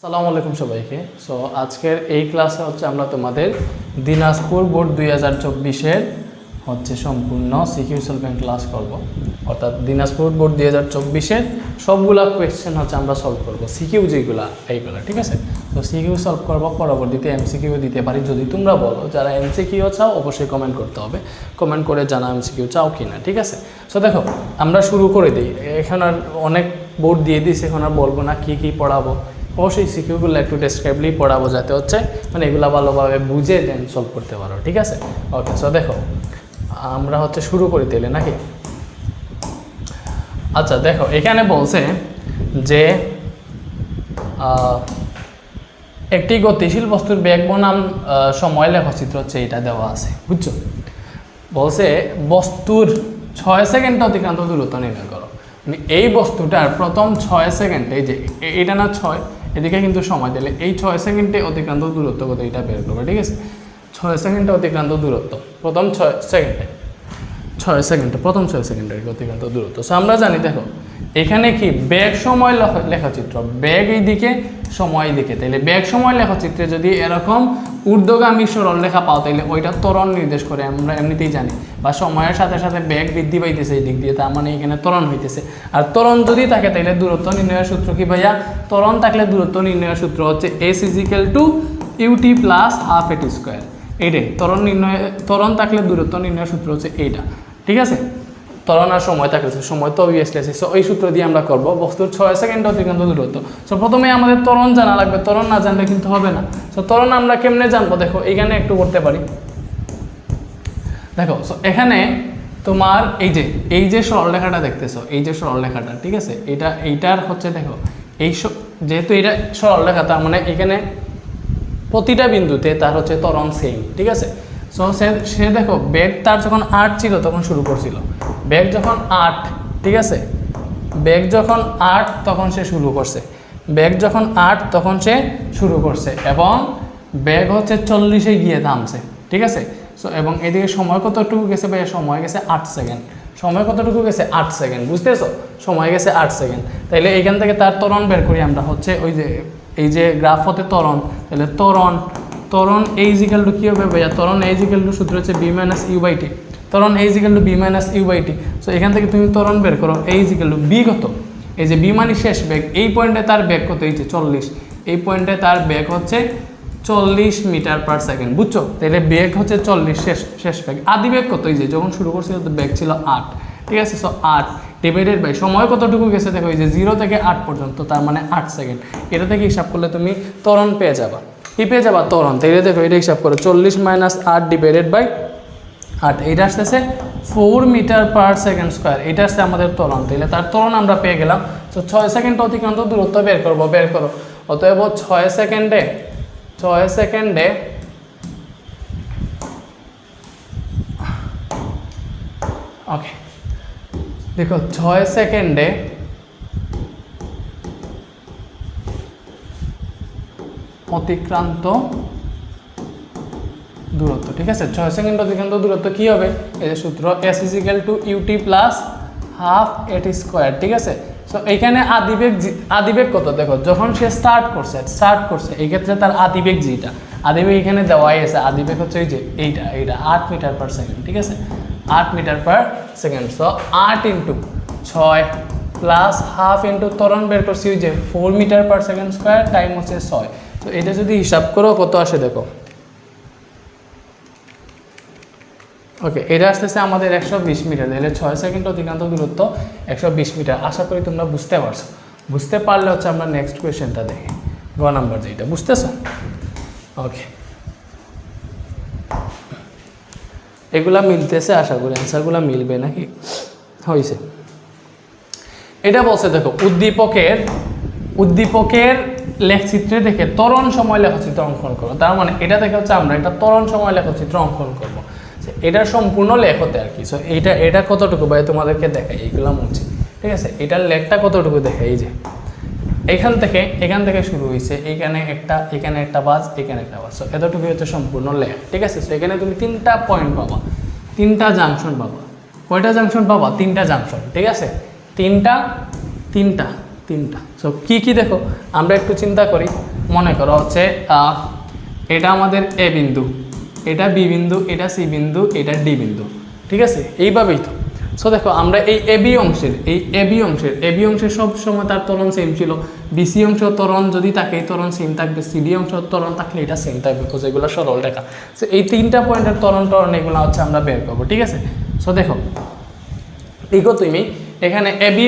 আসসালামু আলাইকুম সবাইকে। সো আজকের এই ক্লাসে হচ্ছে আমরা তোমাদের দিনাজপুর বোর্ড 2024-এর হচ্ছে সম্পূর্ণ সিকিউ সলভিং ক্লাস করব। অর্থাৎ দিনাজপুর বোর্ড 2024-এর সবগুলা কোয়েশ্চেন হচ্ছে আমরা সলভ করব, সিকিউ যেগুলা এইগুলা, ঠিক আছে। তো সিকিউ সলভ করব, পরবর্তীতে এমসিকিউ দিতে পারি যদি তোমরা বলো। যারা এমসিকিউ চাও অবশ্যই কমেন্ট করতে হবে, কমেন্ট করে জানা এমসিকিউ চাও কি না, ঠিক আছে। সো দেখো আমরা শুরু করে দিই। এখন আর অনেক বোর্ড দিয়ে দিস, এখন আর বলবো না কী কী পড়াবো। অবশ্যই সিকিউগুলো একটু ডেসক্রাইবলি পড়াবো যাতে হচ্ছে মানে এগুলো ভালোভাবে বুঝে দেন সলভ করতে পারো, ঠিক আছে। ওকে, সো দেখো আমরা হচ্ছে শুরু করি তাহলে নাকি। আচ্ছা দেখো এখানে বলছে যে একটি গতিশীল বস্তুর বেগ বনাম সময় লেখচিত্র হচ্ছে এটা দেওয়া আছে, বুঝছো। বলছে বস্তুর 6 সেকেন্ড অতিক্রান্ত দূরত্ব নির্ণয় করো। মানে এই বস্তুটার প্রথম 6 সেকেন্ডে, এই যে এটা না 6, এদিকে কিন্তু সময় দিলে এই 6 সেকেন্ডে অতিক্রান্ত দূরত্ব কত এটা বের করবে, ঠিক আছে। 6 সেকেন্ডে অতিক্রান্ত দূরত্ব প্রথম 6 সেকেন্ডে প্রথম 6 সেকেন্ডের অতিক্রান্ত দূরত্ব। সো আমরা জানি দেখো এখানে কি বেগ সময় লেখচিত্র, বেগ এই দিকে সময় এই দিকে, তাইলে বেগ সময় লেখচিত্রে যদি এরকম ঊর্ধ্বগামী সরল রেখা পাও তাইলে ওইটা ত্বরণ নির্দেশ করে, আমরা এমনিতেই জানি। বা সময়ের সাথে সাথে বেগ বৃদ্ধি পাইতেছে এই দিক দিয়ে, তার মানে এখানে ত্বরণ হইতেছে। আর ত্বরণ যদি থাকে তাইলে দূরত্ব নির্ণয়ের সূত্র কি ভাইয়া? ত্বরণ থাকলে দূরত্ব নির্ণয়ের সূত্র হচ্ছে s = ut + ½ at স্কোয়ার। এইটাই ত্বরণ থাকলে দূরত্ব নির্ণয়ের সূত্র হচ্ছে এইটা, ঠিক আছে। ত্বরণ আর সময় থাকতেছে, সময় তো অবভিয়াসলি আছে। সো এই সূত্র দিয়ে আমরা করবো বস্তুর 6 সেকেন্ড অতিক্রান্ত দূরত্ব। সো প্রথমে আমাদের ত্বরণ জানা লাগবে, ত্বরণ না জানলে কিন্তু হবে না। সো ত্বরণ আমরা কেমনে জানবো দেখো এখানে একটু করতে পারি। দেখো সো এখানে তোমার এই যে সরলরেখাটা দেখতেছো, এই যে সরলরেখাটা, ঠিক আছে, এইটার হচ্ছে দেখো যেহেতু এটা সরলরেখা তার মানে এখানে প্রতিটা বিন্দুতে তার হচ্ছে ত্বরণ সেম, ঠিক আছে। সো সে দেখো বেগ তার যখন 8 ছিল তখন শুরু করছিল, বেগ যখন 8, ঠিক আছে, বেগ যখন 8 তখন সে শুরু করছে, বেগ যখন 8 তখন সে শুরু করছে এবং বেগ হচ্ছে 40-এ গিয়ে থামছে, ঠিক আছে। সো এবং এদিকে সময় কতটুকু গেছে ভাইয়া? সময় গেছে 8 সেকেন্ড। সময় কতটুকু গেছে? 8 সেকেন্ড, বুঝতেছো? সময় গেছে 8 সেকেন্ড। তাইলে এইখান থেকে তার ত্বরণ বের করি আমরা, হচ্ছে ওই যে এই যে গ্রাফ হতে ত্বরণ, তাহলে ত্বরণ A = কী হবে ভাইয়া? ত্বরণ A = সূত্র হচ্ছে b - u/t। ত্বরণ A = b - u/t। সো এখান থেকে তুমি ত্বরণ বের করো, A = b কত? এই যে b মানে শেষ বেগ, এই পয়েন্টে তার বেগ কত? এই যে 40, এই পয়েন্টে তার বেগ হচ্ছে 40 মিটার/সেকেন্ড, বুঝছো। তাহলে বেগ হচ্ছে 40, শেষ বেগ। আদি বেগ কত? এই যে যখন শুরু করছিল তো বেগ ছিল 8, ঠিক আছে। সো 8 ডিভাইডেড বাই সময় কতটুকু গেছে দেখো, এই যে 0 থেকে 8 পর্যন্ত, তার মানে 8 সেকেন্ড। এটা থেকে হিসাব করলে তুমি ত্বরণ পেয়ে যাবা। কি পেয়ে যাবা? ত্বরণ। তাইলে দেখো এটা হিসাব করো, 40 - 8 ডিভাইডেড বাই 8, এটা আসতেছে 4 মিটার/সেকেন্ড স্কোয়ার। এটা আসছে আমাদের ত্বরণ। তাইলে তার ত্বরণ আমরা পেয়ে গেলাম। তো 6 সেকেন্ড অতিক্রান্ত দূরত্ব বের করো। অতএব 6 সেকেন্ডে ওকে দেখো 6 সেকেন্ডে অতিক্রান্ত দূরত্ব, ঠিক আছে। 6 সেকেন্ড অতিক্রান্ত দূরত্ব কি হবে? এই যে সূত্র s = ut + ½ at স্কোয়ার, ঠিক আছে। সো এইখানে আদিবেগ কত দেখো, যখন সে স্টার্ট করছে এই ক্ষেত্রে তার আদিবেগ যেটা, আদিবেগ এখানে দেওয়াই আছে। আদিবেগ হচ্ছে এই যে এইটা 8 মিটার/সেকেন্ড, ঠিক আছে, 8 মিটার/সেকেন্ড। সো 8 × 6 + ½ ইন্টু ত্বরণ বের করছি ওই যে 4 মিটার/সেকেন্ড স্কোয়ার টাইম হচ্ছে 6। তো এটা যদি হিসাব করো কত আসে দেখো। ওকে, এটা আসতেছে আমাদের 120 মিটার। তাহলে 6 সেকেন্ড অতিক্রান্ত দূরত্ব 120 মিটার। আশা করি তোমরা বুঝতে পারছো। বুঝতে পারলে হচ্ছে আমরা নেক্সট কোয়েশ্চেনটা দেখি, গ নাম্বার যেটা, বুঝতেছো? ওকে, এগুলা মিলতেছে, আশা করি অ্যান্সারগুলো মিলবে নাকি? হয়েছে। এটা বলছে দেখো উদ্দীপকের লেখচিত্রে দেখে ত্বরণ সময় লেখচিত্র অঙ্কন করো। তার মানে এটা দেখে হচ্ছে আমরা এটা ত্বরণ সময় লেখচিত্র অঙ্কন করবো, এটা সম্পূর্ণ লেখ হতে আর কি। সো এটা কতটুকু ভাই তোমাদেরকে দেখাই, এইগুলো মুছে, ঠিক আছে। এটার লেখটা কতটুকু দেখাই, এই যে এখান থেকে শুরু হয়েছে, এখানে একটা বাস, এখানে একটা বাস। সো এতটুকু হচ্ছে সম্পূর্ণ লেখ, ঠিক আছে। সো এখানে তুমি 3টা পয়েন্ট পাবা, 3টা জাংশন পাবা। কয়টা জাংশন পাবা? 3টা জাংশন, ঠিক আছে। তিনটা তিনটা। সো কী কী দেখো আমরা একটু চিন্তা করি, মনে করো হচ্ছে এটা আমাদের এ বিন্দু, এটা বি বিন্দু, এটা সি বিন্দু, এটা ডি বিন্দু, ঠিক আছে, এইভাবেই তো। সো দেখো আমরা এই এবি অংশের সব সময় তার ত্বরণ সেম ছিল, বিসি অংশ ত্বরণ যদি থাকে এই ত্বরণ সেম থাকবে, সিডি অংশ ত্বরণ থাকলে এটা সেম থাকবে, বিকজ এগুলো সরল রেখা। সো এই তিনটা পয়েন্টের ত্বরণ এগুলো হচ্ছে আমরা বের করবো, ঠিক আছে। সো দেখো দেখো তুমি এখানে এবি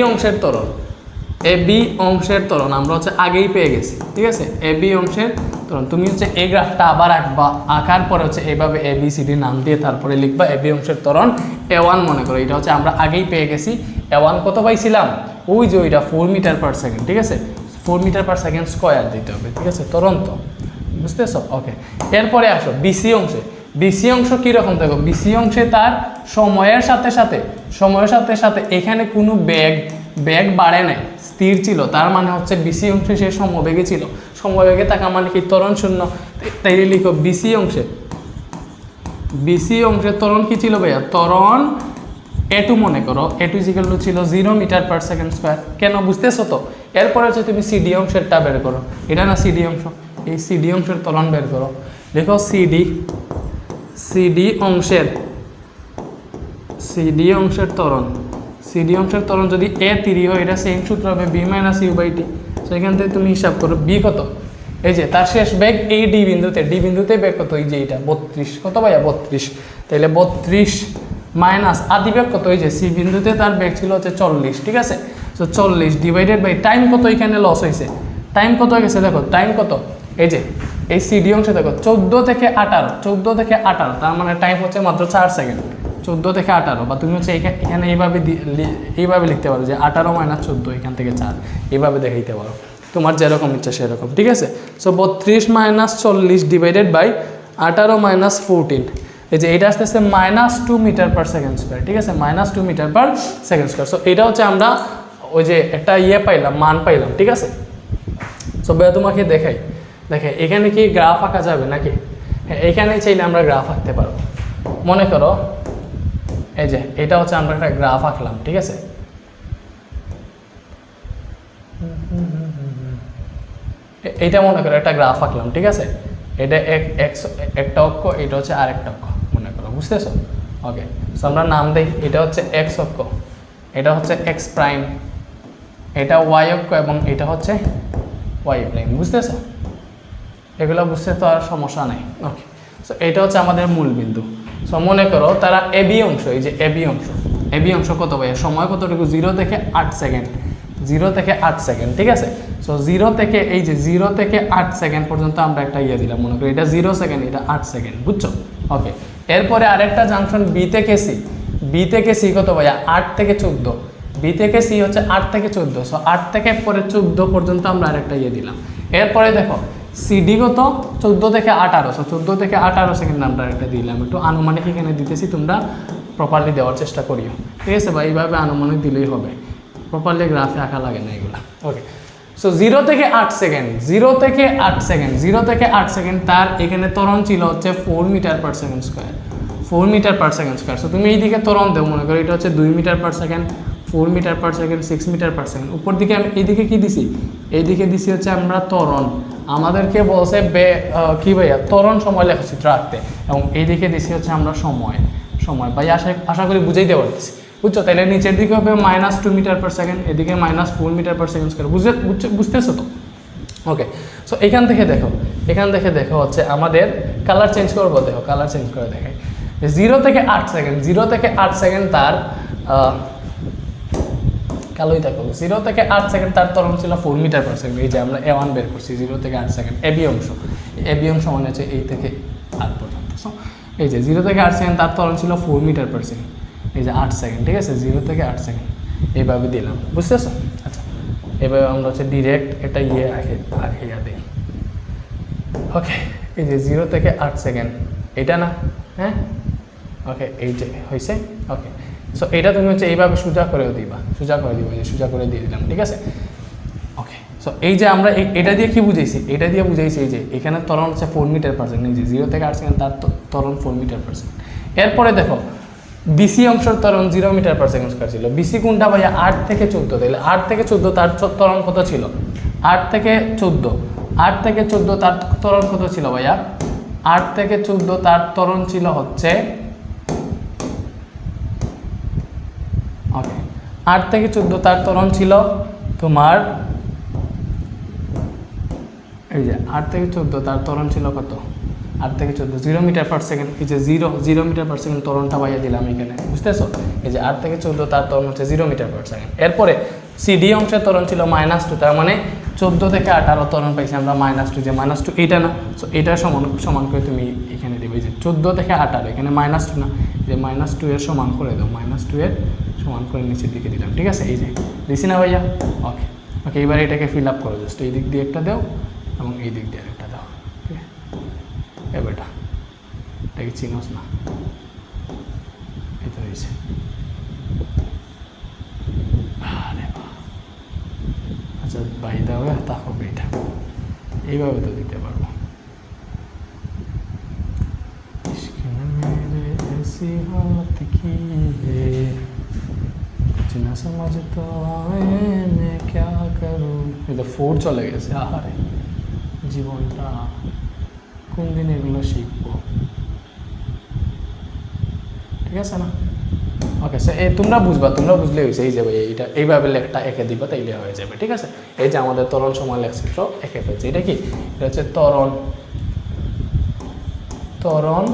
অংশের ত্বরণ আমরা হচ্ছে আগেই পেয়ে গেছি, ঠিক আছে। এবি অংশের ত্বরণ তুমি হচ্ছে এই গ্রাফটা আবার আঁকবা, আঁকার পরে হচ্ছে এইভাবে ABCD নাম দিয়ে তারপরে লিখবা এবি অংশের ত্বরণ A1 মনে করো, এটা হচ্ছে আমরা আগেই পেয়ে গেছি। A1 কত পাইছিলাম, ওই যে ওইটা 4 মিটার পার সেকেন্ড, ঠিক আছে, 4 মিটার পার সেকেন্ড স্কোয়ার দিতে হবে, ঠিক আছে, ত্বরণ তো বুঝতেছো, ওকে। এরপরে আসো বিসি অংশ কীরকম দেখো, বিসি অংশে তার সময়ের সাথে সাথে এখানে কোনো বেগ বাড়ে নাই, স্থির ছিল, তার মানে হচ্ছে বিসি অংশে সে সমবেগে ছিল, সমবেগে থাকা মানে কি ত্বরণ শূন্য, তাই লিখো বিসি অংশের ত্বরণ কি ছিল ভাইয়া, ত্বরণ A2 মনে করো, A2 ছিল 0 মিটার পার সেকেন্ড স্কোয়ার, কেন বুঝতেছো তো। এরপরে হচ্ছে তুমি সিডি অংশেরটা বের করো, এটা না সিডি অংশ, এই সিডি অংশের ত্বরণ বের করো, দেখো সিডি অংশের ত্বরণ যদি A3 হয়, এটা সেম সূত্র হবে B - U/T। সো এখান থেকে তুমি হিসাব করো বি কত, এই যে তার শেষ বেগ এই ডি বিন্দুতে বেগ কত, এই যে এটা 32, কত ভাইয়া 32, তাহলে 32 মাইনাস আদি বেগ কত, এই যে সি বিন্দুতে তার বেগ ছিল হচ্ছে 40, ঠিক আছে। সো 40 ডিভাইডেড বাই টাইম কত, এখানে লস হয়েছে, টাইম কত হয়ে গেছে দেখো, টাইম কত, এই যে এই সিডি অংশে দেখো 14 থেকে 18, তার মানে টাইম হচ্ছে মাত্র 4 সেকেন্ড, 14 থেকে 18, বা তুমি হচ্ছে এখানে এইভাবে লিখতে পারো যে 18 - 14, এখান থেকে 4, এইভাবে দেখাইতে পারো, তোমার যেরকম ইচ্ছা সেরকম, ঠিক আছে। সো 32 - 40 ডিভাইডেড বাই 18 - 14, এই যে এটা আসতেছে -2 মিটার পার সেকেন্ড স্কোয়ার, ঠিক আছে, -2 meter per second square. So এটা হচ্ছে আমরা ওই যে একটা মান পাইলাম, ঠিক আছে। সো ভাইয়া তোমাকে দেখাই এখানে কি গ্রাফ আঁকা যাবে নাকি, হ্যাঁ এখানে চাইলে আমরা গ্রাফ আঁকতে পারবো। মনে করো এই যে এটা হচ্ছে আমরা একটা গ্রাফ আঁকলাম, ঠিক আছে, এইটা মনে করো একটা গ্রাফ আঁকলাম, ঠিক আছে, এটা একটা অক্ষ, এটা হচ্ছে আরেকটা অক্ষ মনে করো, বুঝতেছো, ওকে। সো আমরা নাম দিই, এটা হচ্ছে এক্স অক্ষ, এটা হচ্ছে এক্স প্রাইম, এটা ওয়াই অক্ষ এবং এটা হচ্ছে ওয়াই প্রাইম, বুঝতেছো, এগুলো বুঝতে তো আর সমস্যা নাই, ওকে। সো এটা হচ্ছে আমাদের মূল বিন্দু। সো মনে করো তারা এবি অংশ, এই যে এবি অংশ কত ভাই, সময় কতটুকু, 0 থেকে 8 সেকেন্ড, ঠিক আছে। সো 0 থেকে 8 সেকেন্ড পর্যন্ত আমরা একটা দিলাম, মনে করি এটা 0 সেকেন্ড, এটা 8 সেকেন্ড, বুঝছো, ওকে। এরপরে আরেকটা জাংশন বি থেকে সি কত ভাইয়া, 8 থেকে 14, বি থেকে সি হচ্ছে 8 থেকে 14, সো 8 থেকে পরে 14 পর্যন্ত আমরা আরেকটা দিলাম। এরপরে দেখো সিডি কত, 14 থেকে 18, সো 14 থেকে 18 সেকেন্ড আমরা একটা দিলাম, একটু আনুমানিক এখানে দিতেছি, তোমরা প্রপারলি দেওয়ার চেষ্টা করিও, ঠিক আছে, বা এইভাবে আনুমানিক দিলেই হবে, প্রপারলি গ্রাফে আঁকা লাগে না এগুলো, ওকে। সো 0 থেকে 8 সেকেন্ড তার এখানে ত্বরণ ছিল হচ্ছে 4 meter per second square, so তুমি এইদিকে ত্বরণ দেও, মনে করো এটা হচ্ছে 2 meter per second, 4 meter per second, 6 meter per second, উপর দিকে আমি এইদিকে কি দিছি, এইদিকে দিছি হচ্ছে আমরা ত্বরণ, আমাদেরকে বলছে কি ভাইয়া ত্বরণ সময় লেখচিত্র আঁকতে, এবং এইদিকে দিছি হচ্ছে আমরা সময় ভাই, আশা করি বুঝাইতে পারতেছি, বুঝছো। তাহলে নিচের দিকে হবে -2 মিটার পার সেকেন্ড, এদিকে -4 মিটার পার সেকেন্ড স্কোয়ার, বুঝতেছো তো, ওকে। সো এখান থেকে দেখো হচ্ছে আমাদের কালার চেঞ্জ করবো, দেখো কালার চেঞ্জ করে দেখাই, 0 থেকে 8 সেকেন্ড তার কালোই থাকো, 0 থেকে 8 সেকেন্ড তার ত্বরণ ছিল 4 মিটার পার সেকেন্ড, এই যে আমরা A1 বের করছি, 0 থেকে 8 সেকেন্ড এবি অংশ মানে হচ্ছে এই থেকে 8 পর্যন্ত। সো এই যে 0 থেকে 8 সেকেন্ড তার ত্বরণ ছিল 4 মিটার পার সেকেন্ড, এই যে 8 সেকেন্ড, ঠিক আছে, 0 থেকে 8 সেকেন্ড এইভাবে দিলাম, বুঝতেছো। আচ্ছা, এভাবে আমরা হচ্ছে ডিরেক্ট এটা আঁকিয়ে দিই, ওকে। এই যে 0 থেকে 8 সেকেন্ড এটা না, হ্যাঁ, ওকে, এই যে হয়েছে, ওকে। সো এটা তুমি হচ্ছে এইভাবে সোজা করে দিবা, সোজা করে দিয়ে দিলাম, ঠিক আছে, ওকে। সো এই যে আমরা এটা দিয়ে কি বুঝাইছি, এই যে এখানে ত্বরণ হচ্ছে 4 মিটার পার সেকেন্ড, এই যে 0 থেকে 8 সেকেন্ড তার ত্বরণ 4 মিটার পার সেকেন্ড। এরপরে দেখো বিসি অংশের ত্বরণ 0 মিটার পার সেকেন্ড স্কয়ার ছিল। বিসি কোনটা ভাইয়া? 8 থেকে 14, তাহলে 8 থেকে 14 তার ত্বরণ কত ছিল? 8 থেকে 14, 8 থেকে 14 তার ত্বরণ কত ছিল ভাইয়া? 8 থেকে 14 তার ত্বরণ ছিল হচ্ছে, ওকে, 8 থেকে 14 তার ত্বরণ ছিল তোমার, এই যে 8 থেকে 14 তার ত্বরণ ছিল কত? 8 থেকে 14 0 মিটার পার সেকেন্ড, এই যে 0 মিটার পার সেকেন্ড ত্বরণটা পাইয়া দিলাম এখানে, বুঝতেছো? এই যে 8 থেকে 14 তার ত্বরণ হচ্ছে 0 মিটার পার সেকেন্ড। এরপরে সিডি অংশের ত্বরণ ছিল -2, তার মানে 14 থেকে 18 ত্বরণ পাইছি আমরা -2, যে -2 এইটা না, সো এটা সমান করে তুমি এখানে দেবে, যে 14 থেকে 18, এখানে -2 না, যে -2 এর সমান করে দাও, -2 এর সমান করে নিচের দিকে দিলাম, ঠিক আছে? এই যে দিছি না ভাইয়া? ওকে ওকে, এবার এটাকে ফিল আপ করো, জাস্ট এই দিক দিয়ে একটা দাও এবং এই দিক দিয়ে একটা দাও, ঠিক আছে? এ বেটা, এটাকে চিনোস না, এটা হয়েছে, আরে বাহ, আচ্ছা বাই দাও, তা হবে, এটা এইভাবে তো দিতে পারবো। ऐसी हालत की है कुछ ना समझ तो आए मैं क्या करूं, এটা 4 চলে গেছে, আহারে জীবনটা কোন দিন এগুলো শিখবো, ঠিক আছে না? ওকে, সো এই তোমরা বুঝবা, তোমরা বুঝলে হয়েছে, এই যে ভাই এইটা এইভাবে লেখটা এঁকে দিবা, তাইলে হয়ে যাবে, ঠিক আছে? এই যে আমাদের ত্বরণ সময় লেখচিত্র এঁকে ফেলছে, এটা কি? এটা হচ্ছে ত্বরণ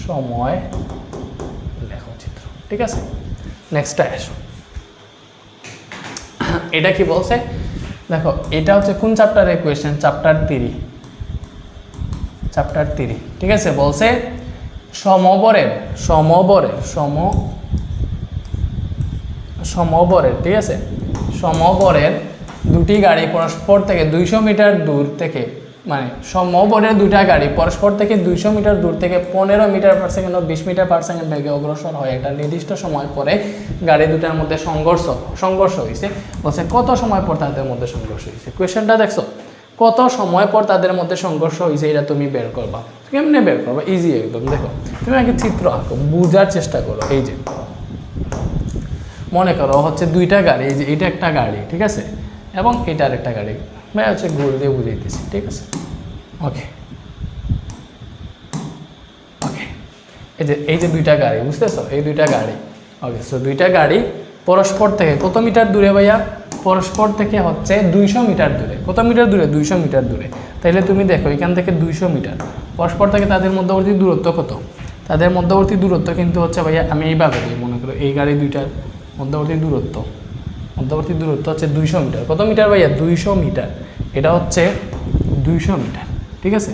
সময় লেখচিত্র, ঠিক আছে? নেক্সটটা আসো, এটা কি বলছে দেখো, এটা হচ্ছে কোন চ্যাপ্টারের কোয়েশ্চেন? চ্যাপ্টার 3, ঠিক আছে? বলছে সমবরের, ঠিক আছে, সমবরের দুটি গাড়ি পরস্পর থেকে 200 মিটার দূর থেকে, মানে সমবরের দুটা গাড়ি পরস্পর থেকে 200 মিটার দূর থেকে 15 মিটার পার সেকেন্ড ও 20 মিটার পার সেকেন্ড বেগে অগ্রসর হয়, একটা নির্দিষ্ট সময় পরে গাড়ি দুটার মধ্যে সংঘর্ষ হয়েছে। বলছে কত সময় পর তাদের মধ্যে সংঘর্ষ হয়েছে? কোয়েশ্চেনটা দেখছো, কত সময় পর তাদের মধ্যে সংঘর্ষ হয়েছে, এটা তুমি বের করবা। কেমনে বের করবা? ইজি একদম। দেখো, তুমি আগে চিত্র আঁকো, বুঝার চেষ্টা করো। এই যে মনে করো হচ্ছে দুইটা গাড়ি, এই যে এটা একটা গাড়ি, ঠিক আছে, এবং এটা আরেকটা গাড়ি, ভাই হচ্ছে গোল দিয়ে বুঝাইতেছি, ঠিক আছে? ওকে, এই যে দুইটা গাড়ি, বুঝতেছো? এই দুইটা গাড়ি, ওকে, সো দুইটা গাড়ি পরস্পর থেকে কত মিটার দূরে ভাইয়া? পরস্পর থেকে হচ্ছে 200 মিটার দূরে। কত মিটার দূরে? 200 মিটার দূরে। তাইলে তুমি দেখো এখান থেকে 200 মিটার পরস্পর থেকে তাদের মধ্যবর্তী দূরত্ব কত? তাদের মধ্যবর্তী দূরত্ব কিন্তু হচ্ছে ভাইয়া, আমি এইভাবে দিই, মনে করো এই গাড়ি দুইটার মধ্যবর্তী দূরত্ব হচ্ছে 200 মিটার। কত মিটার ভাইয়া? 200 মিটার। এটা হচ্ছে 200 মিটার, ঠিক আছে?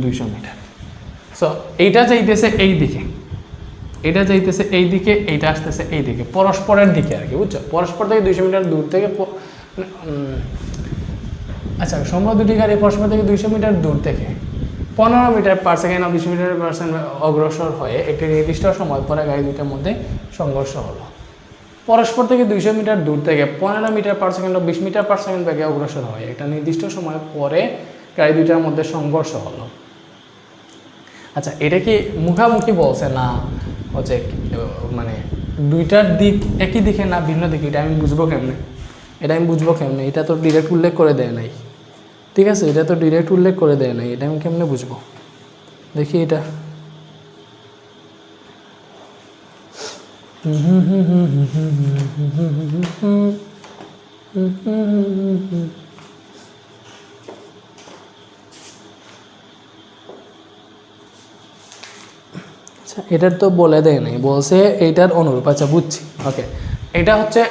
200 মিটার। সো এইটা যাইতেছে এই দিকে, এইটা আসতেছে এই দিকে, পরস্পরের দিকে আর কি, বুঝছো? পরস্পর থেকে 200 মিটার দূর থেকে, আচ্ছা, সম্ভব দুটি গাড়ি পরস্পর থেকে 200 মিটার দূর থেকে 15 মিটার পার সেকেন্ড ও 20 মিটার পার সেকেন্ড অগ্রসর হয়ে একটি নির্দিষ্ট সময় পরে গাড়ি দুইটার মধ্যে সংঘর্ষ হলো। পরস্পর থেকে 200 মিটার দূর থেকে 15 মিটার পার সেকেন্ড ও 20 মিটার পার সেকেন্ড বেগে অগ্রসর হয় একটা নির্দিষ্ট সময় পরে গাড়ি দুইটার মধ্যে সংঘর্ষ হলো। আচ্ছা, এটা কি মুখামুখি বলছে না হচ্ছে মানে দুইটার দিক একই দিকে না ভিন্ন দিকে? এটা আমি বুঝবো কেমনে? এটা তো ডিরেক্ট উল্লেখ করে দেয় নাই, ঠিক আছে? এটা তো ডিরেক্ট উল্লেখ করে দেয় নাই, এটা আমি কেমনে বুঝবো? দেখি এটা, আচ্ছা, এটার তো বলে দেয় নাই, বলছে এইটার অনুরূপ। আচ্ছা, বুঝছি। ওকে, এটা হচ্ছে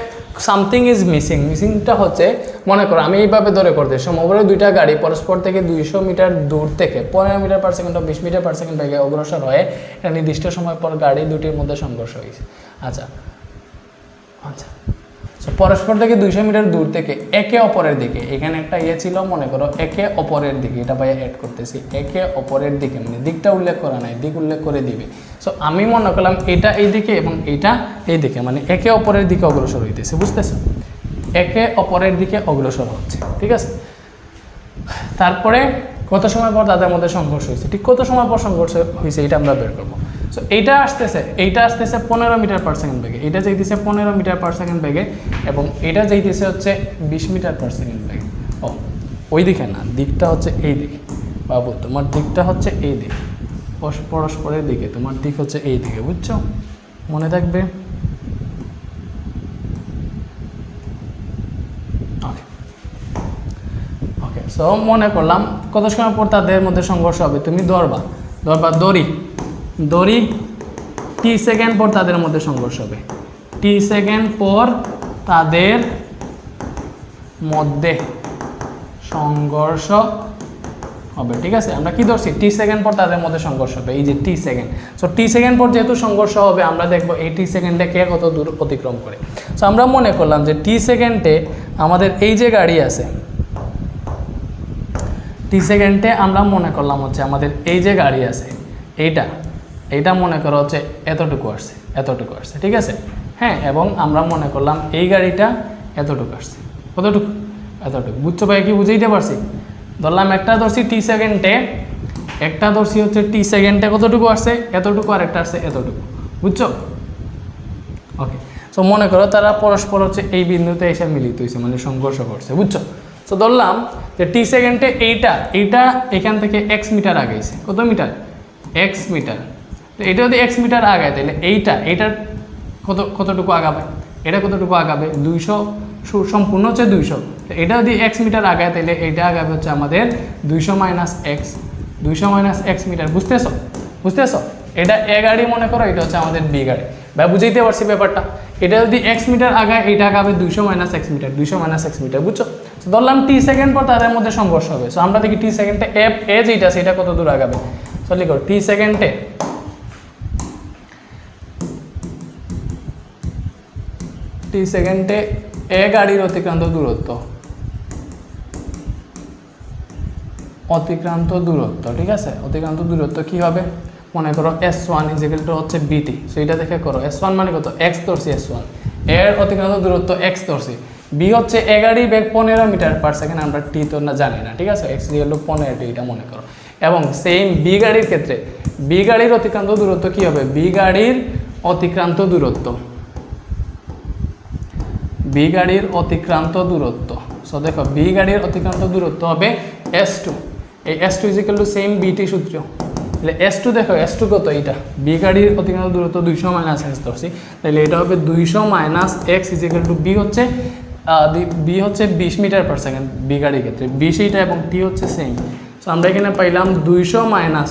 সামথিং ইজ মিসিংটা হচ্ছে, মনে করো আমি এইভাবে ধরে করতে, সমগ্র দুইটা গাড়ি পরস্পর থেকে 200 মিটার দূর থেকে 15 মিটার পার সেকেন্ড ও 20 মিটার পার সেকেন্ড বেগে অগ্রসর হয়ে একটা নির্দিষ্ট সময় পর গাড়ি দুটির মধ্যে সংঘর্ষ হয়েছে। আচ্ছা, পরস্পর থেকে 200 মিটার দূর থেকে একে অপরের দিকে, এখানে একটা ছিল, মনে করো একে অপরের দিকে, এটা ভাইয়া অ্যাড করতেছি, একে অপরের দিকে, মানে দিকটা উল্লেখ করা নাই, দিক উল্লেখ করে দিবে। সো আমি মনে করলাম এটা এই দিকে এবং এটা এই দিকে, মানে একে অপরের দিকে অগ্রসর হইতেছে, বুঝতেছো? একে অপরের দিকে অগ্রসর হচ্ছে, ঠিক আছে? তারপরে কত সময় পর তাদের মধ্যে সংঘর্ষ হয়েছে, ঠিক কত সময় পর সংঘর্ষ হয়েছে এটা আমরা বের করবো। সো এইটা আসতেছে 15 মিটার পার সেকেন্ড বেগে, এটা যাইতেছে 15 মিটার পার সেকেন্ড বেগে, এবং এটা যাইতেছে হচ্ছে 20 মিটার পার সেকেন্ড বেগে। ও ওই দিকে না, দিকটা হচ্ছে এই দিকে বাবু, তোমার দিকটা হচ্ছে এই দিকে, পরস্পরের দিকে, তোমার দিক হচ্ছে এই দিকে, বুঝছো? মনে থাকবে। ওকে, সো মনে করলাম কত সময় পর তাদের মধ্যে সংঘর্ষ হবে, তুমি ধরবা দড়ি টি সেকেন্ড পর তাদের মধ্যে সংঘর্ষ হবে, টি সেকেন্ড পর তাদের মধ্যে সংঘর্ষ হবে, ঠিক আছে? আমরা কি ধরছি, টি সেকেন্ড পর তাদের মধ্যে সংঘর্ষ হবে, এই যে টি সেকেন্ড। সো টি সেকেন্ড পর যেহেতু সংঘর্ষ হবে, আমরা দেখবো এই টি সেকেন্ডে কে কত দূর অতিক্রম করে। সো আমরা মনে করলাম যে টি সেকেন্ডে আমাদের এই যে গাড়ি আছে, টি সেকেন্ডে আমরা মনে করলাম হচ্ছে আমাদের এই যে গাড়ি আছে, এইটা মনে করো হচ্ছে এতটুকু আসছে, ঠিক আছে? হ্যাঁ, এবং আমরা মনে করলাম এই গাড়িটা এতটুকু আসছে, কতটুকু? এতটুকু। বুঝছো ভাই, কি বুঝাইতে পারছি? ধরলাম একটা ধরছি টি সেকেন্ডে, একটা ধরছি হচ্ছে টি সেকেন্ডে কতটুকু আসছে, এতটুকু, আর একটা আসছে এতটুকু, বুঝছো? ওকে, সো মনে করো তারা পরস্পর হচ্ছে এই বিন্দুতে এসে মিলিত হয়েছে, মানে সংঘর্ষ করছে, বুঝছো? সো ধরলাম যে টি সেকেন্ডে এইটা এখান থেকে এক্স মিটার আগাইছে, কত মিটার? X metre. তো এটা যদি এক্স মিটার আগায়, তাহলে এইটার কতটুকু আগাবে, এটা কতটুকু আগাবে? 200, সম্পূর্ণ হচ্ছে 200। তো এটা যদি এক্স মিটার আগায়, তাহলে এইটা আগাবে হচ্ছে আমাদের 200 মাইনাস এক্স মিটার। বুঝতেছো? এটা এ গাড়ি মনে করো, এটা হচ্ছে আমাদের বি গাড়ি। ভাই বুঝাইতে পারছি ব্যাপারটা? এটা যদি এক্স মিটার আগায়, এইটা আগাবে 200 মাইনাস এক্স মিটার, বুঝছো? তো ধরলাম টি সেকেন্ড পর তাদের মধ্যে সংঘর্ষ হবে। সো আমরা দেখি টি সেকেন্ডে এ যেটা সেটা কত দূর আগাবে। সো লিখো টি সেকেন্ডে এ গাড়ির অতিক্রান্ত দূরত্ব, ঠিক আছে? অতিক্রান্ত দূরত্ব কি হবে? মনে করো S1 হচ্ছে BT। সো এটা দেখে করো, S1 মানে কত? X ধরছি, S1 এর অতিক্রান্ত দূরত্ব X ধরছি, B হচ্ছে এ গাড়ির বেগ 15 মিটার পার সেকেন্ড, আমরা টি তো না জানি না, ঠিক আছে? X হলো 15, এটা মনে করো। এবং সেম বি গাড়ির ক্ষেত্রে বি গাড়ির অতিক্রান্ত দূরত্ব কি হবে? বি গাড়ির অতিক্রান্ত দূরত্ব, সো দেখো বি গাড়ির অতিক্রান্ত দূরত্ব হবে S2। এই S2 is equal to same BT সূত্র। তাহলে S2 দেখো, S2 কত? এইটা বি গাড়ির অতিক্রান্ত দূরত্ব 200 মাইনাস এক্স ধরছি, তাহলে এটা হবে 200 minus x equal to be হচ্ছে 20 মিটার পার সেকেন্ড বি গাড়ির ক্ষেত্রে, 20 এইটা, এবং টি হচ্ছে সেম। সো আমরা এখানে পাইলাম 200 মাইনাস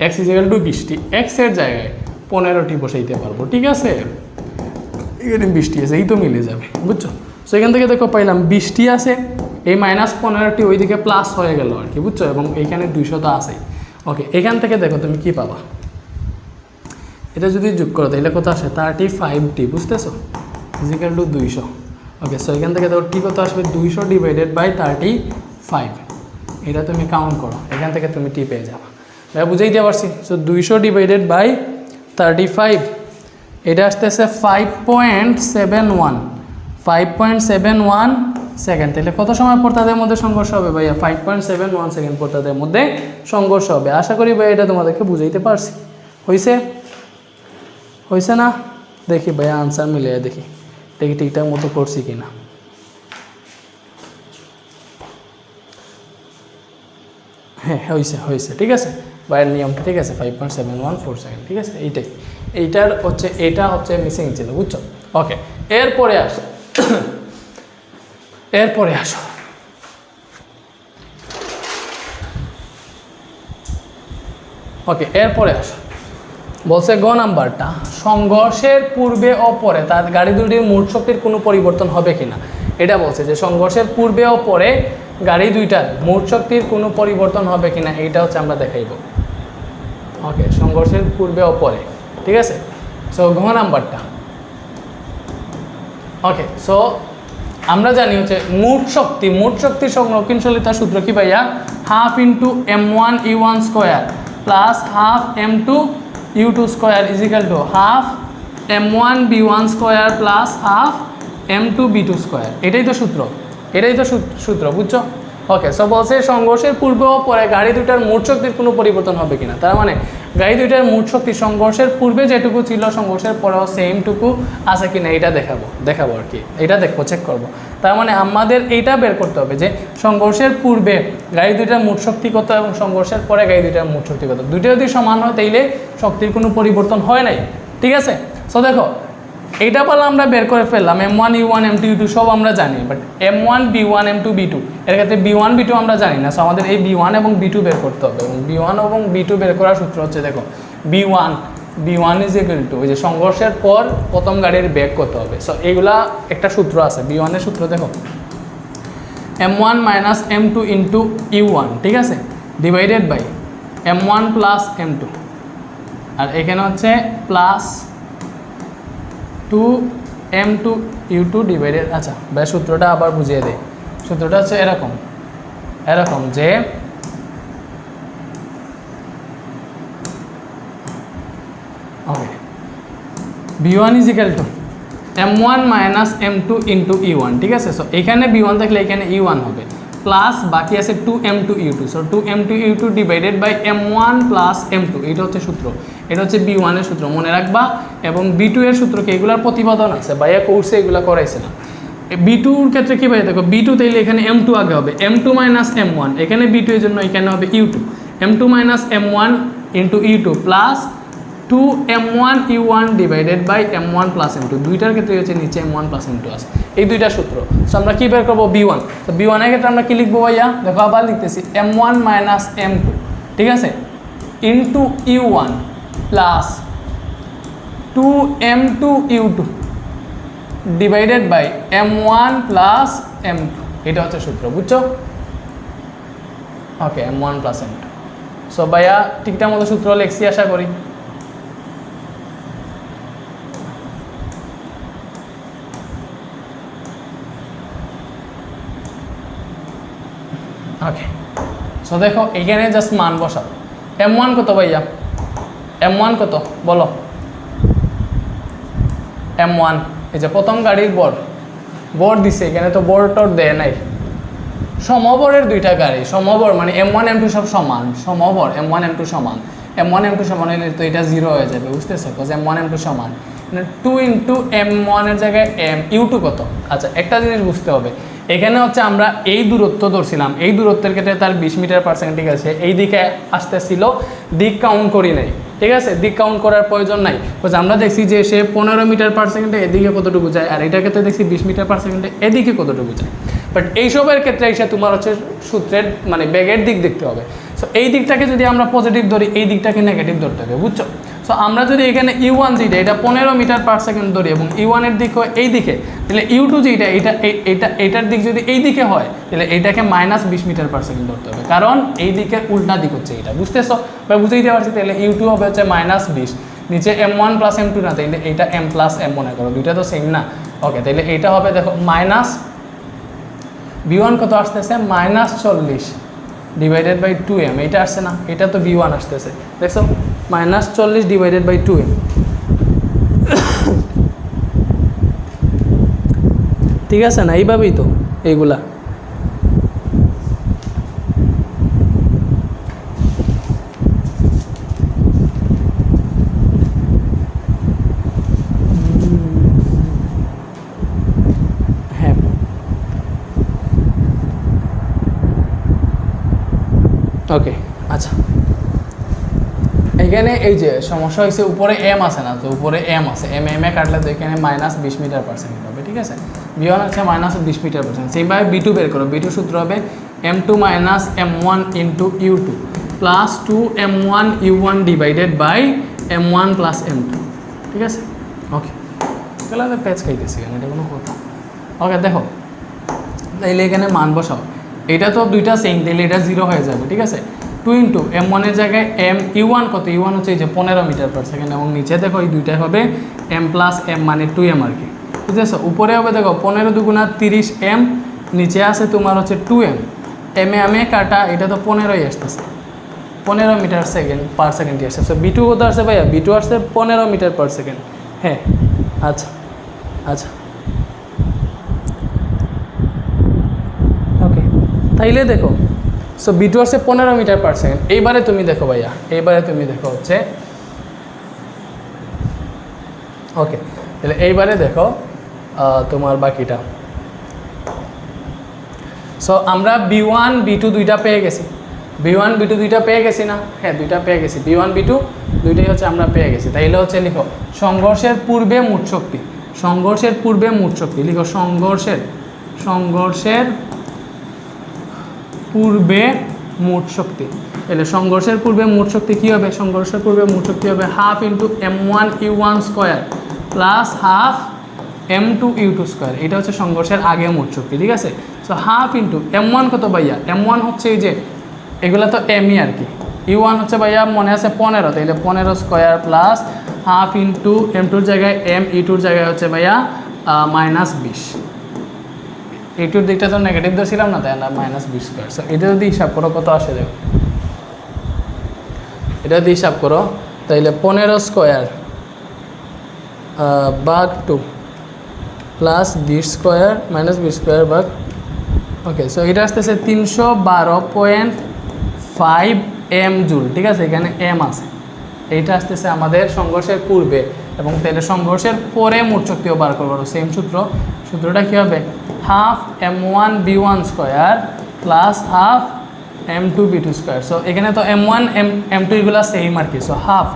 এক্স ইজিক্যাল টু 20টি, এক্সের জায়গায় 15টি বসাইতে পারবো, ঠিক আছে? এখানে 20টি আছে, এই তো মিলে যাবে, বুঝছো? সো এখান থেকে দেখো পাইলাম 20টি আছে, এই মাইনাস 15টি ওইদিকে প্লাস হয়ে গেল আর কি, বুঝছো? এবং এইখানে 200 তো আছেই। ওকে, এখান থেকে দেখো তুমি কি পাবা, এটা যদি যোগ করো তাহলে কত আসে? 35টি, বুঝতেছো? Is equal two 200। ওকে, সো এখান থেকে দেখো টি কত আসবে? 200 ডিভাইডেড বাই 35, এটা তুমি কাউন্ট করো, এখান থেকে তুমি টি পেয়ে যাবা। ভাই বুঝাইতে পারছি? সো 200 ডিভাইডেড বাই 35, এটা আসতেছে 5.71 সেকেন্ড। তাহলে কত সময় পর তাদের মধ্যে সংঘর্ষ হবে ভাইয়া? 5.71 সেকেন্ড পর তাদের মধ্যে সংঘর্ষ হবে। আশা করি ভাই এটা তোমাদেরকে বুঝাইতে পারছি। হয়েছে না? দেখি ভাইয়া আনসার মিলে দেখি ঠিকঠাক মতো করছি কিনা। হ্যাঁ, হয়েছে, ঠিক আছে? ভাইয়ের নিয়মটা ঠিক আছে, 5.714 সেকেন্ড, ঠিক আছে? এটা হচ্ছে মিসিং ছিল, বুঝছো? ওকে, এরপরে আসো ওকে, এরপরে আসো। বলছে গ নাম্বারটা, সংঘর্ষের পূর্বে ও পরে তার গাড়ি দুটির মোট শক্তির কোনো পরিবর্তন হবে কিনা। এটা বলছে যে সংঘর্ষের পূর্বে ও পরে গাড়ি দুইটার মোট শক্তির কোনো পরিবর্তন হবে কিনা, এইটা হচ্ছে আমরা দেখাইব। ওকে, সংঘর্ষের পূর্বে ও পরে, ঠিক আছে? সো ঘ নাম্বারটা। ওকে, সো আমরা জানি হচ্ছে মোট শক্তির সংরক্ষণশীলতার সূত্র কি ভাইয়া? Half into m1 u1 square plus half m2 u2 square equal to half m1 b1 square plus half m2 b2 square. এটাই তো সূত্র, বুঝছো? ওকে, সো বলছে সংঘর্ষের পূর্বে ও পরে গাড়ি দুটার মোট শক্তির কোনো পরিবর্তন হবে কিনা। তার মানে গাড়ি দুইটার মোট শক্তি সংঘর্ষের পূর্বে যেটুকু ছিল সংঘর্ষের পরেও সেমটুকু আছে কিনা এটা দেখাবো আর কি, এটা দেখবো, চেক করব। তার মানে আমাদের এইটা বের করতে হবে যে সংঘর্ষের পূর্বে গাড়ি দুইটার মোট শক্তি কত এবং সংঘর্ষের পরে গাড়ি দুইটার মোট শক্তি কত। দুইটা যদি সমান হয় তাইলে শক্তির কোনো পরিবর্তন হয় নাই, ঠিক আছে। সো দেখো এইটা বলে আমরা বের করে ফেললাম M1 U1 M2 U2 সব আমরা জানি, but M1 B1 M2 B2 এর ক্ষেত্রে B1 B2 আমরা জানি না। সো আমাদের এই B1 এবং B2 বের করতে হবে, এবং B1 এবং B2 বের করার সূত্র হচ্ছে দেখো B1 ইজ ইকুয়াল টু ওই যে সংঘর্ষের পর প্রথম গাড়ির বেগ কত হবে। সো এইগুলা একটা সূত্র আছে, B1 এর সূত্র দেখো M1 minus M2 into U1, ঠিক আছে, divided by M1 plus M2, আর এখানে হচ্ছে প্লাস 2M2 U2 ডিভাইডেড। আচ্ছা ভাই সূত্রটা আবার বুঝিয়ে দেয়। সূত্রটা হচ্ছে এরকম যে ওকে B1 is equal two M1 minus M2 into E1, ঠিক আছে। সো এখানে B1 থাকলে এখানে E1 হবে, প্লাস বাকি আছে 2M2 U2। So 2M2 U2 divided by M1 plus M2, এটা হচ্ছে সূত্র, এটা হচ্ছে B1 এর সূত্র মনে রাখবা। এবং B2 এর সূত্রকে এগুলার প্রতিপাদন আছে, ভাইয়া কোর্সে এগুলো করাইছে না। B2 এর ক্ষেত্রে কী ভাই দেখো B2 তাইলে এখানে M2 আগে হবে, M2 মাইনাস M1, এখানে B2 এর জন্য এখানে হবে U2, M2 minus M1 into U2 plus 2M1 U1 divided by M1 plus M2, দুইটার ক্ষেত্রে হচ্ছে নিচে M1 প্লাস M2 আছে, এই দুইটা সূত্র। সো আমরা কী বের করবো B1। তো B1 এর ক্ষেত্রে আমরা কী লিখবো ভাইয়া দেখো আবার লিখতেছি M1 মাইনাস M2, ঠিক আছে, into U1 plus 2M2 U2 divided by M1 plus M2, এটা হচ্ছে সূত্র, বুঝছো? ওকে M1 প্লাস M2। সো ভাইয়া ঠিকঠাক মতো সূত্র লিখছি আশা করি। ওকে, সো দেখো এখানে জাস্ট মান বসাও। M1 কত ভাইয়া, M1 কত বলো? M1 এই যে প্রথম গাড়ির বর দিছে, এখানে তো বর টর দেয় নাই। সমবরের দুইটা গাড়ি, সমবর মানে M1 M2 সব সমান, সমবর M1 M2 সমান, M1 M2 সমান হলে তো এটা 0 হয়ে যাবে, বুঝতেছো? বিকজ M1 M2 সমান 2 ইন্টু M1 এর জায়গায় U2 কত। আচ্ছা একটা জিনিস বুঝতে হবে, এখানে হচ্ছে আমরা এই দূরত্ব ধরছিলাম, এই দূরত্বের ক্ষেত্রে তার 20 মিটার পার সেকেন্ড, ঠিক আছে, এই দিকে আসতেছিল, দিক কাউন্ট করি নাই, ঠিক আছে, দিক কাউন্ট করার প্রয়োজন নাই। বিকজ আমরা দেখছি যে সে 15 মিটার পার সেকেন্ডে এদিকে কতটুকু যায়, আর এটার ক্ষেত্রে দেখছি 20 মিটার পার সেকেন্ডে এদিকে কতটুকু যায়। বাট এইসবের ক্ষেত্রে এসে তোমার হচ্ছে সূত্রের মানে বেগের দিক দেখতে হবে। সো এই দিকটাকে যদি আমরা পজিটিভ ধরি, এই দিকটাকে নেগেটিভ ধরতে হবে, বুঝছো? সো আমরা যদি এখানে U1 যেটা এটা 15 মিটার পার সেকেন্ড ধরি এবং U1 এর দিক হয় এই দিকে, তাহলে U2 যেটা এইটার দিক যদি এই দিকে হয় তাহলে এইটাকে মাইনাস 20 মিটার পার সেকেন্ড ধরতে হবে, কারণ এই দিকের উল্টা দিক হচ্ছে এটা, বুঝতেছো বা বুঝে দিতে পারছি? তাহলে U2 হবে হচ্ছে মাইনাস 20, নিচে M1 প্লাস M2 না, তাইলে এইটা M প্লাস M মনে করো, দুইটা তো সেম না। ওকে, তাহলে এইটা হবে দেখো মাইনাস B1 কত আসতেছে মাইনাস 40 ডিভাইডেড বাই 2M, এইটা আসছে না, এটা তো B1 আসতেছে, দেখছো মাইনাস 40 ডিভাইডেড বাই 2M, ঠিক আছে না? এইভাবেই তো এইগুলা। হ্যাঁ ওকে, আচ্ছা এখানে এই যে সমস্যা হয়েছে উপরে M আছে না, তো উপরে M আছে, M এ কাটলে তো এখানে মাইনাস 20 মিটার পার সেকেন্ড হবে, ঠিক আছে। B1 হচ্ছে মাইনাস 20 মিটার পার সেকেন্ড। সেইভাবে B2 বের করো, B2 সূত্র হবে M2 minus M1 into U2 plus 2M1 U1 divided by M1 plus M2, ঠিক আছে। ওকে, তাহলে আমি প্যাচ খাইতেছি কেন, এটা কোনো কথা? ওকে দেখো তাইলে এখানে মান বসাও, এটা তো দুইটা সেম, তাইলে এটা 0 হয়ে যাবে, ঠিক আছে। 2 ইন্টু M1 এর জায়গায় U1 কত, U1 হচ্ছে এই যে 15 মিটার পার সেকেন্ড, এবং নিচে দেখো এই দুইটাই হবে M প্লাস M মানে 2M আর কি, বুঝেছো? উপরে হবে দেখো 15 দুগুণা 30M, নিচে আছে তোমার হচ্ছে 2M, M এ কাটা, এটা তো 15ই আসতেছে, 15 মিটার সেকেন্ড পার সেকেন্ডই আসছে। সো B2 কত আসছে ভাইয়া? B2 আসছে 15 মিটার পার সেকেন্ড। হ্যাঁ আচ্ছা আচ্ছা ওকে, তাইলে দেখো সো B2 হচ্ছে 15 মিটার পার সেকেন্ড। এইবারে তুমি দেখো ভাইয়া, এইবারে তুমি দেখো হচ্ছে ওকে, তাহলে এইবারে দেখো তোমার বাকিটা। সো আমরা B1 B2 দুইটা পেয়ে গেছি, B1 B2 দুইটা পেয়ে গেছি না? হ্যাঁ, দুইটা পেয়ে গেছি, B1 B2 দুইটাই হচ্ছে আমরা পেয়ে গেছি। তাইলে হচ্ছে লিখো সংঘর্ষের পূর্বে মোট শক্তি, সংঘর্ষের পূর্বে মোট শক্তি লিখো, সংঘর্ষের পূর্বে মোট শক্তি। তাহলে সংঘর্ষের পূর্বে মোট শক্তি কী হবে? সংঘর্ষের পূর্বে মোট শক্তি হবে half into m1u1 square plus half m2u2 square. এটা হচ্ছে সংঘর্ষের আগে মোট শক্তি, ঠিক আছে? সো হাফ ইন্টু m1 কত ভাইয়া? m1 হচ্ছে এই যে এগুলো তো এমই আর কি, u1 হচ্ছে ভাইয়া মনে আছে 15, তাইলে 15 স্কোয়ার প্লাস হাফ ইন্টু m2-র জায়গায় m, e2-র জায়গায় হচ্ছে ভাইয়া -20, e2-র দিকটা তো নেগেটিভ ধরছিলাম না, তাই না? -20 স্কোয়ার। সো এটা যদি হিসাব করো কত আসে দেখো, এটা যদি হিসাব করো তাইলে 15 স্কোয়ার ভাগ 2 প্লাস 20 স্কোয়ার -20 স্কোয়ার ভাগ, ওকে। সো এটা আসতেছে 312.5 m জুল, ঠিক আছে? এখানে m আছে, এইটা আসতেছে আমাদের সংঘর্ষের পূর্বে, এবং তাহলে সংঘর্ষের পরে মোট শক্তিও বার করবো। সেম সূত্রটা কী হবে? Half m1b1 square plus half m2b2 square. So এখানে তো m1 m2 এগুলো সেম আর কি। সো হাফ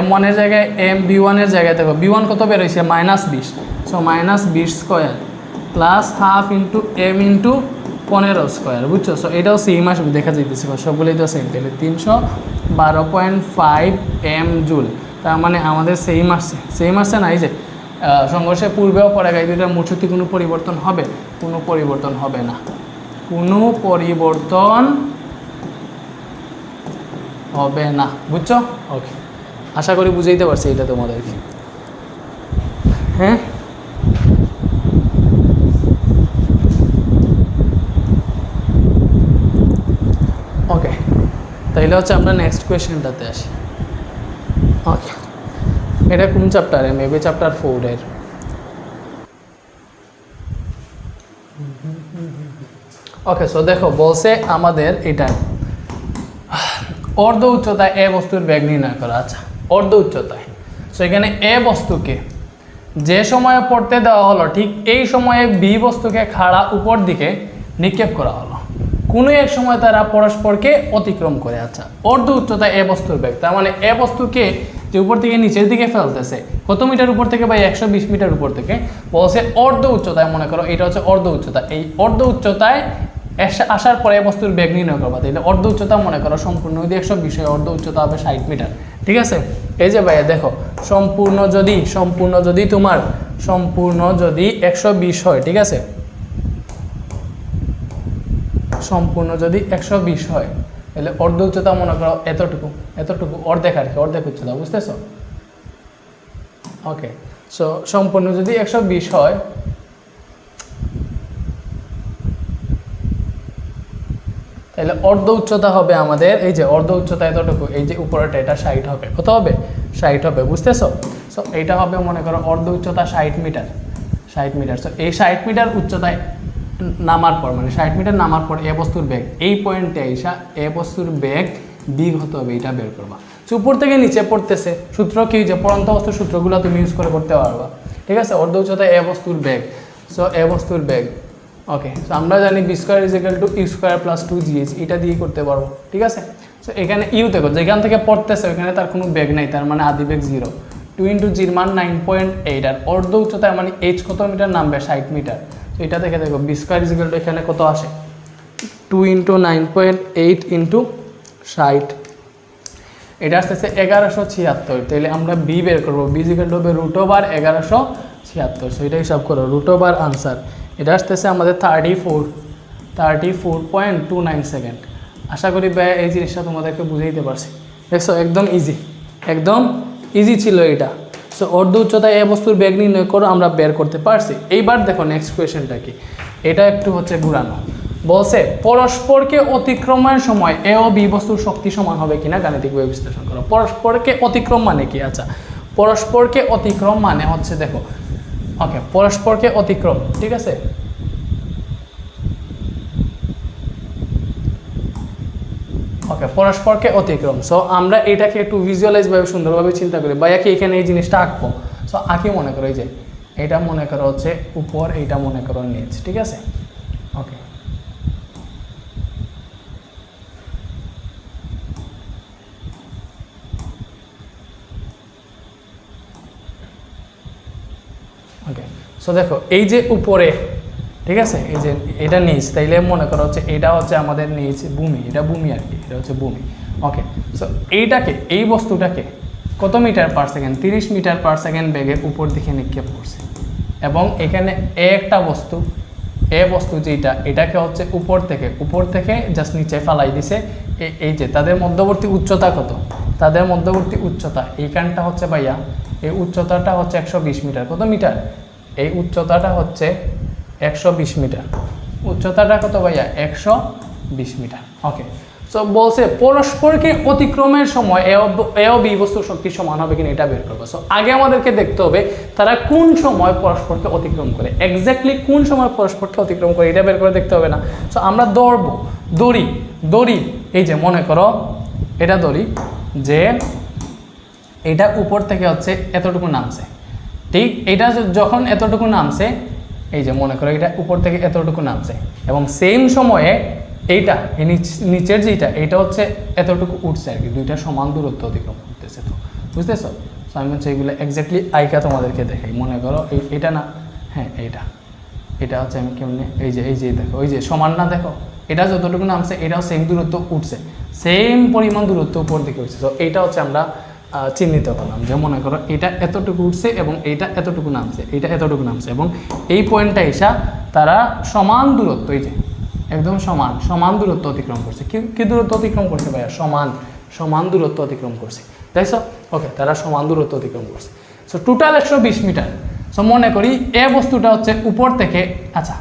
m1-এর জায়গায় m b1-এর জায়গায় দেখো b1 কত বের হয়েছে? -20, so -20 square plus half into m into 15 square, বুঝছো? সো এটাও সেম আসবে, দেখা যাইতেছে সবগুলোই তো সেম। তাহলে 312.5 m জুল, তার মানে আমাদের সেম আসছে না? এই যে সংঘর্ষের পূর্বেও পরে এই দুইটার মোট শক্তি কোনো পরিবর্তন হবে? কোনো পরিবর্তন হবে না, কোনো পরিবর্তন হবে না, বুঝছো? ওকে, আশা করি বুঝাইতে পারছি এটা তোমাদেরকে। হ্যাঁ, ওকে, তাইলে হচ্ছে আমরা নেক্সট কোয়েশ্চেনটাতে আসি। ওকে, এটা কোন চ্যাপ্টারে? মেবি চ্যাপ্টার 4-এর। ওকে, সো দেখো বলছে আমাদের এটা অর্ধ উচ্চতায় এ বস্তুর বেগ নির্ণয় করা। আচ্ছা, অর্ধ উচ্চতায়, সো এখানে এ বস্তুকে যে সময়ে পড়তে দেওয়া হলো ঠিক এই সময়ে বি বস্তুকে খাড়া উপর দিকে নিক্ষেপ করা হলো, কোনো এক সময় তারা পরস্পরকে অতিক্রম করে। আচ্ছা, অর্ধ উচ্চতায় এ বস্তুর বেগ, তার মানে এ বস্তুকে যে উপর থেকে নিচের দিকে ফেলতেছে কত মিটার উপর থেকে? বা 120 মিটার উপর থেকে। বলছে অর্ধ উচ্চতায়, মনে করো এটা হচ্ছে অর্ধ উচ্চতা, এই অর্ধ উচ্চতায় আসার পরে বস্তুর বেগ নির্ণয় করবা। তাহলে অর্ধ উচ্চতা মনে করো সম্পূর্ণ যদি 120 হয়, অর্ধ উচ্চতা হবে 60 মিটার, ঠিক আছে? এই যে ভাইয়া দেখো, সম্পূর্ণ যদি 120 হয়, ঠিক আছে? সম্পূর্ণ যদি 120 হয়, তাহলে অর্ধ উচ্চতা মনে করো এতটুকু অর্ধেক আর কি, অর্ধেক উচ্চতা, বুঝতেছো? ওকে, সো সম্পূর্ণ যদি 120 হয়, তাহলে অর্ধ উচ্চতা হবে আমাদের, এই যে অর্ধ উচ্চতা এতটুকু, এই যে উপরেটা এটা 60 হবে। কত হবে? 60 হবে, বুঝতেছো? সো এইটা হবে মনে করো অর্ধ উচ্চতা 60 মিটার। সো এই 60 মিটার উচ্চতায় নামার পর, মানে 60 মিটার নামার পর এ বস্তুর বেগ, এই পয়েন্টে এসা এ বস্তুর বেগ বি কত হবে এটা বের করবা। সো উপর থেকে নিচে পড়তেছে, সূত্র কি? যে পড়ন্ত বস্তুর সূত্রগুলো তুমি ইউজ করতে পারবা, ঠিক আছে? অর্ধ উচ্চতায় এ বস্তুর বেগ, সো এ বস্তুর বেগ, ওকে। সো আমরা জানি v square is equal to u square plus 2gh, এটা দিয়ে করতে পারবো, ঠিক আছে? সো এখানে ইউ দেখো যেখান থেকে পড়তেছে ওইখানে তার কোনো বেগ নেই, তার মানে আদি বেগ 0। 2 × g মান 9.8, আর অর্ধ উচ্চতায় মানে h কত মিটার নামবে? 60 মিটার। তো এটা থেকে দেখো v square is equal to এখানে কত আসে? 2 × 9.8 × 60, এটা আসতেছে 1176। তাহলে আমরা বি বের করবো, বি ইজ ইকুয়াল টু হবে √1176। সো এটা হিসাব করো, √ আনসার এটা আসতেছে আমাদের 34.29 সেকেন্ড। আশা করি ভাই এই জিনিসটা তোমাদেরকে বুঝাইতে পারছি। দেখছো, একদম ইজি ছিল এটা। সো অর্ধ উচ্চতায় এ বস্তুর বেগ নির্ণয় করো, আমরা বের করতে পারছি। এইবার দেখো নেক্সট কোয়েশ্চেনটা কি, এটা একটু হচ্ছে ঘুরানো। বলছে পরস্পরকে অতিক্রমের সময় এ ও বি বস্তুর শক্তি সমান হবে কিনা গাণিতিকভাবে বিশ্লেষণ করো। পরস্পরকে অতিক্রম মানে কি? আচ্ছা, পরস্পরকে অতিক্রম মানে হচ্ছে দেখো, ওকে, পরস্পরকে অতিক্রম, ঠিক আছে? ওকে, পরস্পরকে অতিক্রম। সো আমরা এটাকে একটু ভিজুয়ালাইজ ভাবে সুন্দরভাবে চিন্তা করি, ভাইয়া কি এখানে এই জিনিসটা আঁকবো। সো আঁকি মনে করো এই যে এটা মনে করো হচ্ছে উপর, এইটা মনে করো নিচ, ঠিক আছে। ওকে, ওকে। সো দেখো এই যে উপরে, ঠিক আছে, এই যে এটা নিচ, তাইলে মনে করো হচ্ছে এটা হচ্ছে আমাদের নিচ ভূমি, এটা ভূমি আর কি, এটা হচ্ছে ভূমি। ওকে, সো এইটাকে, এই বস্তুটাকে কত meter per second, 30 meter per second বেগে উপর দিকে নিক্ষেপ করছে। এবং এখানে একটা বস্তু, বস্তু যেটা, এটাকে হচ্ছে উপর থেকে জাস্ট নিচে ফালাই দিছে। এই যে তাদের মধ্যবর্তী উচ্চতা কত, তাদের মধ্যবর্তী উচ্চতা এইখানটা হচ্ছে ভাইয়া, এই উচ্চতাটা হচ্ছে 120 মিটার। কত মিটার? এই উচ্চতাটা হচ্ছে 120 মিটার। উচ্চতাটা কত ভাইয়া? 120 মিটার। ওকে, সো বলছে পরস্পরকে অতিক্রমের সময় এ ও বি বস্তুর শক্তি সমান হবে কিনা এটা বের করবো। সো আগে আমাদেরকে দেখতে হবে তারা কোন সময় পরস্পরকে অতিক্রম করে, এক্স্যাক্টলি কোন সময় পরস্পরকে অতিক্রম করে এটা বের করে দেখতে হবে না। সো আমরা দড়ি, এই যে মনে করো এটা দড়ি, যে এটা উপর থেকে হচ্ছে এতটুকু নামছে, ঠিক, এটা যখন এতটুকু নামছে, এই যে মনে করো এটা উপর থেকে এতটুকু নামছে, এবং সেম সময়ে এইটা নিচের যেটা, এটা হচ্ছে এতটুকু উঠছে আর কি, দুইটা সমান দূরত্ব অতিক্রম করতেছে। তো বুঝতেছো? সো আমি হচ্ছে এইগুলো এক্স্যাক্টলি আইকা তোমাদেরকে দেখাই। মনে করো এটা না, হ্যাঁ এটা হচ্ছে আমি কেমনে, এই যে দেখো, ওই যে সমান না, দেখো এটা যতটুকু নামছে এটাও সেম দূরত্ব উঠছে, সেম পরিমাণ দূরত্ব উপর দিকে উঠছে। তো এইটা হচ্ছে আমরা চিহ্নিত করলাম, যে মনে করো এটা এতটুকু উঠছে এবং এইটা এতটুকু নামছে, এইটা এতটুকু নামছে, এবং এই পয়েন্টটা এসা তারা সমান দূরত্ব, এই যে একদম সমান দূরত্ব অতিক্রম করছে। কি দূরত্ব অতিক্রম করছে ভাইয়া? সমান দূরত্ব অতিক্রম করছে, তাইছো? ওকে, তারা সমান দূরত্ব অতিক্রম করছে। So total 120 metre. সো মনে করি এ বস্তুটা হচ্ছে উপর থেকে, আচ্ছা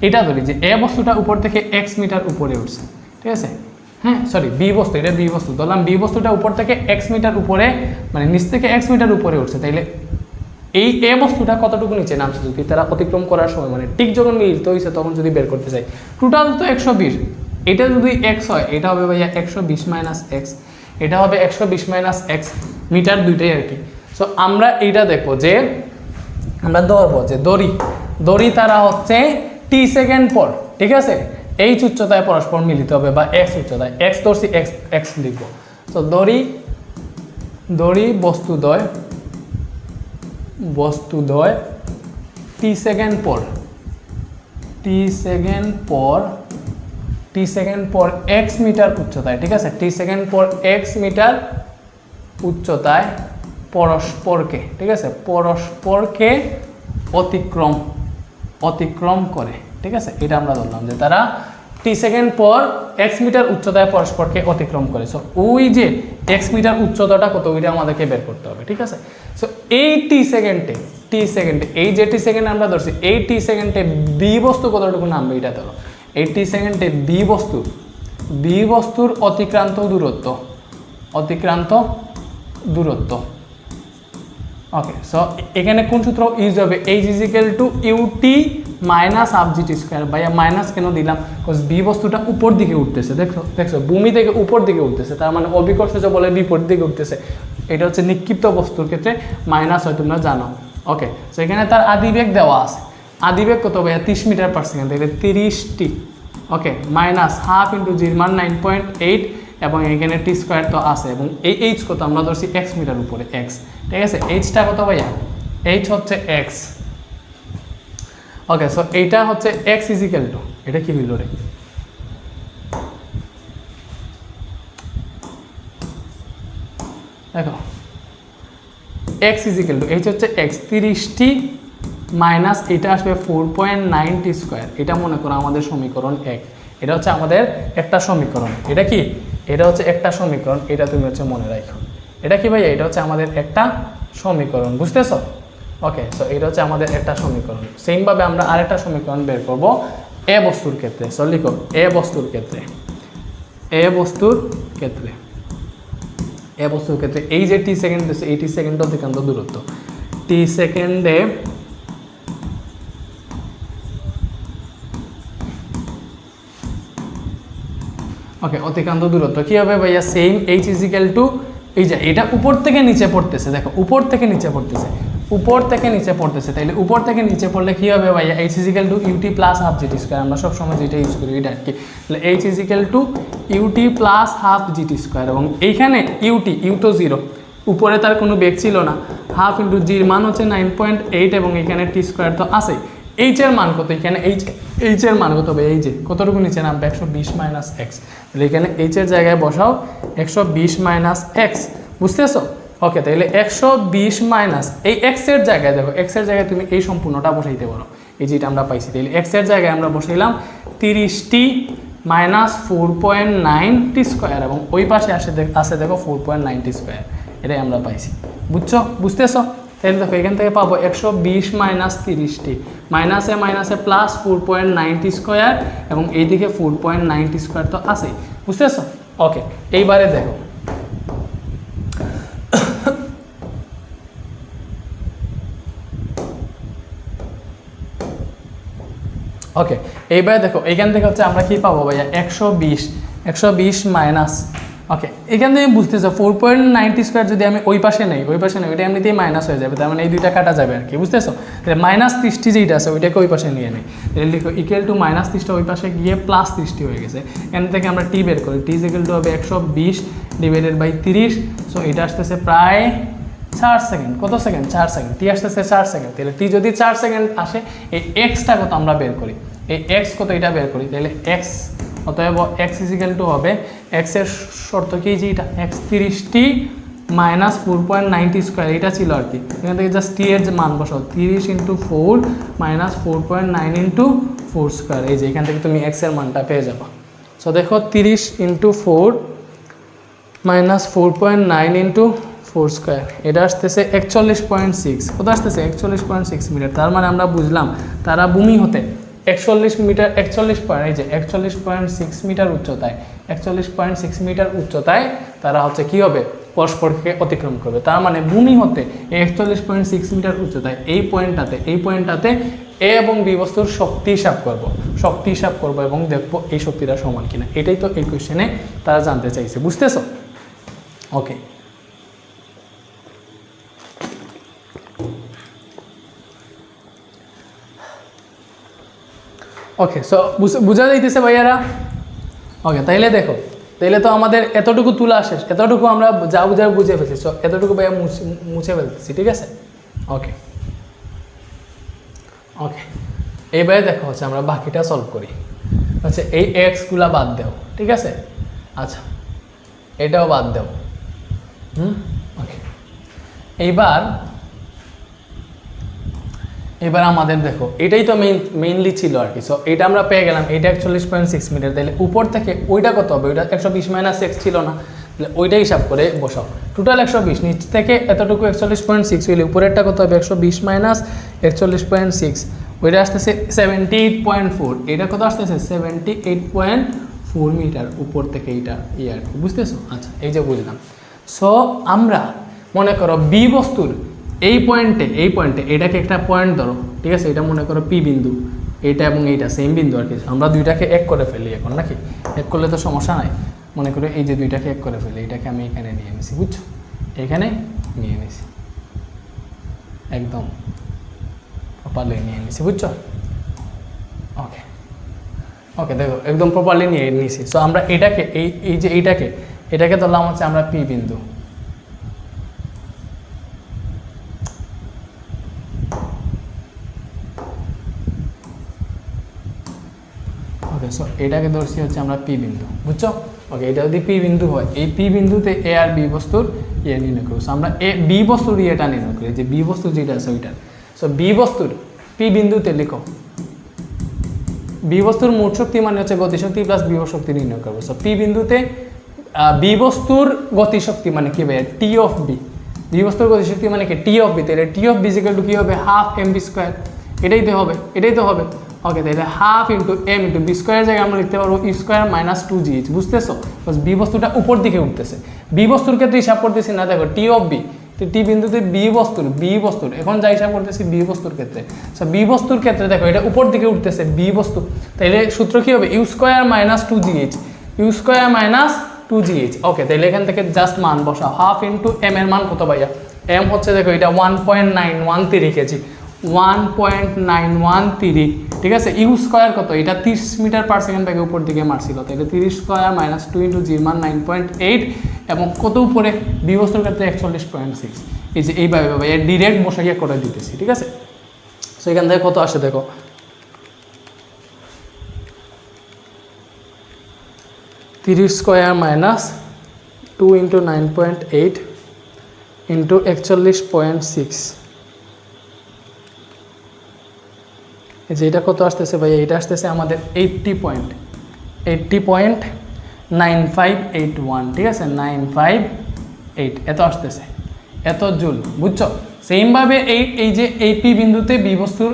এটা ধরি যে এ বস্তুটা উপর থেকে এক্স মিটার উপরে উঠছে, ঠিক আছে, হ্যাঁ সরি বি বস্তু, এটা বি বস্তু ধরলাম, বি বস্তুটা উপর থেকে এক্স মিটার উপরে, মানে নিচ থেকে এক্স মিটার উপরে উঠছে, তাইলে এই এ বস্তুটা কতটুকু নিচে নামছে যদি তারা অতিক্রম করার সময়, মানে ঠিক যখন মিলিত হয়েছে তখন যদি বের করতে চাই। টোটাল তো 120, এটা যদি এক্স হয় এটা হবে ভাইয়া 120 মাইনাস এক্স, এটা হবে 120 মাইনাস এক্স মিটার, দুইটাই আর কি। সো আমরা এইটা দেখবো যে আমরা ধরবো যে দড়ি তারা হচ্ছে টি সেকেন্ড পর, ঠিক আছে, এইচ উচ্চতায় পরস্পর মিলিত হবে, বা এক্স উচ্চতায়, এক্স ধরছি, এক্স লিখবো। তো দড়ি বস্তুদ্বয় টি সেকেন্ড পর এক্স মিটার উচ্চতায়, ঠিক আছে, টি সেকেন্ড পর এক্স মিটার উচ্চতায় পরস্পরকে, ঠিক আছে, পরস্পরকে অতিক্রম করে, ঠিক আছে, এটা আমরা ধরলাম যে তারা টি সেকেন্ড পর এক্স মিটার উচ্চতায় পরস্পরকে অতিক্রম করে। সো ওই যে এক্স মিটার উচ্চতাটা কত, ওইটা আমাদেরকে বের করতে হবে, ঠিক আছে। সো এই টি সেকেন্ডে এই যে টি সেকেন্ড আমরা ধরছি, এই টি সেকেন্ডে বি বস্তু কতটুকু নামবে এটা ধরো, এই টি সেকেন্ডে বি বস্তুর অতিক্রান্ত দূরত্ব। ওকে, সো এখানে কোন সূত্র ইউজ হবে? H is equal to u t minus half g t square. ভাইয়া মাইনাস কেন দিলাম? বিকজ বি বস্তুটা উপর দিকে উঠতেছে, দেখছো ভূমি থেকে উপর দিকে উঠতেছে, তার মানে অবিকর্ষজ বলে বিপরীত দিকে উঠতেছে। এটা হচ্ছে নিক্ষিপ্ত বস্তুর ক্ষেত্রে মাইনাস হয়, তোমরা জানো। ওকে, সো এখানে তার আদিবেগ দেওয়া আছে, আদিবেগ কত ভাইয়া? 30 মিটার পার সেকেন্ড, তাহলে 30টি, ওকে, মাইনাস হাফ ইন্টু জির মান 9.8, এবং এখানে টি স্কোয়ার তো আছে, এবং এই এইচ কত আমরা ধরছি এক্স মিটার উপরে, এক্স, ঠিক আছে, এইচটা কত ভাইয়া? এইচ হচ্ছে এক্স। ওকে, সো এইটা হচ্ছে এক্স ইজিক্যাল টু, এটা কি হইল রে? দেখো এক্স ইজিক্যাল টু, এইচ হচ্ছে এক্স, 30টি মাইনাস এটা আসবে 4.9 টি স্কোয়ার। এটা মনে করো আমাদের সমীকরণ 1, এটা হচ্ছে আমাদের একটা সমীকরণ। এটা কি? এটা হচ্ছে একটা সমীকরণ, এটা তুমি হচ্ছে মনে রাখো। এটা কি ভাইয়া? এটা হচ্ছে আমাদের একটা সমীকরণ, বুঝতেছো? ওকে, সো এটা হচ্ছে আমাদের একটা সমীকরণ। সেমভাবে আমরা আরেকটা সমীকরণ বের করব এ বস্তুর ক্ষেত্রে। সো লিখো এ বস্তুর ক্ষেত্রে এই যে টি সেকেন্ড দিচ্ছে, এই টি সেকেন্ড অতিক্রান্ত দূরত্ব, টি সেকেন্ডে ওকে, অতিক্রান্ত দূরত্ব কী হবে ভাইয়া? সেম এইচ ইজিক্যাল টু এই যে এটা উপর থেকে নিচে পড়তেছে, দেখো উপর থেকে নিচে পড়তেছে, উপর থেকে নিচে পড়তেছে, তাইলে উপর থেকে নিচে পড়লে কী হবে ভাইয়া? H equal to u t plus half g t square, আমরা সবসময় যেটা ইউজ করি এটা আর কি। তাহলে h equal to u t plus half g t square, এবং এইখানে ইউ তো জিরো, উপরে তার কোনো বেগ ছিল না, হাফ ইন্টু জির মান হচ্ছে 9.8 এবং এখানে টি স্কোয়ার তো আছে। এইচের মান কত? এখানে এইচের মান কত হবে? এই যে কতটুকু নিচে নামবে? 120 মাইনাস এক্স। তাহলে এখানে এইচের জায়গায় বসাও 120 মাইনাস এক্স, বুঝতেছো? ওকে, তাহলে 120 মাইনাস এই এক্সের জায়গায় দেখো, এক্সের জায়গায় তুমি এই সম্পূর্ণটা বসাইতে পারো, এই যেটা আমরা পাইছি। তাহলে এক্সের জায়গায় আমরা বসাইলাম 30টি মাইনাস 4.9 টি স্কোয়ার, এবং ওই পাশে আসে দেখো 4.9 টি স্কোয়ার, এটাই আমরা পাইছি। বুঝতেছো? তাহলে দেখো এখান থেকে পাবো 120 মাইনাস 30টি, মাইনাসে মাইনাসে প্লাস 4.9 টি স্কোয়ার, এবং এইদিকে 4.9 টি স্কোয়ার তো আছেই, বুঝতেছো? ওকে, এইবারে দেখো ওকে, এইবারে দেখো এইখান থেকে হচ্ছে আমরা কি পাবো ভাইয়া? 120 মাইনাস, ওকে এখান থেকে বুঝতেছো 4.90 স্কোয়ার যদি আমি ওই পাশে নেই ওইটা এমনিতেই মাইনাস হয়ে যাবে, তার মানে এই দুইটা কাটা যাবে আর কি, বুঝতেছো? মাইনাস 30টি যেটা আছে ওইটাকে ওই পাশে নিয়ে নেই, লিখো ইকুয়াল টু মাইনাস 30টা ওই পাশে গিয়ে প্লাস 30টি হয়ে গেছে। এখান থেকে আমরা টি বের করি, টি ইকুয়াল টু হবে 120 ডিভাইডেড বাই 30, সো এটা আসতেছে প্রায় 4 সেকেন্ড। কত সেকেন্ড? 4 সেকেন্ড। টি আসতেছে 4 সেকেন্ড। তাহলে টি যদি 4 সেকেন্ড আসে, এই এক্সটা কত আমরা বের করি, এই এক্স কত এটা বের করি। তাহলে এক্স অতএব এক্স ইজিক্যাল টু হবে, এক্সের শর্ত কি যে এটা এক্স 30টি মাইনাস 4.90 স্কোয়ার, এটা ছিল আর কি। এখান থেকে জাস্ট টি এর যে মান বসাও, 30 ইন্টু 4 মাইনাস 4.9 ইন্টু 4 স্কোয়ার, এই যে এখান থেকে তুমি এক্সের মানটা পেয়ে যাবা। সো দেখো 30 ইন্টু 4 মাইনাস 4.9 ইন্টু 4 স্কোয়ার, এটা আসতেছে 41.6। কত আসতেছে? 41.6 মিটার। তার মানে আমরা বুঝলাম তারা ভূমি হতে 41 মিটার, 41.6 মিটার উচ্চতায়, 41.6 মিটার উচ্চতায় তারা হচ্ছে কি হবে? পরস্পরকে অতিক্রম করবে। তার মানে ভূমি হতে 41.6 মিটার উচ্চতায় এই পয়েন্টটাতে এ এবং বি বস্তুর শক্তি হিসাব করব এবং দেখবো এই শক্তিটা সমান কিনা। এটাই তো এই কোয়েশ্চেনে তারা জানতে চাইছে, বুঝতেছো? ওকে, ওকে, সো বুঝা যাইতেছে ভাইয়ারা? ওকে, তাইলে দেখো, তাইলে তো আমাদের এতটুকু তুলা শেষ, এতটুকু আমরা যা বুঝে ফেলছি, সো এতটুকু ভাইয়া মুছে ফেলতেছি, ঠিক আছে? ওকে, ওকে, এইবারে দেখো হচ্ছে আমরা বাকিটা সলভ করি, হচ্ছে এই এক্সগুলা বাদ দাও, ঠিক আছে? আচ্ছা, এটাও বাদ দাও। ওকে, এবার আমাদের দেখো এটাই তো মেইনলি ছিল আর কি। সো এটা আমরা পেয়ে গেলাম, এটা 41.6 মিটার। তাহলে উপর থেকে ওইটা কত হবে? ওইটা 120 মাইনাস এক্স ছিল না, তাহলে ওইটা হিসাব করে বসাও। টোটাল 120, নিচ থেকে এতটুকু 41.6 হইলে উপরেরটা কত হবে? 120 মাইনাস 41.6, ওইটা আসতেছে 78.4। এটা কত আসতেছে? 78.4 মিটার উপর থেকে এইটা আর কি, বুঝতেছো? আচ্ছা, এই যে বুঝলাম। সো আমরা মনে করো বি বস্তুর এই পয়েন্টে এটাকে একটা পয়েন্ট ধরো, ঠিক আছে? এটা মনে করো পি বিন্দু, এইটা এবং এইটা সেম বিন্দু আর কি। আমরা দুইটাকে এক করে ফেলি এখন, নাকি? এক করলে তো সমস্যা নাই। মনে করো এই যে দুইটাকে এক করে ফেলি, এটাকে আমি এখানে নিয়ে নিছি, বুঝছো? এখানে নিয়ে নিছি, একদম প্রপারলি নিয়ে নিছি, বুঝছো? ওকে, ওকে, দেখো একদম প্রপারলি নিয়ে নিছি। সো আমরা এটাকে এই যে এটাকে ধরলাম হচ্ছে আমরা পি বিন্দু। সো এটাকে ধরছি হচ্ছে আমরা পি বিন্দু, বুঝছো? ওকে, এটা যদি পি বিন্দু হয়, এই পি বিন্দুতে এ আর বি বস্তুর ইয়ে নির্ণয় করবো। আমরা বি বস্তুর ইয়েটা নির্ণয় করি, যে বি বস্তু যেটা আছে ওইটার। সো বি বস্তুর পি বিন্দুতে লিখো, বি বস্তুর মোট শক্তি মানে হচ্ছে গতিশক্তি প্লাস বিভব শক্তি নির্ণয় করবো। সো পি বিন্দুতে বি বস্তুর গতিশক্তি মানে কি ভাই? টি অফ বি। বি বস্তুর গতিশক্তি মানে কি? T of B. তাহলে T of B equal to কি হবে? Half M B square. এটাই তো হবে। ওকে, তাহলে half into M into B স্কোয়ারের জায়গায় আমরা লিখতে পারবো ই স্কোয়ার মাইনাস 2gh, বুঝতেছো? বি বস্তুটা উপর দিকে উঠতেছে। বি বস্তুর ক্ষেত্রে হিসাব করতেছি না, দেখো টি অফ বি, টি বিন্দুতে বি বস্তুর এখন যা হিসাব করতেছি বি বস্তুর ক্ষেত্রে। সো বি বস্তুর ক্ষেত্রে দেখো এটা উপর দিকে উঠতেছে বি বস্তু, তাইলে সূত্র কি হবে? U square minus 2gh। U square minus 2gh। Okay, তাহলে এখান থেকে জাস্ট মান বসাও, হাফ ইন্টু এম এর মান কত ভাইয়া? এম হচ্ছে দেখো এটা 1.913 কেজি, 1.913, ঠিক আছে। ইউ স্কোয়ার কত? এটা 30 মিটার পার সেকেন্ড ব্যাগে উপর দিকে মারছিল, তাহলে 30 স্কোয়ার মাইনাস 2 ইন্টু জির মান 9.8 এবং কত উপরে? বি বস্তুর ক্ষেত্রে 41.6। এই যে এইভাবে ভাইয়া ডিরেক্ট বসাইয়া করে দিতেছি, ঠিক আছে। সো এখান থেকে কত আসে দেখো, 30 স্কোয়ার মাইনাস 2 ইন্টু 9.8 ইন্টু 41.6। এই যে এটা কত আসতেছে ভাই? এটা আসতেছে আমাদের 80.9581, ঠিক আছে, 958 এত আসতেছে, এত জুল, বুঝছো? সেমভাবে এই যে এই পি বিন্দুতে বি বস্তুর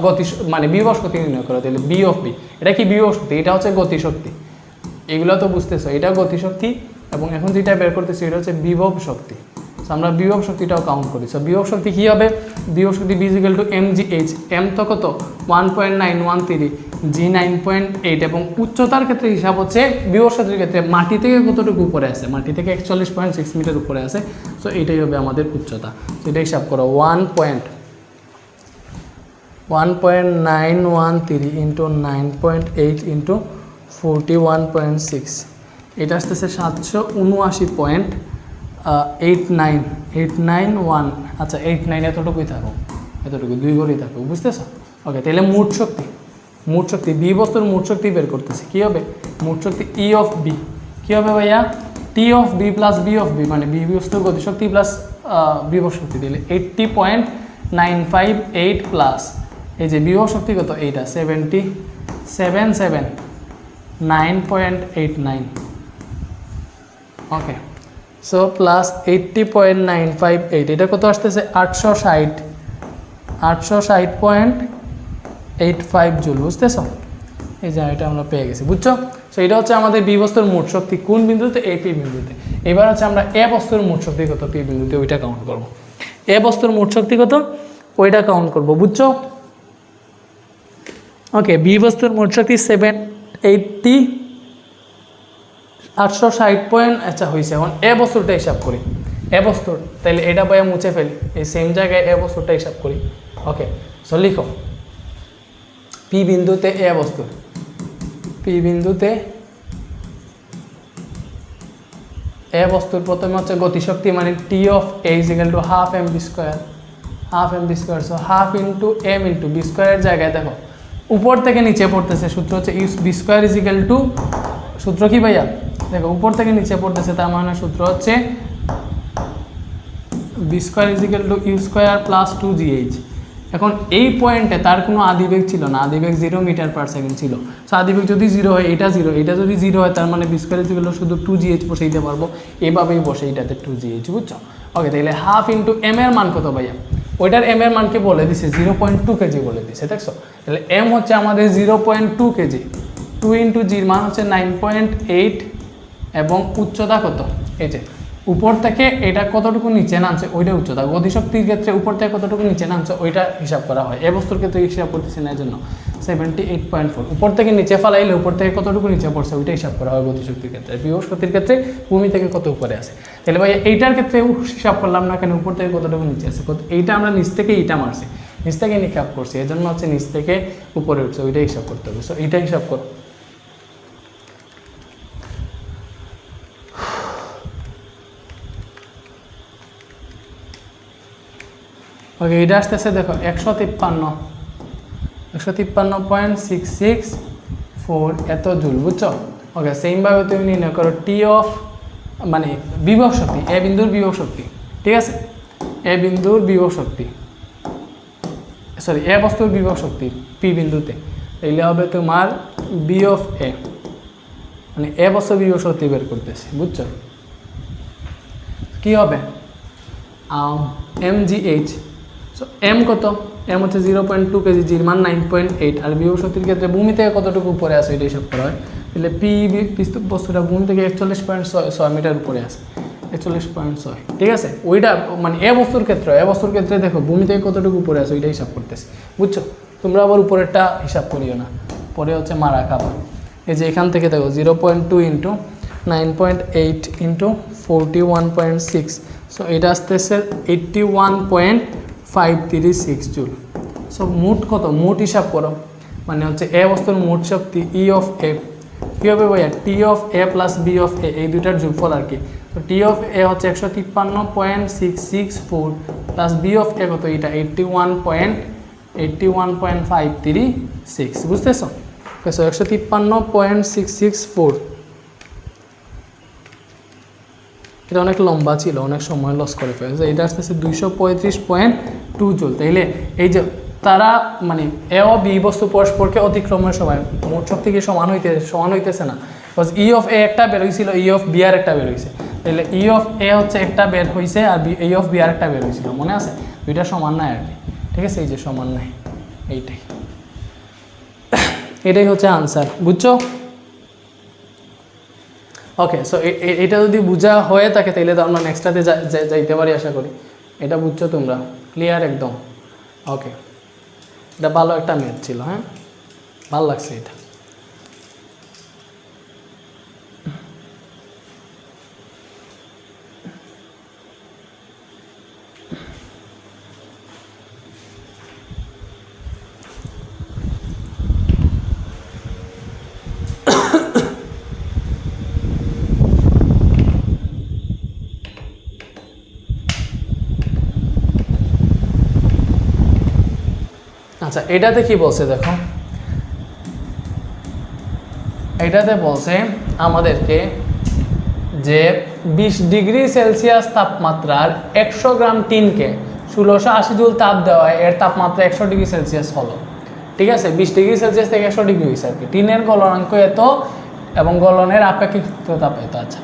গতি মানে বিভব শক্তি নির্ণয় করো, তাহলে বি অফ বি, এটা কি বিভব শক্তি? এটা হচ্ছে গতিশক্তি, এগুলো তো বুঝতেছো, এটা গতিশক্তি এবং এখন যেটা বের করতেছি এটা হচ্ছে বিভব শক্তি। সো আমরা বিভব শক্তিটাও কাউন্ট করি। সো বিভব শক্তি কী হবে? বিভব শক্তি V equal to mgh, M তো কত 1.913, জি 9.8 এবং উচ্চতার ক্ষেত্রে হিসাব হচ্ছে বিভব শক্তির ক্ষেত্রে মাটি থেকে কতটুকু উপরে আছে? মাটি থেকে 41.6 মিটার উপরে আছে। সো এটাই হবে আমাদের উচ্চতা। তো এটা হিসাব করো 1.913 ইন্টু 9.8 ইন্টু 41.6, এটা আসতেছে 779.891, আচ্ছা 89 এতটুকুই থাকো, এতটুকু 2 ঘরেই থাকো, বুঝতেছো? ওকে, তাহলে মোট শক্তি বি বস্তুর মোট শক্তি বের করতেছি, কী হবে? মোট শক্তি ই অফ বি কী হবে ভাইয়া? T of B plus V of B, মানে বি বস্তুর গতিশক্তি প্লাস বিভব শক্তি দিলে 80.958 প্লাস এই যে বিভব শক্তি কত? এইটা 9.89, ওকে। সো প্লাস 80.958, এটা কত আসতেছে? 860.85 জুল, বুঝতেছো? এই যে এটা আমরা পেয়ে গেছি, বুঝছো? সো এটা হচ্ছে আমাদের বি বস্তুর মোট শক্তি কোন বিন্দুতে? এই পি বিন্দুতে। এবার হচ্ছে আমরা এ বস্তুর মোট শক্তি কত পি বিন্দুতে, ওইটা কাউন্ট করবো। এ বস্তুর মোট শক্তি কত? ওইটা কাউন্ট করবো, বুঝছো? ওকে, বি বস্তুর মোট শক্তি 860 আচ্ছা হয়েছে। এখন এ বস্তুরটা হিসাব করি, এ বস্তুর, তাহলে এটা বইয়া মুছে ফেলি, এই সেম জায়গায় এ বস্তুরটা হিসাব করি। ওকে, সো লিখো পি বিন্দুতে এ বস্তুর, পি বিন্দুতে এ বস্তুর প্রথমে হচ্ছে গতিশক্তি মানে T of A is equal to half M B square, so half into M into B স্কোয়ারের জায়গায় দেখো উপর থেকে নিচে পড়তেছে, সূত্র হচ্ছে U V square is equal to, সূত্র কি ভাইয়া? দেখো উপর থেকে নিচে পড়তেছে, তার মানে সূত্র হচ্ছে v square is equal to u square plus 2gh। এখন এই পয়েন্টে তার কোনো আদিবেগ ছিল না, আদিবেগ 0 মিটার পার সেকেন্ড ছিল। সো আদিবেগ যদি 0 হয়, এটা 0, এটা যদি 0 হয়, তার মানে v square is equal to শুধু 2gh বসাইতে পারবো, এভাবেই বসে এটাতে 2gh, বুঝছো? ওকে, তাহলে হাফ ইন্টু এম এর মান কত ভাইয়া? ওইটার এম এর মানকে বলে দিছে 0.2 কেজি বলে দিছে, দেখছো? তাহলে এম হচ্ছে আমাদের 0.2 কেজি, 2 ইন্টু জির মান হচ্ছে 9.8 এবং উচ্চতা কত? এই যে উপর থেকে এটা কতটুকু নিচে নামছে ওইটা উচ্চতা। গতিশক্তির ক্ষেত্রে উপর থেকে কতটুকু নিচে নামছে ওইটা হিসাব করা হয়, এ বস্তুর ক্ষেত্রে হিসাব করতেছি না, এই জন্য 78.4। উপর থেকে নিচে ফালাইলে উপর থেকে কতটুকু নিচে পড়ছে ওইটা হিসাব করা হয় গতিশক্তির ক্ষেত্রে। বিভব শক্তির ক্ষেত্রে ভূমি থেকে কত উপরে আছে। তাহলে ভাই এইটার ক্ষেত্রে হিসাব করলাম না কেন? উপর থেকে কতটুকু নিচে আছে, এইটা আমরা নিচ থেকে এইটা মারছি, নিচ থেকে হিসাব করছি, এই জন্য হচ্ছে নিচ থেকে উপরে উঠছে, ওইটা হিসাব করতে হবে। সো এইটা হিসাব করো। ওকে, এটা আসতেছে দেখো 153.66 এত জুল, বুঝছো? ওকে, সেমভাবে তুমি নির্ণয় করো টি অফ মানে বিভব শক্তি, এ বিন্দুর বিভব শক্তি, ঠিক আছে? এ বিন্দুর বিভব শক্তি, সরি এ বস্তুর বিভব শক্তি পি বিন্দুতে, এগুলো হবে তোমার বি অফ এ, মানে এ বস্তুর বিভব শক্তি বের করতেছি, বুঝছো? কি হবে? mgh। সো এম কত? এম হচ্ছে 0.2 কেজি, জির মান 9.8, আর বিভব শক্তির ক্ষেত্রে ভূমি থেকে কতটুকু উপরে আছে এটা হিসাব করা হয়। তাহলে পি বস্তুটা ভূমি থেকে 41.6 মিটার উপরে আছে, 41.6, ঠিক আছে? ওইটা মানে এ বস্তুর ক্ষেত্রে দেখো ভূমি থেকে কতটুকু উপরে আছে ওইটা হিসাব করতেছি, বুঝছো? তোমরা আবার উপরেরটা হিসাব করিও না, পরে হচ্ছে মারা খাবা। এই যে এখান থেকে দেখো 0.2 ইন্টু 9.8 ইন্টু 41.6, সো এটা আসতেছে 81.536 জুল। সো মোট কত, মোট হিসাব করো, মানে হচ্ছে এ বস্তুর মোট শক্তি ই অফ এ কী হবে ভাইয়া, T of A plus V of A, এই দুইটার যোগফল আর কি। তো টি অফ এ হচ্ছে 153.664 প্লাস বি অফ এ কত, এটা 81.536, বুঝতেছো? 153.664, এটা অনেক লম্বা ছিল, অনেক সময় লস করে ফেলেছে। এটা আসতেছে 235.2 জুল। তাইলে এই যে তারা মানে এ ও বি বস্তু পরস্পরকে অতিক্রমের সময় মোট শক্তি কি সমান হইতেছে না, বিকজ ই অফ এ একটা বের হয়েছিল, ই অফ বি আর একটা বের হয়েছে। তাহলে ই অফ এ হচ্ছে একটা বের হয়েছে আর ই অফ বি আর একটা বের হয়েছিল, মনে আছে? দুইটা সমান নাই আর কি, ঠিক আছে? এই যে সমান নাই, এইটাই এটাই হচ্ছে আনসার, বুঝছো? ওকে, সো এটা যদি বোঝা হয়ে থাকে তাহলে তো আমরা নেক্সটটাতে যাইতে পারি আশা করি। এটা বুঝছো তোমরা? ক্লিয়ার একদম? ওকে, এটা ভালো একটা ম্যাথ ছিল, হ্যাঁ, ভালো লাগছে এটা। আচ্ছা, এটাতে কি বলছে দেখো, এটাতে বলছে আমাদেরকে যে 20 ডিগ্রি সেলসিয়াস তাপমাত্রার 100 গ্রাম টিনকে 1680 জুল তাপ দেওয়ায় এর তাপমাত্রা 100 ডিগ্রি সেলসিয়াস হলো, ঠিক আছে? 20 ডিগ্রি সেলসিয়াস থেকে 100 ডিগ্রি হয়েছে আর কি। টিনের গলনাঙ্ক এত এবং গলনের আপেক্ষিক তাপ এত। আচ্ছা,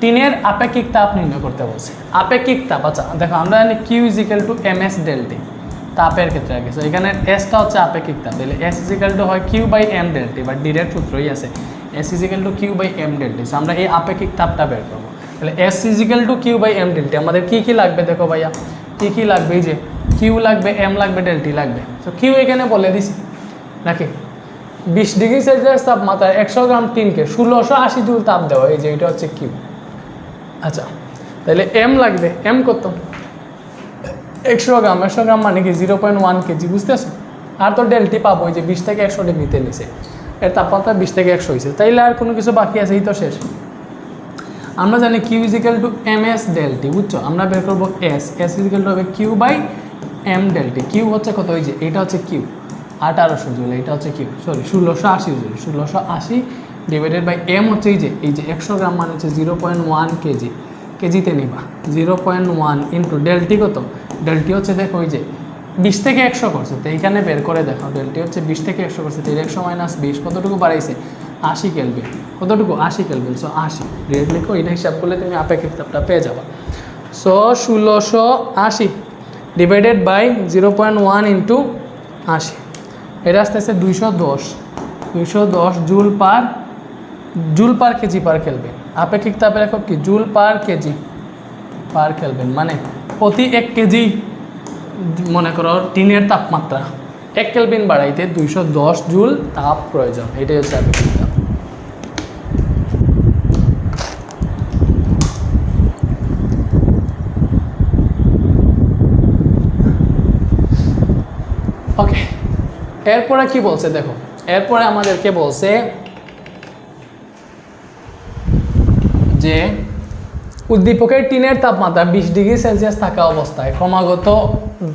টিনের আপেক্ষিক তাপ নির্ণয় করতে বলছে। আপেক্ষিক তাপ, আচ্ছা দেখো, আমরা জানি Q is equal to M S delta T তাপের ক্ষেত্রে আর কি। সো এখানে এসটা হচ্ছে আপেক্ষিক তাপ, তাহলে এস ইজ ইকুয়াল টু হয় কিউ বাই এম ডেল্টি, বা ডিরেক্ট সূত্রই আছে, S is equal to Q by M delta T. So আমরা এই আপেক্ষিক তাপটা বের করবো। তাহলে S is equal to Q by M delta T, আমাদের কী কী লাগবে দেখো ভাইয়া, কী কী লাগবে? এই যে কিউ লাগবে, এম লাগবে, ডেল্টি লাগবে। সো কিউ এখানে বলে দিছি নাকি, 20 ডিগ্রি সেলসিয়াস তাপমাত্রায় 100 গ্রাম টিনকে 1680 জুল তাপ দেওয়া, এই যে এটা হচ্ছে কিউ। আচ্ছা, তাহলে এম লাগবে, এম কত? 100 গ্রাম, 100 গ্রাম মানে কি 0.1 কেজি, বুঝতেছো? আর তো ডেল্টি পাবো, ওই যে 20 থেকে 100 ডিগ্রিতে নিচে, এর তাপমাত্রা 20 থেকে 100 হয়েছে, তাইলে আর কোনো কিছু বাকি আছে? এই তো শেষ। আমরা জানি Q is equal to M S delta T, বুঝছো? আমরা বের করবো S, S is equal to হবে Q by M delta T. Q হচ্ছে কত, ওই যে এটা হচ্ছে কিউ 1800 জুল, এটা হচ্ছে Q, sorry 1680 joule, 1680 divided by m হচ্ছে এই যে 100 গ্রাম মানে হচ্ছে 0.1 কেজি, কেজিতে নিবা 0.1 ইন্টু ডেল্টি কত, ডেল্টি হচ্ছে দেখো ওই যে 20 থেকে 100 করছে, তো এইখানে বের করে দেখো ডেল্টি হচ্ছে 20 থেকে 100 করছে, তো 100 মাইনাস 20 কতটুকু বাড়াইছে, 80 কেলভিন। কতটুকু? 80 কেলভিন। সো 80 ডিরেক্ট লিখো, এটা হিসাব করলে তুমি আপেক্ষিক তাপটা পেয়ে যাবা। সো 1680 ডিভাইডেড বাই 0.1 ইন্টু 80, এটা আসতে আসতে 210 joule per KG per kelvin. আপেক্ষিক তাপের একক কি? Joule per KG per kelvin, মানে প্রতি 1 কেজি মনে করো টিনের তাপমাত্রা 1 কেলভিন বাড়াইতে 210 জুল তাপ প্রয়োজন, এটাই হচ্ছে আপেক্ষিক তাপ। ওকে, এরপরে কি বলছে দেখো, এরপরে আমাদেরকে বলছে যে উদ্দীপকের টিনের তাপমাত্রা 20 ডিগ্রি সেলসিয়াস থাকা অবস্থায় ক্রমাগত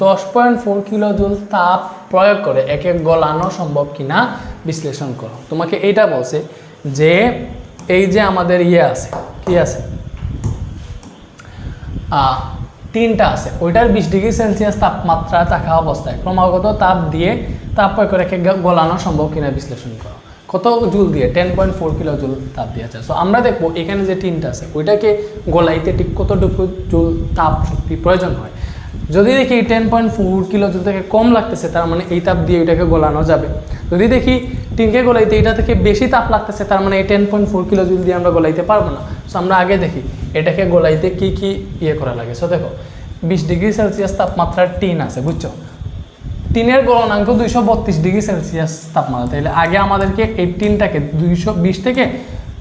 10.4 কিলো জুল তাপ প্রয়োগ করে একে গলানো সম্ভব কিনা বিশ্লেষণ করো। তোমাকে এইটা বলছে যে এই যে আমাদের আছে, কি আছে, টিনটা আছে, ওইটার 20 ডিগ্রি সেলসিয়াস তাপমাত্রা থাকা অবস্থায় ক্রমাগত তাপ দিয়ে তাপ প্রয়োগ করে একে গলানো সম্ভব কিনা বিশ্লেষণ করো। কত জুল দিয়ে? 10.4 কিলো জুল তাপ দিয়েছে। সো আমরা দেখবো এখানে যে টিনটা আছে ওইটাকে গলাইতে ঠিক কতটুকু জুল তাপ শক্তি প্রয়োজন হয়। যদি দেখি 10.4 কিলো জুল থেকে কম লাগতেছে, তার মানে এই তাপ দিয়ে ওইটাকে গলানো যাবে। যদি দেখি টিনকে গলাইতে এটা থেকে বেশি তাপ লাগতেছে, তার মানে এই 10.4 কিলো জুল দিয়ে আমরা গলাইতে পারবো না। সো আমরা আগে দেখি এটাকে গলাইতে কি কি করা লাগে। সো দেখো 20 ডিগ্রি সেলসিয়াস তাপমাত্রার টিন আছে, বুঝছো? টিনের গলনাঙ্ক 232 ডিগ্রি সেলসিয়াস তাপমাত্রা, তাহলে আগে আমাদেরকে এই টিনটাকে 220 থেকে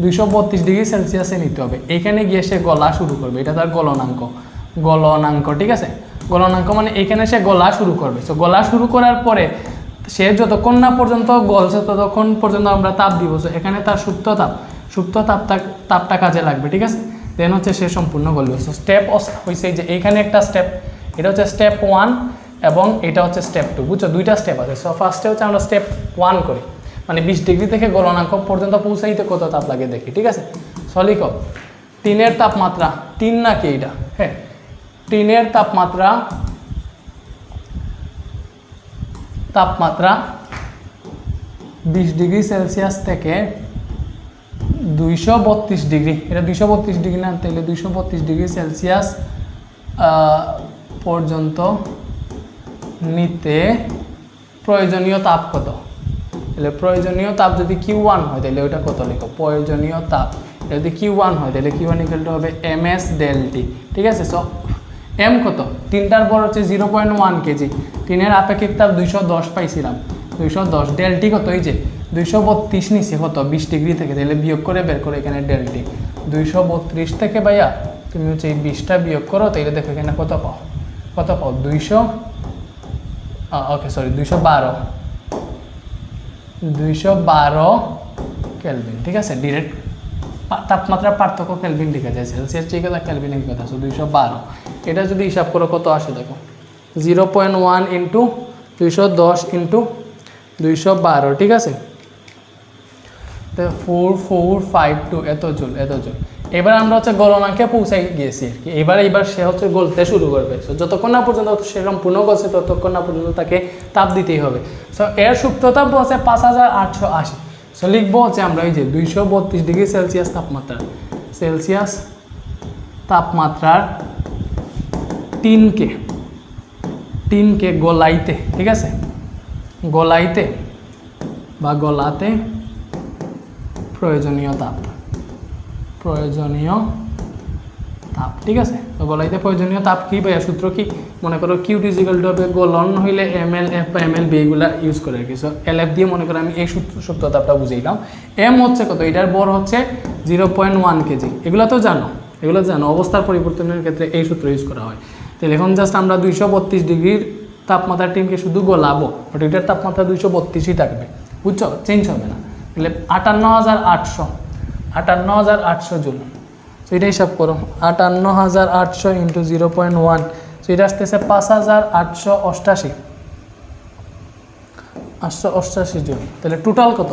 232 ডিগ্রি সেলসিয়াসে নিতে হবে। এখানে গিয়ে সে গলা শুরু করবে, এটা তার গলনাঙ্ক, ঠিক আছে। গলনাঙ্ক মানে এখানে সে গলা শুরু করবে। সো গলা শুরু করার পরে সে যতক্ষণ না পর্যন্ত গলছে ততক্ষণ পর্যন্ত আমরা তাপ দিব। সো এখানে তার সুপ্ত তাপটা কাজে লাগবে, ঠিক আছে। দেন হচ্ছে সে সম্পূর্ণ গলবে। সো স্টেপ হয়েছে যে এইখানে একটা স্টেপ, এটা হচ্ছে স্টেপ 1 এবং এটা হচ্ছে স্টেপ 2, বুঝছো, দুইটা স্টেপ আছে। সো ফার্স্টে হচ্ছে আমরা স্টেপ 1 করি, মানে 20 ডিগ্রি থেকে গলনাঙ্ক পর্যন্ত পৌঁছাইতে কত তাপ লাগে দেখি, ঠিক আছে। সো লিখো টিনের তাপমাত্রা, টিন নাকি এটা, হ্যাঁ, টিনের তাপমাত্রা 20 ডিগ্রি সেলসিয়াস থেকে 232 ডিগ্রি, এটা 232 ডিগ্রি না, তাহলে 232 ডিগ্রি সেলসিয়াস পর্যন্ত নিতে প্রয়োজনীয় তাপ কত? তাহলে প্রয়োজনীয় তাপ যদি Q1 হয় তাহলে ওইটা কত লিখো, প্রয়োজনীয় তাপ যদি Q1 হয় তাহলে Q1 ইকুয়াল টু হবে ms del T, ঠিক আছে। সো m কত, তিনটার পর হচ্ছে 0.1 কেজি, টিনের আপেক্ষিক তাপ 210 পাইছিলাম, 210 del T কত, এই যে 232 নিচে কত 20 ডিগ্রি থেকে, তাহলে বিয়োগ করে বের করে এখানে del T 232 থেকে ভাইয়া তুমি হচ্ছে এই 20টা বিয়োগ করো, তাহলে দেখো এখানে কত পাও 212 কেলভিন, ঠিক আছে। ডিরেক্ট তাপমাত্রার পার্থক্য কেলভিন লিখা যায়, সেলসিয়াস ঠিক আছে, কেলভিনের কথা। সো 212, এটা যদি হিসাব করো কত আসে দেখো, 0.1 ইন্টু 210 ইন্টু 212, ঠিক আছে। 4452 এত জুল। এবার আমরা হচ্ছে গলনাঙ্কে পৌঁছাই গিয়েছি আর কি। এবার সে হচ্ছে গলতে শুরু করবে। সো যতক্ষণ না পর্যন্ত সে সম্পূর্ণ গলছে ততক্ষণ না পর্যন্ত তাকে তাপ দিতেই হবে। সো এর সুপ্ত তাপ হচ্ছে 5880। সো লিখবো হচ্ছে আমরা এই যে 232 ডিগ্রি সেলসিয়াস তাপমাত্রার টিনকে গলাইতে, ঠিক আছে, গলাতে প্রয়োজনীয় তাপ, ঠিক আছে। তো গলাইতে প্রয়োজনীয় তাপ কি ভাইয়া, সূত্র কি, মনে করো Q হবে গলন হইলে ml f বা ml b এগুলা ইউজ করে আর কি। সো LF দিয়ে মনে করো আমি এই সুপ্ত তাপটা বুঝাইলাম। m হচ্ছে কত, এটার বর হচ্ছে 0.1 কেজি, এগুলো জানো, অবস্থার পরিবর্তনের ক্ষেত্রে এই সূত্র ইউজ করা হয়। তাহলে এখন জাস্ট আমরা 232 ডিগ্রির তাপমাত্রার টিনকে শুধু গলাবো, বাট এটার তাপমাত্রা 232ই থাকবে, বুঝছো, চেঞ্জ হবে না। তাহলে 58,800 জুল। সো এটা হিসাব করো, 58,800 ইন্টু 0.1, সো এটা আসতেছে 5,888 জুল। তাহলে টোটাল কত,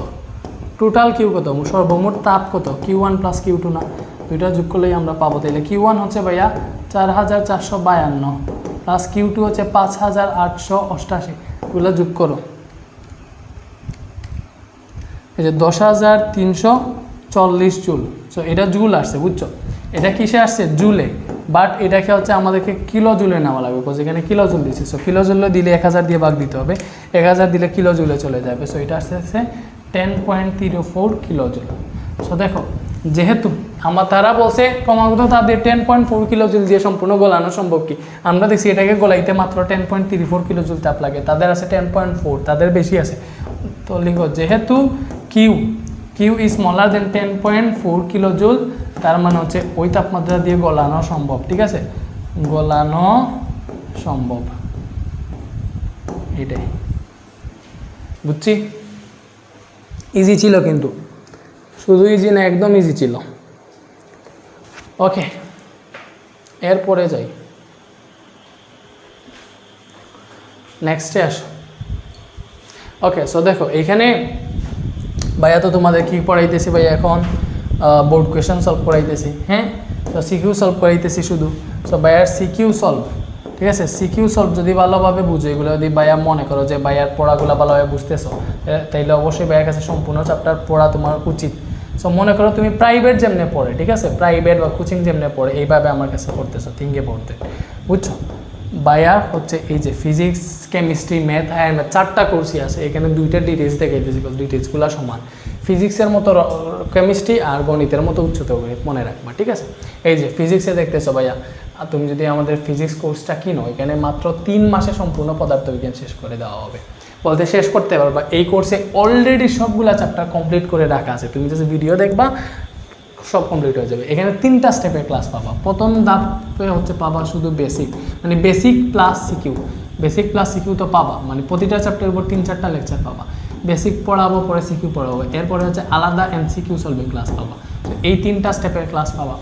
কিউ কত, সর্বমোট তাপ কত, Q1 প্লাস Q2 না, দুইটা যোগ করলেই আমরা পাবো। তাহলে Q1 হচ্ছে ভাইয়া 4,452 প্লাস Q2 হচ্ছে 5,888, এগুলো যোগ করো, এই যে 10,340 জুল। সো এটা জুল আসছে, বুঝছো, এটা কিসে আসছে, জুলে, বাট এটাকে হচ্ছে আমাদেরকে কিলো জুলে নেওয়া লাগবে, বিকজ এখানে কিলো জুল দিচ্ছে। সো কিলো জুলে দিলে 1000 দিয়ে ভাগ দিতে হবে, 1000 দিলে কিলো জুলে চলে যাবে। সো এটা আসছে 10.34 কিলো জুল। সো দেখো, যেহেতু তারা বলছে ক্রমাগত তাপ দিয়ে 10.4 কিলো জুল দিয়ে সম্পূর্ণ গলানো সম্ভব কি, আমরা দেখছি এটাকে গলাইতে মাত্র 10.34 কিলো জুল তাপ লাগে, তাদের আছে 10.4, তাদের বেশি আছে। তো লিখো যেহেতু Q is smaller than 10.4 kilo joule, তার মানে হচ্ছে ওই তাপমাত্রা দিয়ে গলানো সম্ভব, ঠিক আছে, গলানো সম্ভব, এটাই বুঝছি। ইজি ছিল, কিন্তু শুধু ইজি না, একদম ইজি ছিল। ওকে, এরপরে যাই, নেক্সটে আসো। ওকে, সো দেখো এইখানে ভাইয়া তো তোমাদের কি পড়াইতেছি ভাইয়া, এখন বোর্ড কোয়েশন সলভ করাইতেছি, হ্যাঁ। তো সিকিউ সলভ করাইতেছি শুধু। সো ভাইয়ার সিকিউ সলভ, ঠিক আছে, সিকিউ সলভ যদি ভালোভাবে বুঝো, এগুলো যদি ভাইয়া মনে করো যে ভাইয়ার পড়াগুলো ভালোভাবে বুঝতেছো, তাইলে অবশ্যই ভাইয়ার কাছে সম্পূর্ণ চ্যাপ্টার পড়া তোমার উচিত। সো মনে করো তুমি প্রাইভেট যেমনে পড়ে, ঠিক আছে, প্রাইভেট বা কোচিং যেমনে পড়ে, এইভাবে আমার কাছে পড়তেছো, থিঙ্কে পড়তে, বুঝছো। ভাইয়া হচ্ছে এই যে ফিজিক্স, কেমিস্ট্রি, ম্যাথ, আর ম্যাথ 4টা কোর্সই আছে, এখানে 2টা ডিটেলস দেখাইতেছি, ডিটেলসগুলো সমান। ফিজিক্সের মতো কেমিস্ট্রি আর গণিতের মতো উচ্চতর মনে রাখবা, ঠিক আছে। এই যে ফিজিক্সে দেখতেছো ভাইয়া আর তুমি যদি আমাদের ফিজিক্স কোর্সটা কিনো, এখানে মাত্র 3 মাসে সম্পূর্ণ পদার্থবিজ্ঞান শেষ করে দেওয়া হবে, বলতে শেষ করতে পারবা। এই কোর্সে অলরেডি সবগুলা চ্যাপ্টার কমপ্লিট করে রাখা আছে, তুমি যদি ভিডিও দেখবা সব কমপ্লিট হয়ে যাবে। এখানে 3টা স্টেপের ক্লাস পাবা। প্রথম ধাপে হচ্ছে পাবা শুধু বেসিক, মানে basic plus CQ. Basic plus CQ তো পাবা, মানে প্রতিটা চ্যাপ্টারের উপর 3-4টা লেকচার পাবা। বেসিক পড়াবো, পরে সিকিউ পড়াবো, এরপরে হচ্ছে আলাদা এমসিকিউ সলভিং ক্লাস পাবা। তো এই 3টা স্টেপের ক্লাস পাবা।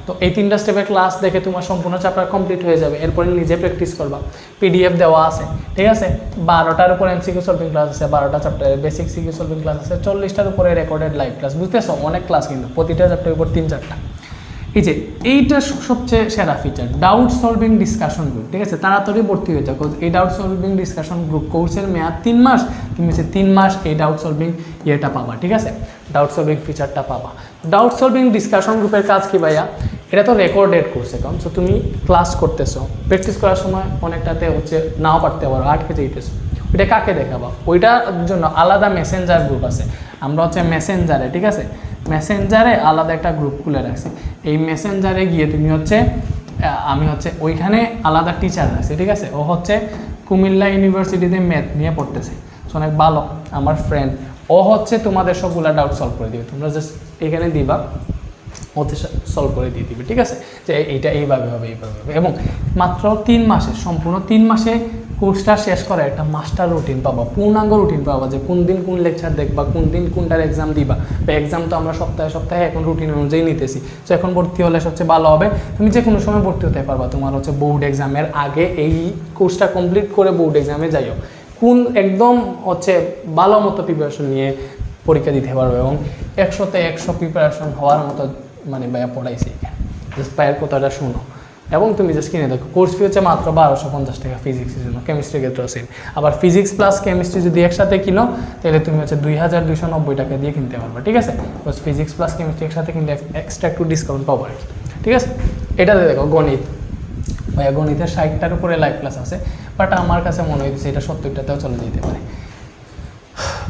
তো এই 3টা স্টেপের ক্লাস দেখে তোমার সম্পূর্ণ চ্যাপ্টার কমপ্লিট হয়ে যাবে। এরপরে নিজে প্র্যাকটিস করবা, পিডিএফ দেওয়া আছে, ঠিক আছে। 12টার উপর এমসিকিউ সলভিং ক্লাস আছে, 12টা চ্যাপ্টারে বেসিক সিকিউ সলভিং ক্লাস আছে, 40টার উপরে রেকর্ডেড লাইভ ক্লাস। বুঝতেছো, অনেক ক্লাস কিন্তু, প্রতিটা চ্যাপ্টারের উপর 3-4টা। এই যে এইটা সবচেয়ে সেরা feature, doubt solving discussion group, ঠিক আছে। তাড়াতাড়ি ভর্তি হয়ে যাও, এই ডাউট সলভিং ডিসকাশন গ্রুপ কোর্সের মেয়াদ 3 মাস। তুমি হচ্ছে 3 মাস এই ডাউট সলভিং ইয়েটা পাবা, ঠিক আছে, ডাউট সলভিং ফিচারটা পাবা। ডাউট সলভিং ডিসকাশন গ্রুপের কাজ কি ভাইয়া? এটা তো রেকর্ডেড কোর্স এখন, সো তুমি ক্লাস করতেছো, প্র্যাকটিস করার সময় অনেকটাতে হচ্ছে নাও পারতে পারো, আটকে যেতেছো, ওইটা কাকে দেখাবা? ওইটার জন্য আলাদা মেসেঞ্জার গ্রুপ আছে। আমরা হচ্ছে মেসেঞ্জারে, ঠিক আছে, মেসেঞ্জারে আলাদা একটা গ্রুপ খুলে রাখছি। এই মেসেঞ্জারে গিয়ে তুমি হচ্ছে, আমি হচ্ছে ওইখানে আলাদা টিচার রাখছি, ঠিক আছে। ও হচ্ছে কুমিল্লা ইউনিভার্সিটিতে ম্যাথ নিয়ে পড়তেছে, অনেক ভালো আমার ফ্রেন্ড। ও হচ্ছে তোমাদের সবগুলা ডাউট সলভ করে দিবে, তোমরা জাস্ট এখানে দিবা, ওতে সলভ করে দিয়ে দিবে, ঠিক আছে, যে এইটা এইভাবে হবে, এইভাবে হবে। এবং মাত্র 3 মাসে, সম্পূর্ণ 3 মাসে কোর্সটা শেষ করে একটা মাস্টার রুটিন পাবা, পূর্ণাঙ্গ রুটিন পাবা, যে কোন দিন কোন লেকচার দেখবা, কোন দিন কোনটার এক্সাম দিবা। বা এক্সাম তো আমরা সপ্তাহে সপ্তাহে এখন রুটিন অনুযায়ী নিতেছি, তো এখন ভর্তি হলে সবচেয়ে ভালো হবে। তুমি যে কোনো সময় ভর্তি হতে পারবা, তোমার হচ্ছে বোর্ড এক্সামের আগে এই কোর্সটা কমপ্লিট করে বোর্ড এক্সামে যাইও। কোন একদম হচ্ছে ভালো মতো প্রিপারেশন নিয়ে পরীক্ষা দিতে পারবে, এবং 100তে 100 প্রিপারেশন হওয়ার মতো মানে ভাইয়া পড়াইছি। জাস্ট ভাইয়ের কথাটা শুনো এবং তুমি জাস্ট কিনে দেখো। কোর্স ফি হচ্ছে মাত্র 1250 টাকা ফিজিক্সের জন্য, কেমিস্ট্রির ক্ষেত্রেও সেম। আবার ফিজিক্স প্লাস কেমিস্ট্রি যদি একসাথে কিনো তাহলে তুমি হচ্ছে 2290 টাকা দিয়ে কিনতে পারবে, ঠিক আছে। ফিজিক্স প্লাস কেমিস্ট্রি একসাথে কিনতে এক্সট্রা একটু ডিসকাউন্ট পাবো আর কি, ঠিক আছে। এটাতে দেখো গণিত, ভাইয়া গণিতের 60টার উপরে লাইভ ক্লাস আছে, বাট আমার কাছে মনে হয়েছে এটা 70টাতেও চলে যেতে পারে।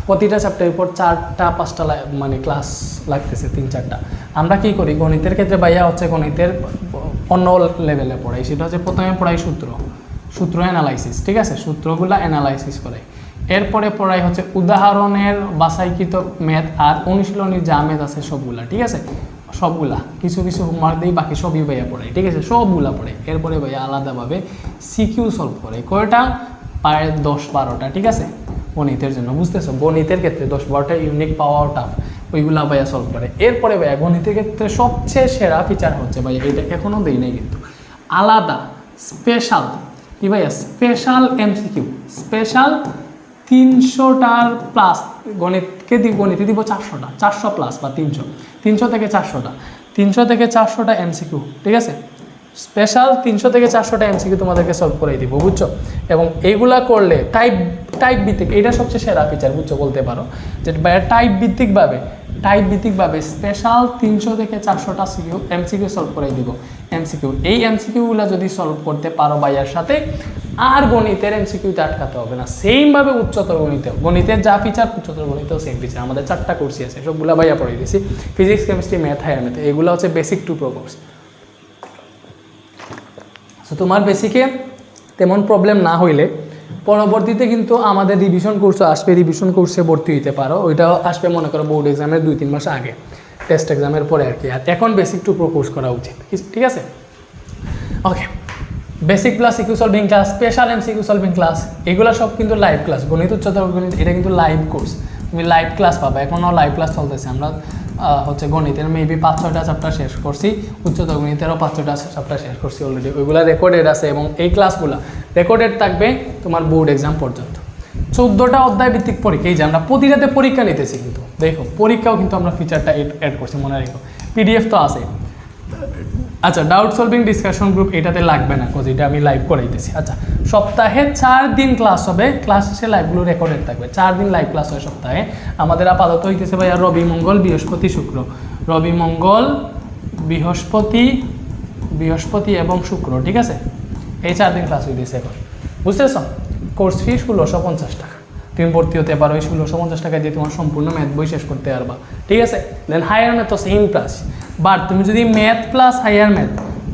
প্রতিটা চ্যাপ্টারের উপর 4টা-5টা মানে ক্লাস লাগতেছে, 3-4টা। আমরা কি করি গণিতের ক্ষেত্রে ভাইয়া হচ্ছে গণিতের অন্য লেভেলে পড়াই, সেটা হচ্ছে প্রথমে পড়াই সূত্র অ্যানালাইসিস, ঠিক আছে, সূত্রগুলো অ্যানালাইসিস করে। এরপরে পড়াই হচ্ছে উদাহরণের বাছাইকৃত ম্যাথ আর অনুশীলনী যা ম্যাথ আছে সবগুলা, ঠিক আছে, সবগুলা। কিছু কিছু হোমওয়ার্ক দিই, বাকি সবই ভাইয়া পড়াই, ঠিক আছে, সবগুলা পড়ে। এরপরে ভাইয়া আলাদাভাবে সিকিউ সলভ করে, কয়টা? প্রায় 10-12টা, ঠিক আছে, গণিতের জন্য। বুঝতেছো, গণিতের ক্ষেত্রে 10-12টা ইউনিক পাওয়াও টাফ, ওইগুলা ভাইয়া সলভ করে। এরপরে ভাইয়া গণিতের ক্ষেত্রে সবচেয়ে সেরা ফিচার হচ্ছে ভাইয়া, এটা এখনও দিই নাই কিন্তু, আলাদা স্পেশাল কি ভাইয়া, স্পেশাল এমসিকিউ, স্পেশাল 300টার প্লাস। গণিতে দিব 400টা, 400 প্লাস বা 300 থেকে 400টা, 300 থেকে 400টা এমসিকিউ, ঠিক আছে। স্পেশাল 300 থেকে 400টা এমসিকিউ তোমাদেরকে সলভ করে দিব, বুঝছো। এবং এইগুলা করলে টাইপ ভিত্তিক, এইটা সবচেয়ে সেরা ফিচার, বুঝছো, বলতে পারো যে টাইপ ভিত্তিকভাবে স্পেশাল 300 থেকে 400টা এমসিকিউ সলভ করে দিব। এই এমসিকিউগুলো যদি সলভ করতে পারো ভাইয়ার সাথে, আর গণিতের এমসিকিউতে আটকাতে হবে না। সেমভাবে উচ্চতর গণিতের যা ফিচার, উচ্চতর গণিতেও সেম ফিচার। আমাদের 4টা কোর্সই আছে, সবগুলো ভাইয়া পড়াই দিয়েছি, physics, chemistry, math, higher math. এগুলো হচ্ছে বেসিক 2 প্রো কোর্স। সো তোমার বেসিকে তেমন প্রবলেম না হইলে পরবর্তীতে কিন্তু আমাদের রিভিশন কোর্সও আসবে, রিভিশন কোর্সে ভর্তি হইতে পারো। ওইটাও আসবে মনে করো বোর্ড এক্সামের 2-3 মাস আগে, টেস্ট এক্সামের পরে আর কি। আর এখন বেসিক 2 প্রো কোর্স করা উচিত, ঠিক আছে। Okay, basic plus CQ solving class, special MCQ solving class, এগুলো সব কিন্তু লাইভ ক্লাস। গণিত, উচ্চতর গণিত, এটা কিন্তু লাইভ কোর্স, তুমি লাইভ ক্লাস পাবা। এখনও লাইভ ক্লাস চলতেছে। আমরা হচ্ছে গণিতের মেবি 5-6টা চ্যাপ্টার শেষ করছি, উচ্চতর গণিতেরও 5-6টা চ্যাপ্টার শেষ করছি অলরেডি। ওইগুলো রেকর্ডেড আছে এবং এই ক্লাসগুলো রেকর্ডেড থাকবে তোমার বোর্ড এক্সাম পর্যন্ত। 14টা অধ্যায় ভিত্তিক পরীক্ষা, এই যে আমরা প্রতিটাতে পরীক্ষা নিতেছি, কিন্তু দেখো পরীক্ষাও কিন্তু আমরা ফিচারটা অ্যাড করছি, মনে রেখো। পিডিএফ তো আছে। আচ্ছা, ডাউট সলভিং ডিসকাশন গ্রুপ এটাতে লাগবে না, কোজ এটা আমি লাইভ করাইতেছি। আচ্ছা, সপ্তাহে 4 দিন ক্লাস হবে, ক্লাস শেষে লাইভগুলো রেকর্ডেড থাকবে। 4 দিন লাইভ ক্লাস হয় সপ্তাহে। আমাদের আপাতত হইতেছে ভাইয়া রবি, মঙ্গল, বৃহস্পতি, শুক্র। রবি, মঙ্গল, বৃহস্পতি এবং শুক্র, ঠিক আছে। এই 4 দিন ক্লাস হইতেছে এখন, বুঝতেছ। কোর্স ফি 1650 টাকা। তুমি ভর্তি হতে পারো এই 1650 টাকা দিয়ে, তোমার সম্পূর্ণ ম্যাথ বই শেষ করতে পারবা, ঠিক আছে। দেন হায়ার ম্যাথ তো সেম প্রাইস, বাট তুমি যদি math plus higher math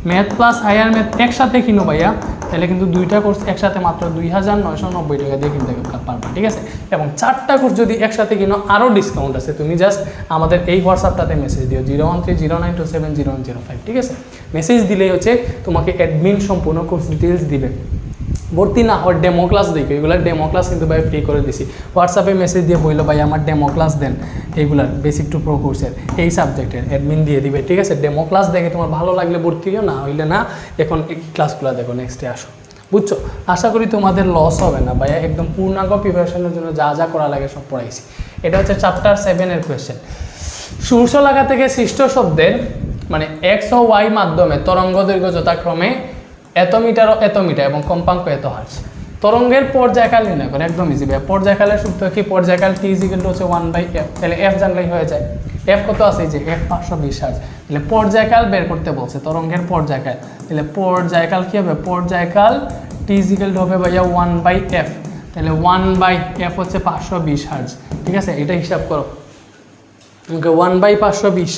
math plus higher math একসাথে কিনো ভাইয়া, তাহলে কিন্তু দুইটা কোর্স একসাথে মাত্র 2990 টাকা দিয়ে কিনতে পারবা, ঠিক আছে। এবং 4টা কোর্স যদি একসাথে কিনো আরও ডিসকাউন্ট আছে, তুমি জাস্ট আমাদের এই হোয়াটসঅ্যাপটাতে মেসেজ দিও 01309270105, ঠিক আছে। মেসেজ দিলেই হচ্ছে তোমাকে অ্যাডমিন সম্পূর্ণ কোর্স ডিটেলস দিবে। ভর্তি না হওয়ার ডেমো ক্লাস দেখো, এগুলোর ডেমো ক্লাস কিন্তু ভাই ফ্রি করে দিছি। হোয়াটসঅ্যাপে মেসেজ দিয়ে বললো ভাই আমার ডেমো ক্লাস দেন, এইগুলার বেসিক টু প্রো কোর্সের এই সাবজেক্টের অ্যাডমিন দিয়ে দিবে, ঠিক আছে। ডেমো ক্লাস দেখে তোমার ভালো লাগলে ভর্তি হও, না হইলে না, এখন এই ক্লাসগুলো দেখো, নেক্সটে আসো, বুঝছো। আশা করি তোমাদের লস হবে না ভাইয়া, একদম পূর্ণাঙ্গ প্রিপারেশনের জন্য যা যা করা লাগে সব পড়াইছি। এটা হচ্ছে চ্যাপ্টার 7-এর কোয়েশ্চেন। সূর্য লাগা থেকে সৃষ্ট শব্দের মানে এক্স ও ওয়াই মাধ্যমে তরঙ্গ দৈর্ঘ্য যথাক্রমে এত মিটার ও এত মিটার এবং কম্পাঙ্ক এত হার্জ। তরঙ্গের পর্যায়কাল নির্ণয় করে, একদম ইজি ভাই। পর্যায়কালের সূত্র কি? পর্যায়কাল টি ইজিক্যাল টু হচ্ছে 1/f, তাহলে এফ জানলেই হয়ে যায়। এফ কত আছে? যে এফ 520 হার্জ। তাহলে পর্যায়কাল বের করতে বলছে, তরঙ্গের পর্যায়কাল। তাহলে পর্যায়কাল কি হবে? পর্যায়কাল টি ইজিক্যাল টু হবে ভাইয়া 1/f, তাহলে 1/f হচ্ছে 520 হার্জ, ঠিক আছে। এটা হিসাব করো, ওকে 1/520,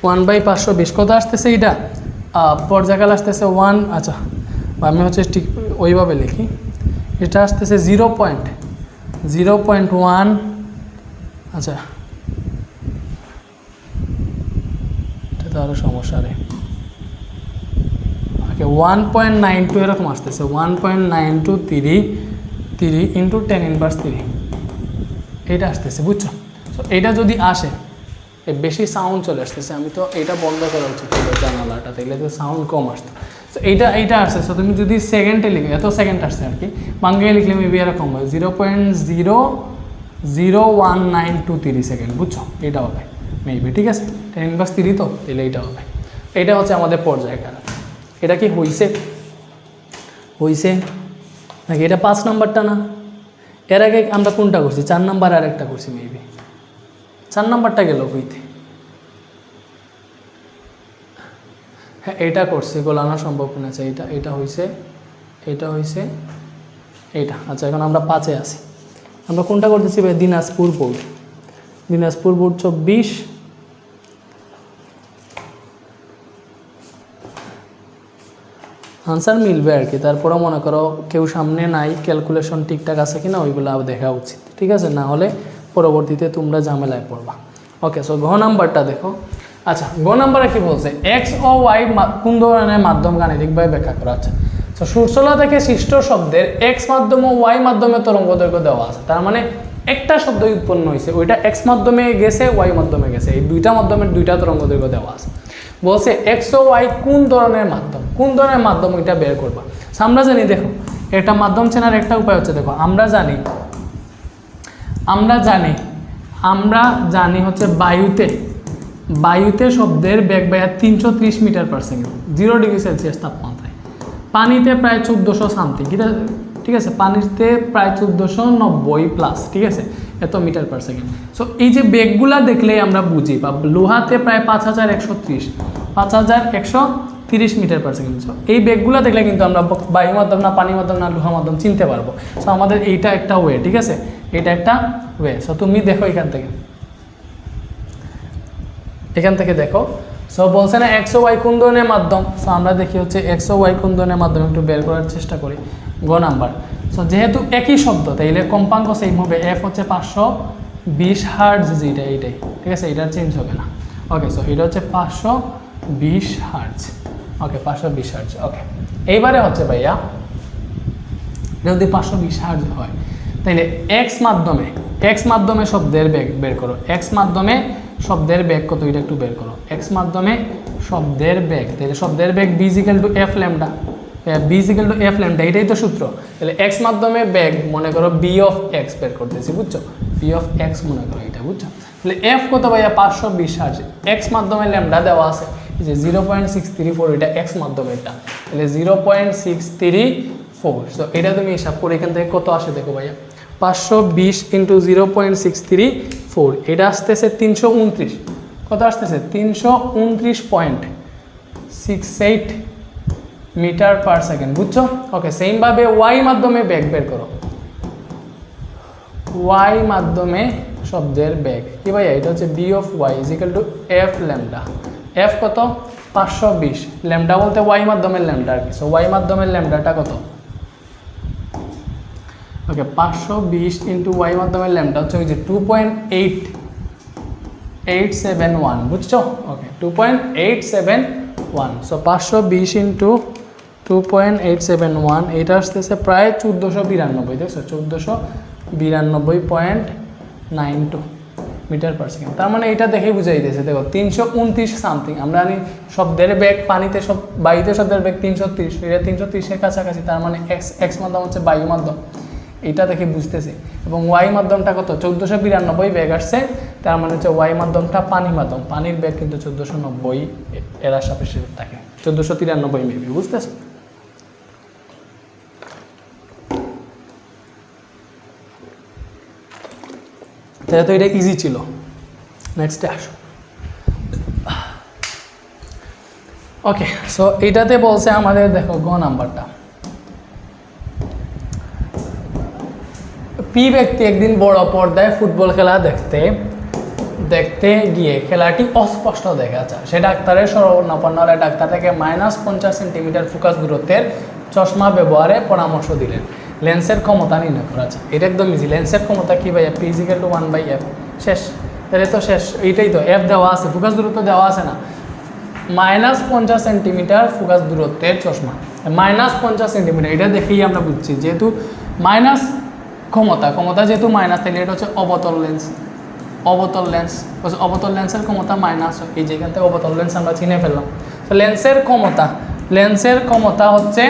1/520 কত আসতেছে? এটা পর্যায়কাল আসতেছে 1, আচ্ছা আমি হচ্ছে ঠিক ওইভাবে লিখি, এটা আসতেছে 0.1, আচ্ছা এটা তো আরও সমস্যা রে, ওকে 1.92 এরকম আসতেছে, 1.9233 ইন্টু 10⁻³ এইটা আসতেছে, বুঝছো। তো এইটা যদি আসে, বেশি সাউন্ড চলে আসতেছে, আমি তো এটা বন্ধ করা উচিত ছিল জানালাটা, তাইলে তো সাউন্ড কম আসতো। তো এইটা আসছে, তো তুমি যদি সেকেন্ডে লিখে, এত সেকেন্ড আসছে আর কি, বাংলায় লিখলে মেবি এরকম হয় 0.0019233 সেকেন্ড, বুঝছো। এটা হবে মেবি, ঠিক আছে। 10⁻³ তো, তাহলে এইটা হবে। এটা হচ্ছে আমাদের পর্যায়কাল। এটা কি হইছে নাকি এটা 5 নাম্বারটা না? এর আগে আমরা কোনটা করছি? 4 নাম্বার আর একটা করছি মেবি, 4 নাম্বারটা গেল হইতে। হ্যাঁ এটা করছি, গোলানো সম্ভব না। আচ্ছা এটা হয়েছে, এইটা। আচ্ছা এখন আমরা 5-এ আছি। আমরা কোনটা করতেছি ভাই? দিনাজপুর বোর্ড 24। আনসার মিলবে আর কি, তারপরেও মনে করো কেউ সামনে নাই, ক্যালকুলেশন ঠিকঠাক আছে কিনা ওইগুলো দেখা উচিত, ঠিক আছে। না হলে পরবর্তীতে তোমরা ঝামেলায় পড়বা। ওকে, সো ঘ নাম্বারটা দেখো। আচ্ছা ঘ নাম্বারে কি বলছে? এক্স ও ওয়াই কোন ধরনের মাধ্যম গাণিতিকভাবে ব্যাখ্যা করা আছে। তো সূর্যলা থেকে সৃষ্ট শব্দের এক্স মাধ্যম ও ওয়াই মাধ্যমে তরঙ্গ দৈর্ঘ্য দেওয়া আছে। তার মানে একটা শব্দ উৎপন্ন হয়েছে, ওইটা এক্স মাধ্যমে গেছে, ওয়াই মাধ্যমে গেছে, এই দুইটা মাধ্যমের দুইটা তরঙ্গ দৈর্ঘ্য দেওয়া আছে। বলছে এক্স ও ওয়াই কোন ধরনের মাধ্যম, ওইটা বের করবা। আমরা জানি, দেখো এটা মাধ্যম চেনার একটা উপায় হচ্ছে, দেখো আমরা জানি হচ্ছে বায়ুতে শব্দের বেগ ভাইয়া 330 মিটার/সেকেন্ড, 0 ডিগ্রি সেলসিয়াস তাপমাত্রায়। পানিতে প্রায় 1400 সামথিং, ঠিক আছে। পানিতে প্রায় 1490 প্লাস, ঠিক আছে, এত মিটার/সেকেন্ড। সো এই যে বেগগুলা দেখলেই আমরা বুঝি, বা লোহাতে প্রায় 5130 মিটার/সেকেন্ড। সো এই বেগগুলা দেখলে কিন্তু আমরা বায়ু মাধ্যম না, পানি মাধ্যম না, লোহা মাধ্যম চিনতে পারবো। সো আমাদের এইটা একটা ওয়ে, ঠিক আছে, এটা একটা ওয়ে। সো তুমি দেখো এখান থেকে দেখো। সো বলছে না এক্স ও ওয়াই কোন ধরনের মাধ্যম। সো আমরা দেখি হচ্ছে এক্স ও ওয়াই কোন ধরনের মাধ্যম, একটু বের করার চেষ্টা করি। গ নাম্বার, সো যেহেতু একই শব্দ তাইলে কম্পাঙ্ক সেম হবে। এফ হচ্ছে 520 হার্জ, যেটা এইটাই, ঠিক আছে, এটার চেঞ্জ হবে না। ওকে, সো এটা হচ্ছে 520 হার্জ। ওকে 520 হার্জ। ওকে, এইবারে হচ্ছে ভাইয়া এটা যদি 520 হার্জ হয়, তাইলে এক্স মাধ্যমে শব্দের বেগ বের করো। এক্স মাধ্যমে শব্দের বেগ কত, এটা একটু বের করো। এক্স মাধ্যমে শব্দের বেগ, তাহলে শব্দের বেগ b = f ল্যামডা, এটাই তো সূত্র। তাহলে এক্স মাধ্যমে বেগ মনে করো b অফ এক্স বের করতেছি, বুঝছো, b অফ এক্স মনে করো এটা, বুঝছো। তাহলে f কত ভাইয়া? 520 হার্জ। এক্স মাধ্যমে ল্যামডা দেওয়া আছে, যে 0.634, এটা এক্স মাধ্যমেরটা, তাহলে 0.634। তো এটা তুমি হিসাব করে এখান থেকে কত আসে দেখো ভাইয়া, 520 × 0.634, এটা আসতেছে 329। কত আসতেছে? 329.68 মিটার/সেকেন্ড, বুঝছো। ওকে, সেমভাবে ওয়াই মাধ্যমে বেগ বের করো। ওয়াই মাধ্যমে শব্দের বেগ কি ভাইয়া? এটা হচ্ছে b of y = f lambda. f কত? 520 ল্যামডা বলতে ওয়াই মাধ্যমের ল্যামডা আর কি। সো ওয়াই মাধ্যমের ল্যামডাটা কত? ওকে 520 ইন্টু ওয়াই মাধ্যমের ল্যামডা হচ্ছে ওই যে 2.8871, বুঝছো? ওকে 2.871। সো 520 ইন্টু 2.871 এটা আসতেছে প্রায় 1492, দেখছো 1492.92 মিটার পার সেকেন্ড। তার মানে এটা দেখেই বুঝাই দিয়েছে, দেখো 329 সামথিং। আমরা জানি শব্দের বেগ পানিতে সব বায়ুতে শব্দের বেগ 330, এটা 330-এর কাছাকাছি। তার মানে এক্স মাধ্যম হচ্ছে বায়ু মাধ্যম, এটা দেখে বুঝতেছি। এবং ওয়াই মাধ্যমটা কত? 1492 বেগ আসছে, তার মানে হচ্ছে ওয়াই মাধ্যমটা পানি মাধ্যম। পানির বেগ কিন্তু 1490 এরা সাপেক্ষে থাকে, 1493 মেবি, বুঝতেছো? তাহলে তো এটা ইজি ছিল। নেক্সটে আসো। ওকে, সো এটাতে বলছে আমাদের, দেখো গ নাম্বারটা, পি ব্যক্তি একদিন বড় পর্দায় ফুটবল খেলা দেখতে গিয়ে খেলাটি অস্পষ্ট দেখা যায়। সে ডাক্তারের শরণাপন্ন হলে ডাক্তার থেকে -50 সেন্টিমিটার ফোকাস দূরত্বের চশমা ব্যবহারে পরামর্শ দিলেন। লেন্সের ক্ষমতা নির্ণয় করা যায়। এটা একদম ইজি। লেন্সের ক্ষমতা কি ভাইয়া? P = 1/f। শেষ। তাহলে তো শেষ, এইটাই তো, এফ দেওয়া আছে, ফোকাস দূরত্ব দেওয়া আছে না? -50 সেন্টিমিটার ফোকাস দূরত্বের চশমা, -50 সেন্টিমিটার, এটা দেখেই আমরা বুঝছি যেহেতু মাইনাস ক্ষমতা যেহেতু মাইনাস, তাহলে এটা হচ্ছে অবতল লেন্স। অবতল লেন্সের ক্ষমতা মাইনাস, এই যেখান থেকে অবতল লেন্স আমরা চিনে ফেললাম। তো লেন্সের ক্ষমতা হচ্ছে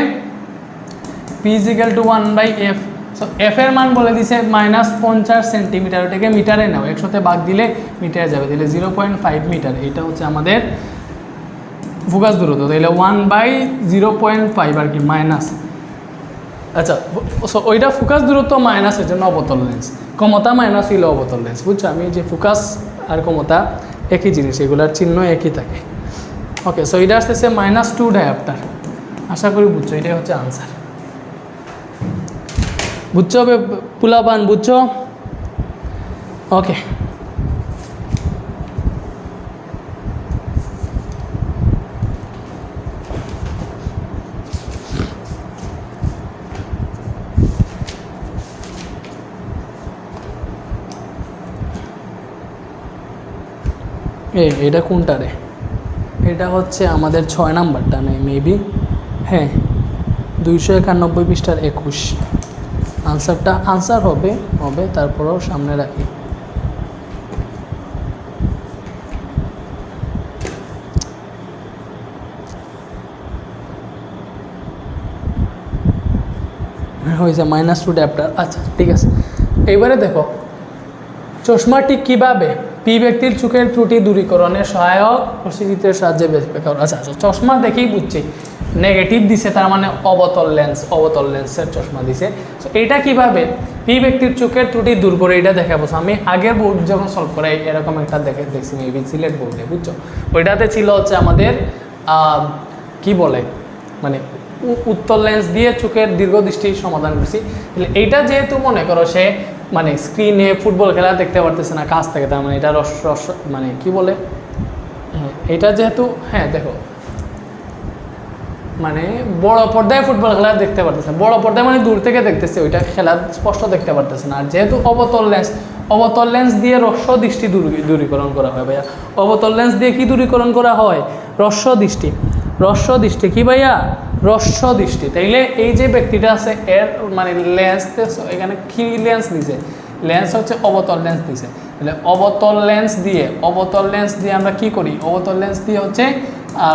P = 1/f। সো এফ এর মান বলে দিছে -50 সেন্টিমিটার, ওটাকে মিটারে নাও, 100তে ভাগ দিলে মিটারে যাবে, তাহলে 0.5 মিটার। এটা হচ্ছে আমাদের ফোকাস দূরত্ব, তাহলে 1/0.5 আর কি মাইনাস। আচ্ছা, সো ওইটা ফোকাস দূরত্ব মাইনাসের জন্য অবতল লেন্স, ক্ষমতা মাইনাস হইলে অবতল লেন্স, বুঝছো? আমি যে ফোকাস আর ক্ষমতা একই জিনিস, এগুলার চিহ্ন একই থাকে। ওকে, সো এটা আসতেছে -2 ডায়াপ্টার। আশা করি বুঝছো, এটাই হচ্ছে আনসার। বুঝছো পুলাবান, বুঝছো? ওকে, এটা কোনটা রে? এটা হচ্ছে আমাদের 6 নাম্বারটা নেই মেবি, হ্যাঁ 291 পৃষ্ঠার 21। আনসার হবে তারপরেও সামনে রাখি। হয়েছে -2 ডায়াপ্টার। আচ্ছা ঠিক আছে, এইবারে দেখো চশমাটি কিভাবে পি ব্যক্তির চোখের ত্রুটি দূরীকরণে সহায়ক প্রস্তুতির সাহায্যে ব্যবহার। আচ্ছা, চশমা দেখেই বুঝছি নেগেটিভ দিছে, তার মানে অবতল লেন্সের চশমা দিছে। তো এটা কিভাবে পি ব্যক্তির চোখের ত্রুটি দূর করে এটা দেখাবো। আমি আগের বোর্ড যখন সলভ করে এরকম একটা দেখছি মেবি সিলেট বোর্ডে, বুঝছো? ওইটাতে ছিল হচ্ছে আমাদের কি বলে, মানে উত্তর লেন্স দিয়ে চোখের দীর্ঘদৃষ্টির সমাধান করছি। এইটা যেহেতু মনে করো সে মানে স্ক্রিনে ফুটবল খেলা দেখতে পারতেছে না কাছ থেকে, তার মানে এটা মানে কি বলে, এটা যেহেতু, হ্যাঁ দেখো মানে বড় পর্দায় ফুটবল খেলা দেখতে পারতেছে, বড় পর্দায় মানে দূর থেকে দেখতেছে, ওইটা খেলা স্পষ্ট দেখতে পারতেছে না। আর যেহেতু অবতল লেন্স দিয়ে হ্রস্ব দৃষ্টি দূরীকরণ করা হয় ভাইয়া। অবতল লেন্স দিয়ে কি দূরীকরণ করা হয়? হ্রস্ব দৃষ্টি কি ভাইয়া? হ্রস্ব দৃষ্টি। তাইলে এই যে ব্যক্তিটা আছে এর মানে লেন্স, এখানে কি লেন্স দিছে? লেন্স হচ্ছে অবতল লেন্স দিছে। তাহলে অবতল লেন্স দিয়ে আমরা কি করি? অবতল লেন্স দিয়ে হচ্ছে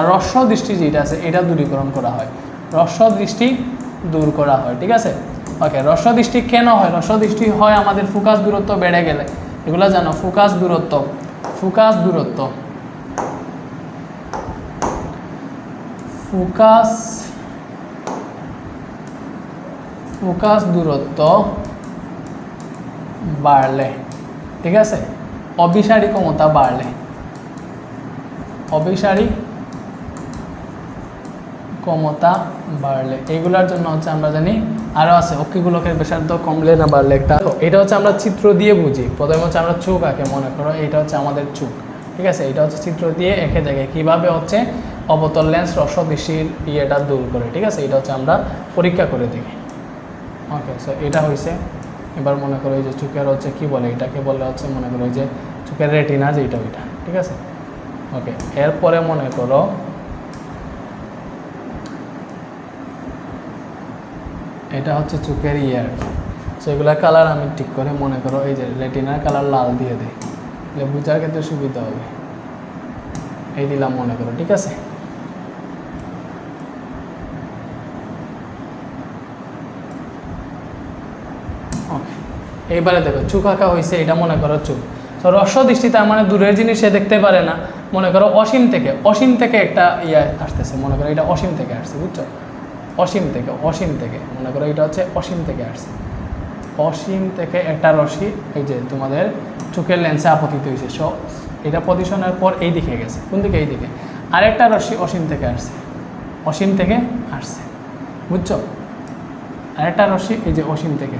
হ্রস্ব দৃষ্টি যেটা আছে এটা দূরীকরণ করা হয়, হ্রস্ব দৃষ্টি দূর করা হয়, ঠিক আছে? ওকে, হ্রস্ব দৃষ্টি কেন হয়? হ্রস্ব দৃষ্টি হয় আমাদের ফোকাস দূরত্ব বেড়ে গেলে, এগুলো জানো, ফোকাস দূরত্ব বাড়লে, ঠিক আছে? অভিসারী ক্ষমতা বাড়লে, এইগুলোর জন্য হচ্ছে আমরা জানি আরও আছে অক্ষিগোলকের ব্যাসার্ধ কমলে না বাড়লে একটা, এটা হচ্ছে আমরা চিত্র দিয়ে বুঝি। প্রথমে হচ্ছে আমরা চোখ আঁকে, মনে করো এইটা হচ্ছে আমাদের চোখ, ঠিক আছে? এটা হচ্ছে চিত্র দিয়ে এঁকে দেখে কীভাবে হচ্ছে অবতল লেন্স হ্রস্ব দৃষ্টির ইয়েটা দূর করে, ঠিক আছে। এটা হচ্ছে আমরা পরীক্ষা করে দেখি। ওকে, সো এটা হয়েছে। এবার মনে করো এই যে চোখের হচ্ছে কী বলে, এটাকে বলে হচ্ছে মনে করো এই যে চোখের রেটিনা যেটা ওইটা, ঠিক আছে। ওকে, এরপরে মনে করো এটা হচ্ছে চোখের ইয়ার। সো এগুলোর কালার আমি ঠিক করে মনে করো এই যে রেটিনার কালার লাল দিয়ে দিই, তাহলে বোঝার ক্ষেত্রে সুবিধা হবে। এই দিলাম মনে করো, ঠিক আছে। ওকে, এইবারে দেখো চোখ আঁকা হয়েছে, এটা মনে করো চোখ। তো হ্রস্ব দৃষ্টি তার মানে দূরের জিনিস সে দেখতে পারে না। মনে করো অসীম থেকে একটা ইয়ে আসতেছে, মনে করো এটা অসীম থেকে আসছে, বুঝছো। অসীম থেকে মনে করো এটা হচ্ছে অসীম থেকে আসছে। অসীম থেকে একটা রশ্মি এই যে তোমাদের চোখের লেন্সে আপতিত হয়েছে। সো এটা পজিশনের পর এই দিকে গেছে, কোন দিকে? এই দিকে। আরেকটা রশ্মি অসীম থেকে আসছে, বুঝছো। আরেকটা রশ্মি এই যে অসীম থেকে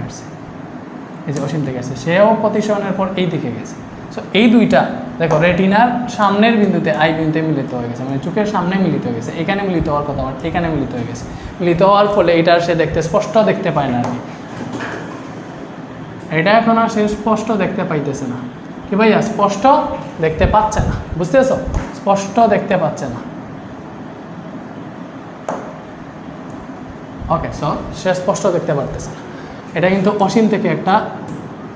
আসছে, সেও পজিশনের পর এই দিকে গেছে। সো এই দুইটা দেখো রেটিনার সামনের বিন্দুতে আই বিন্দুতে মিলিত হয়ে গেছে, মানে চোখের সামনে মিলিত হয়ে গেছে। এখানে মিলিত হওয়ার কথা, আমার এখানে মিলিত হয়ে গেছে। মিলিত হওয়ার ফলে এটা সে স্পষ্ট দেখতে পায় না আর কি। এটা এখন আর সে স্পষ্ট দেখতে পাইতেছে না, কি ভাইয়া? স্পষ্ট দেখতে পাচ্ছে না, বুঝতেছো? স্পষ্ট দেখতে পাচ্ছে না। ওকে, সো সে স্পষ্ট দেখতে পারতেছে না। এটা কিন্তু অসীম থেকে একটা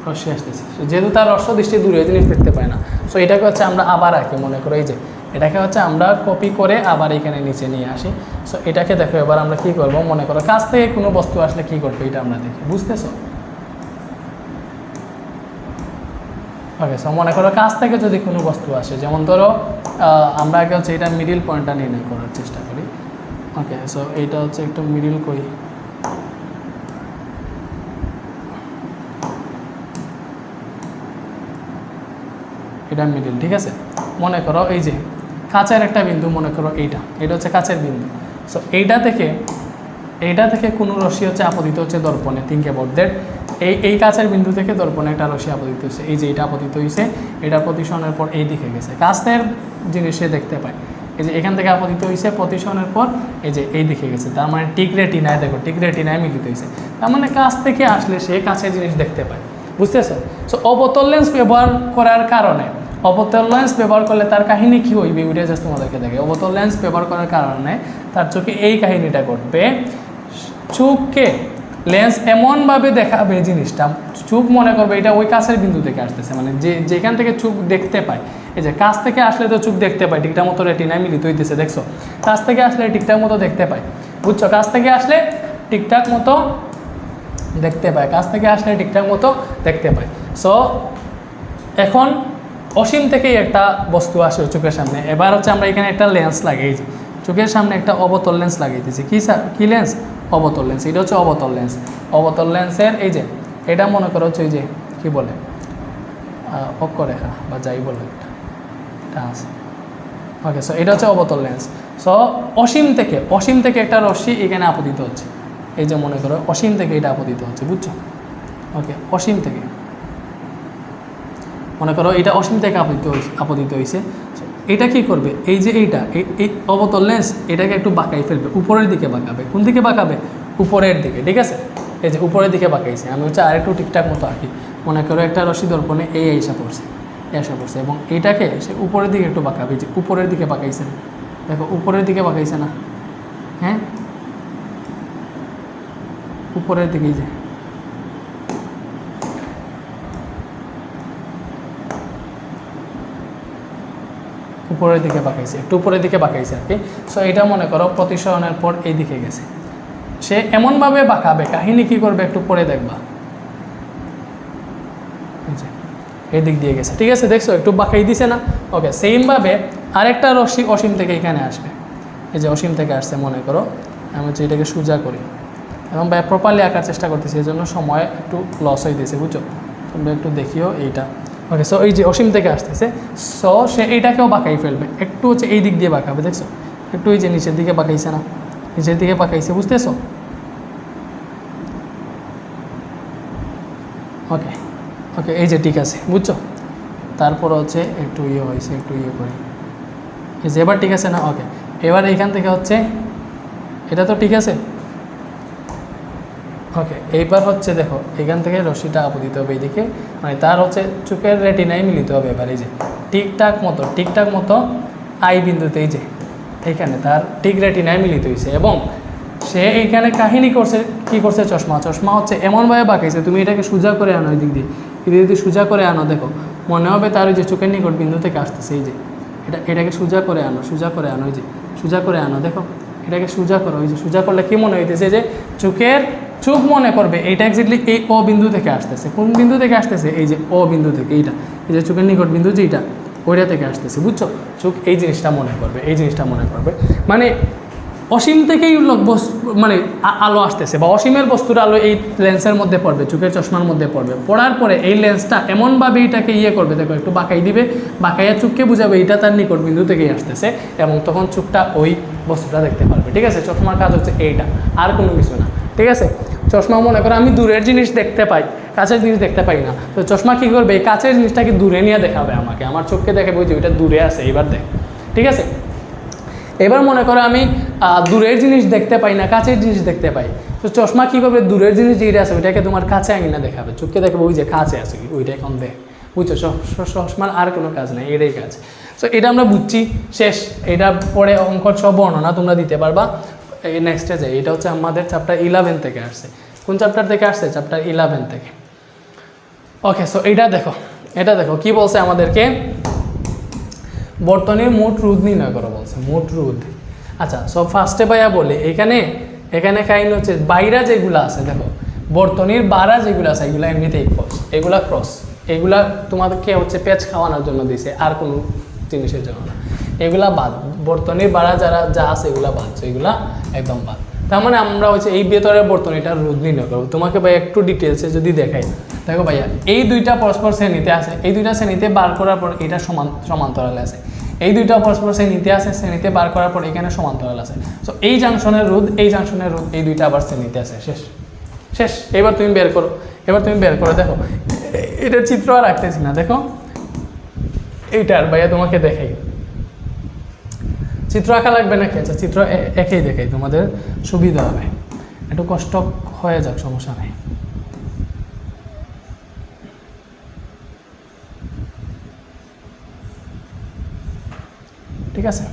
রশ্মি আসতেছে, যেহেতু তার হ্রস্ব দৃষ্টি দূরে জিনিস দেখতে পায় না। সো এটাকে হচ্ছে আমরা আবার আঁকি, মনে করো এই যে এটাকে হচ্ছে আমরা কপি করে আবার এখানে নিচে নিয়ে আসি। সো এটাকে দেখো এবার আমরা কি করব, মনে করো কাছ থেকে কোনো বস্তু আসলে কি করবে এটা আমরা দেখি, বুঝতেছো? ওকে, সো মনে করো কাছ থেকে যদি কোনো বস্তু আসে, যেমন ধরো আমরা আগে হচ্ছে এটা মিডিল পয়েন্টটা নির্ণয় করার চেষ্টা করি। ওকে, সো এইটা হচ্ছে একটু মিডিল করি। এটা মিডিল, ঠিক আছে। মনে করো এই যে কাছের একটা বিন্দু, মনে করো এটা হচ্ছে কাছের বিন্দু। সো এইটা থেকে কোনো রশ্মি হচ্ছে আপতিত হচ্ছে দর্পণে। Think about that. এই কাছের বিন্দু থেকে দর্পণে একটা রশ্মি আপতিত হচ্ছে, এই যে এটা আপতিত হয়েছে, এটা পতিসনের পর এই দিকে গেছে। কাছের জিনিস সে দেখতে পায়, এই যে এখান থেকে আপতিত হয়েছে, পতিসনের পর এই যে এই দিকে গেছে। তার মানে টিক রেটিনায়, দেখো টিক রেটিনায় মিলিত হয়েছে। তার মানে কাছ থেকে আসলে সে কাছের জিনিস দেখতে পায়, বুঝতেছো? সো অবতল লেন্স ব্যবহার করার কারণে, অবতল লেন্স ব্যবহার করলে তার কাহিনী কী হইবে ওইটা জাস্ট তোমাদেরকে দেখে। অবতল লেন্স ব্যবহার করার কারণে তার চোখে এই কাহিনীটা ঘটবে। চোখকে লেন্স এমনভাবে দেখাবে জিনিসটা, চোখ মনে করবে এটা ওই কাছের বিন্দু থেকে আসতেছে, মানে যেখান থেকে চোখ দেখতে পায়। এই যে কাছ থেকে আসলে তো চোখ দেখতে পায়, ঠিকঠাক মতো রেটিনায় মিলিত হইতেছে, দেখছো? কাছ থেকে আসলে ঠিকঠাক মতো দেখতে পায়, বুঝছো? কাছ থেকে আসলে ঠিকঠাক মতো দেখতে পায়। সো এখন অসীম থেকেই একটা বস্তু আসে চোখের সামনে। এবার হচ্ছে আমরা এখানে একটা লেন্স লাগাইছি, চোখের সামনে একটা অবতল লেন্স লাগাইতেছি। কি লেন্স? অবতল লেন্স। এটা হচ্ছে অবতল লেন্সের এই যে এটা মনে করো হচ্ছে ওই যে কী বলে অক্ষরেখা বা যাই বলে এটা আছে। ওকে, সো এটা হচ্ছে অবতল লেন্স। সো অসীম থেকে একটা রশ্মি এখানে আপতিত হচ্ছে, এই যে মনে করো অসীম থেকে এটা আপতিত হচ্ছে, বুঝছো? ওকে, অসীম থেকে মনে করো এটা অসীম থেকে আপতিত হয়েছে। এটা কি করবে, এই যে এই অবতল লেন্স এটাকে একটু বাঁকাই ফেলবে, উপরের দিকে বাঁকাবে। কোন দিকে বাঁকাবে? উপরের দিকে, ঠিক আছে। এই যে উপরের দিকে বাঁকাইছে, আমি হচ্ছে আরেকটু ঠিকঠাক মতো আঁকি। মনে করো একটা রশ্মি দর্পণে এই এসে পড়ছে এবং এইটাকে সে উপরের দিকে একটু বাঁকাবে, যে উপরের দিকে বাঁকাইছে না, দেখো উপরের দিকে বাঁকাইছে না, হ্যাঁ উপরের দিকেই যে উপরের দিকে বাঁকাইছে, একটু উপরের দিকে বাঁকাইছে আর কি। সো এটা মনে করো প্রতিসরণের পর এই দিকে গেছে। সে এমনভাবে বাঁকাবে, কাহিনী কী করবে একটু পরে দেখবা, এই দিক দিয়ে গেছে, ঠিক আছে। দেখছো একটু বাঁকাই দিছে না? ওকে, সেইমভাবে আরেকটা রশ্মি অসীম থেকে এখানে আসবে, এই যে অসীম থেকে আসছে। মনে করো আমি হচ্ছে এটাকে সোজা করি এবং প্রপারলি আঁকার চেষ্টা করতেছি, এই জন্য সময় একটু লস হয়ে দিয়েছে, বুঝছো? তোমরা একটু দেখিও এইটা। ওকে, সো এই যে অসীম থেকে আসতেছে, সো সে এইটাকেও বাঁকাই ফেলবে, একটু হচ্ছে এই দিক দিয়ে বাঁকাবে, দেখছো? একটু এই যে নিচের দিকে বাঁকাইছে না, নিচের দিকে বাঁকাইছে, বুঝতেছো? ওকে, এই যে ঠিক আছে, বুঝছো? তারপর হচ্ছে একটু ইয়ে হয়েছে, একটু ইয়ে করি, এই যে এবার ঠিক আছে না? ওকে, এবার এইখান থেকে হচ্ছে এটা তো ঠিক আছে। ওকে, এইবার হচ্ছে দেখো এখান থেকে রশ্মিটা আপতিত হবে এইদিকে, মানে তার হচ্ছে চোখের রেটিনায় মিলিত হবে। এবার এই যে ঠিকঠাক মতো আই বিন্দুতে এই যে এইখানে তার ঠিক রেটিনায় মিলিত হয়েছে, এবং সে এইখানে কাহিনী করছে কি করছে, চশমা হচ্ছে এমনভাবে বাঁকাইছে, তুমি এটাকে সোজা করে আনো, এই দিক দিয়ে যদি সোজা করে আনো, দেখো মনে হবে তার ওই যে চোখের নিকট বিন্দু থেকে আসতেছে। এই যে এটাকে সোজা করে আনো, ওই যে সোজা করে আনো, দেখো এটাকে সোজা করো, ওই যে সোজা করলে কি মনে হইতেছে যে চোখ মনে করবে এইটা এক্স্যাক্টলি এই ও বিন্দু থেকে আসতেছে। কোন বিন্দু থেকে আসতেছে? এই যে ও বিন্দু থেকে, এইটা এই যে চোখের নিকট বিন্দু যেটা ওইটা থেকে আসতেছে, বুঝছো? চোখ এই জিনিসটা মনে করবে, মানে অসীম থেকেই মানে আলো আসতেছে, বা অসীমের বস্তুর আলো এই লেন্সের মধ্যে পড়বে, চোখের চশমার মধ্যে পড়ার পরে এই লেন্সটা এমনভাবে এটাকে করবে, দেখো একটু বাঁকাইয়া চোখকে বুঝাবে এটা তার নিকট বিন্দু থেকেই আসতেছে, এবং তখন চোখটা ওই বস্তুটা দেখতে পারবে। ঠিক আছে, চশমার কাজ হচ্ছে এইটা, আর কোনো কিছু না। ঠিক আছে, চশমা মনে করো আমি দূরের জিনিস দেখতে পাই, কাছের জিনিস দেখতে পাই না, তো চশমা কী করবে, এই কাছের জিনিসটাকে দূরে নিয়ে দেখাবে আমাকে, আমার চোখকে দেখাবে ওই যে ওইটা দূরে আছে, এইবার দেখ। ঠিক আছে, এবার মনে করো আমি দূরের জিনিস দেখতে পাই না, কাছের জিনিস দেখতে পাই, তো চশমা কী করবে, দূরের জিনিস যেটা আছে ওইটাকে তোমার কাছে আঙিনা দেখাবে, চোখকে দেখাবে ওই যে কাছে আছে ওইটা এখন দেখ, বুঝছো? চশমার আর কোনো কাজ নেই, এটাই কাজ। সো এটা আমরা বুঝছি, শেষ। এটা পরে অঙ্কর সব বর্ণনা তোমরা দিতে পারবা। এই নেক্সটে যাই, এটা হচ্ছে আমাদের চ্যাপ্টার 11 থেকে আসছে। কোন চ্যাপ্টার থেকে আসছে? চ্যাপ্টার 11 থেকে। ওকে, সো এটা দেখো কি বলছে আমাদেরকে, বর্তনীর মোট রোধ নির্ণয় করো বলছে, মোট রোধ। আচ্ছা, সো ফার্স্টে ভাইয়া বলে এখানে কাহিনী হচ্ছে বাইরা যেগুলো আছে, দেখো বর্তনীর বাড়া যেগুলো আছে এগুলো এমনিতেই ক্রস, এগুলা তোমাদেরকে হচ্ছে পেঁচ খাওয়ানোর জন্য দিয়েছে, আর কোনো জিনিসের জন্য না। এগুলা বাদ, বর্তনীর বাড়া যা আছে এগুলা বাদ, এগুলা একদম বাদ। তার মানে আমরা হচ্ছে এই ভেতরের বর্তনীটার রোধ নির্ণয় করবো। তোমাকে ভাই একটু ডিটেলসে যদি দেখাই, দেখো ভাইয়া এই দুইটা পরস্পর শ্রেণীতে আছে, এই দুইটা শ্রেণীতে বার করার পর এটা সমান্তরালে আছে, এই দুইটা পরস্পর শ্রেণীতে আছে, শ্রেণীতে বার করার পর এখানে সমান্তরাল আছে। সো এই জাংশনের রোধ এই দুইটা আবার শ্রেণীতে আছে, শেষ। এবার তুমি বের করো, দেখো এটা চিত্র আর রাখতেছি না, দেখো এইটার ভাইয়া তোমাকে দেখাই, চিত্র আঁকা লাগবে নাকি? আচ্ছা, চিত্র একেই দেখাই, তোমাদের সুবিধা হবে, একটু কষ্ট হয়ে যাক, সমস্যা নেই। ঠিক আছে,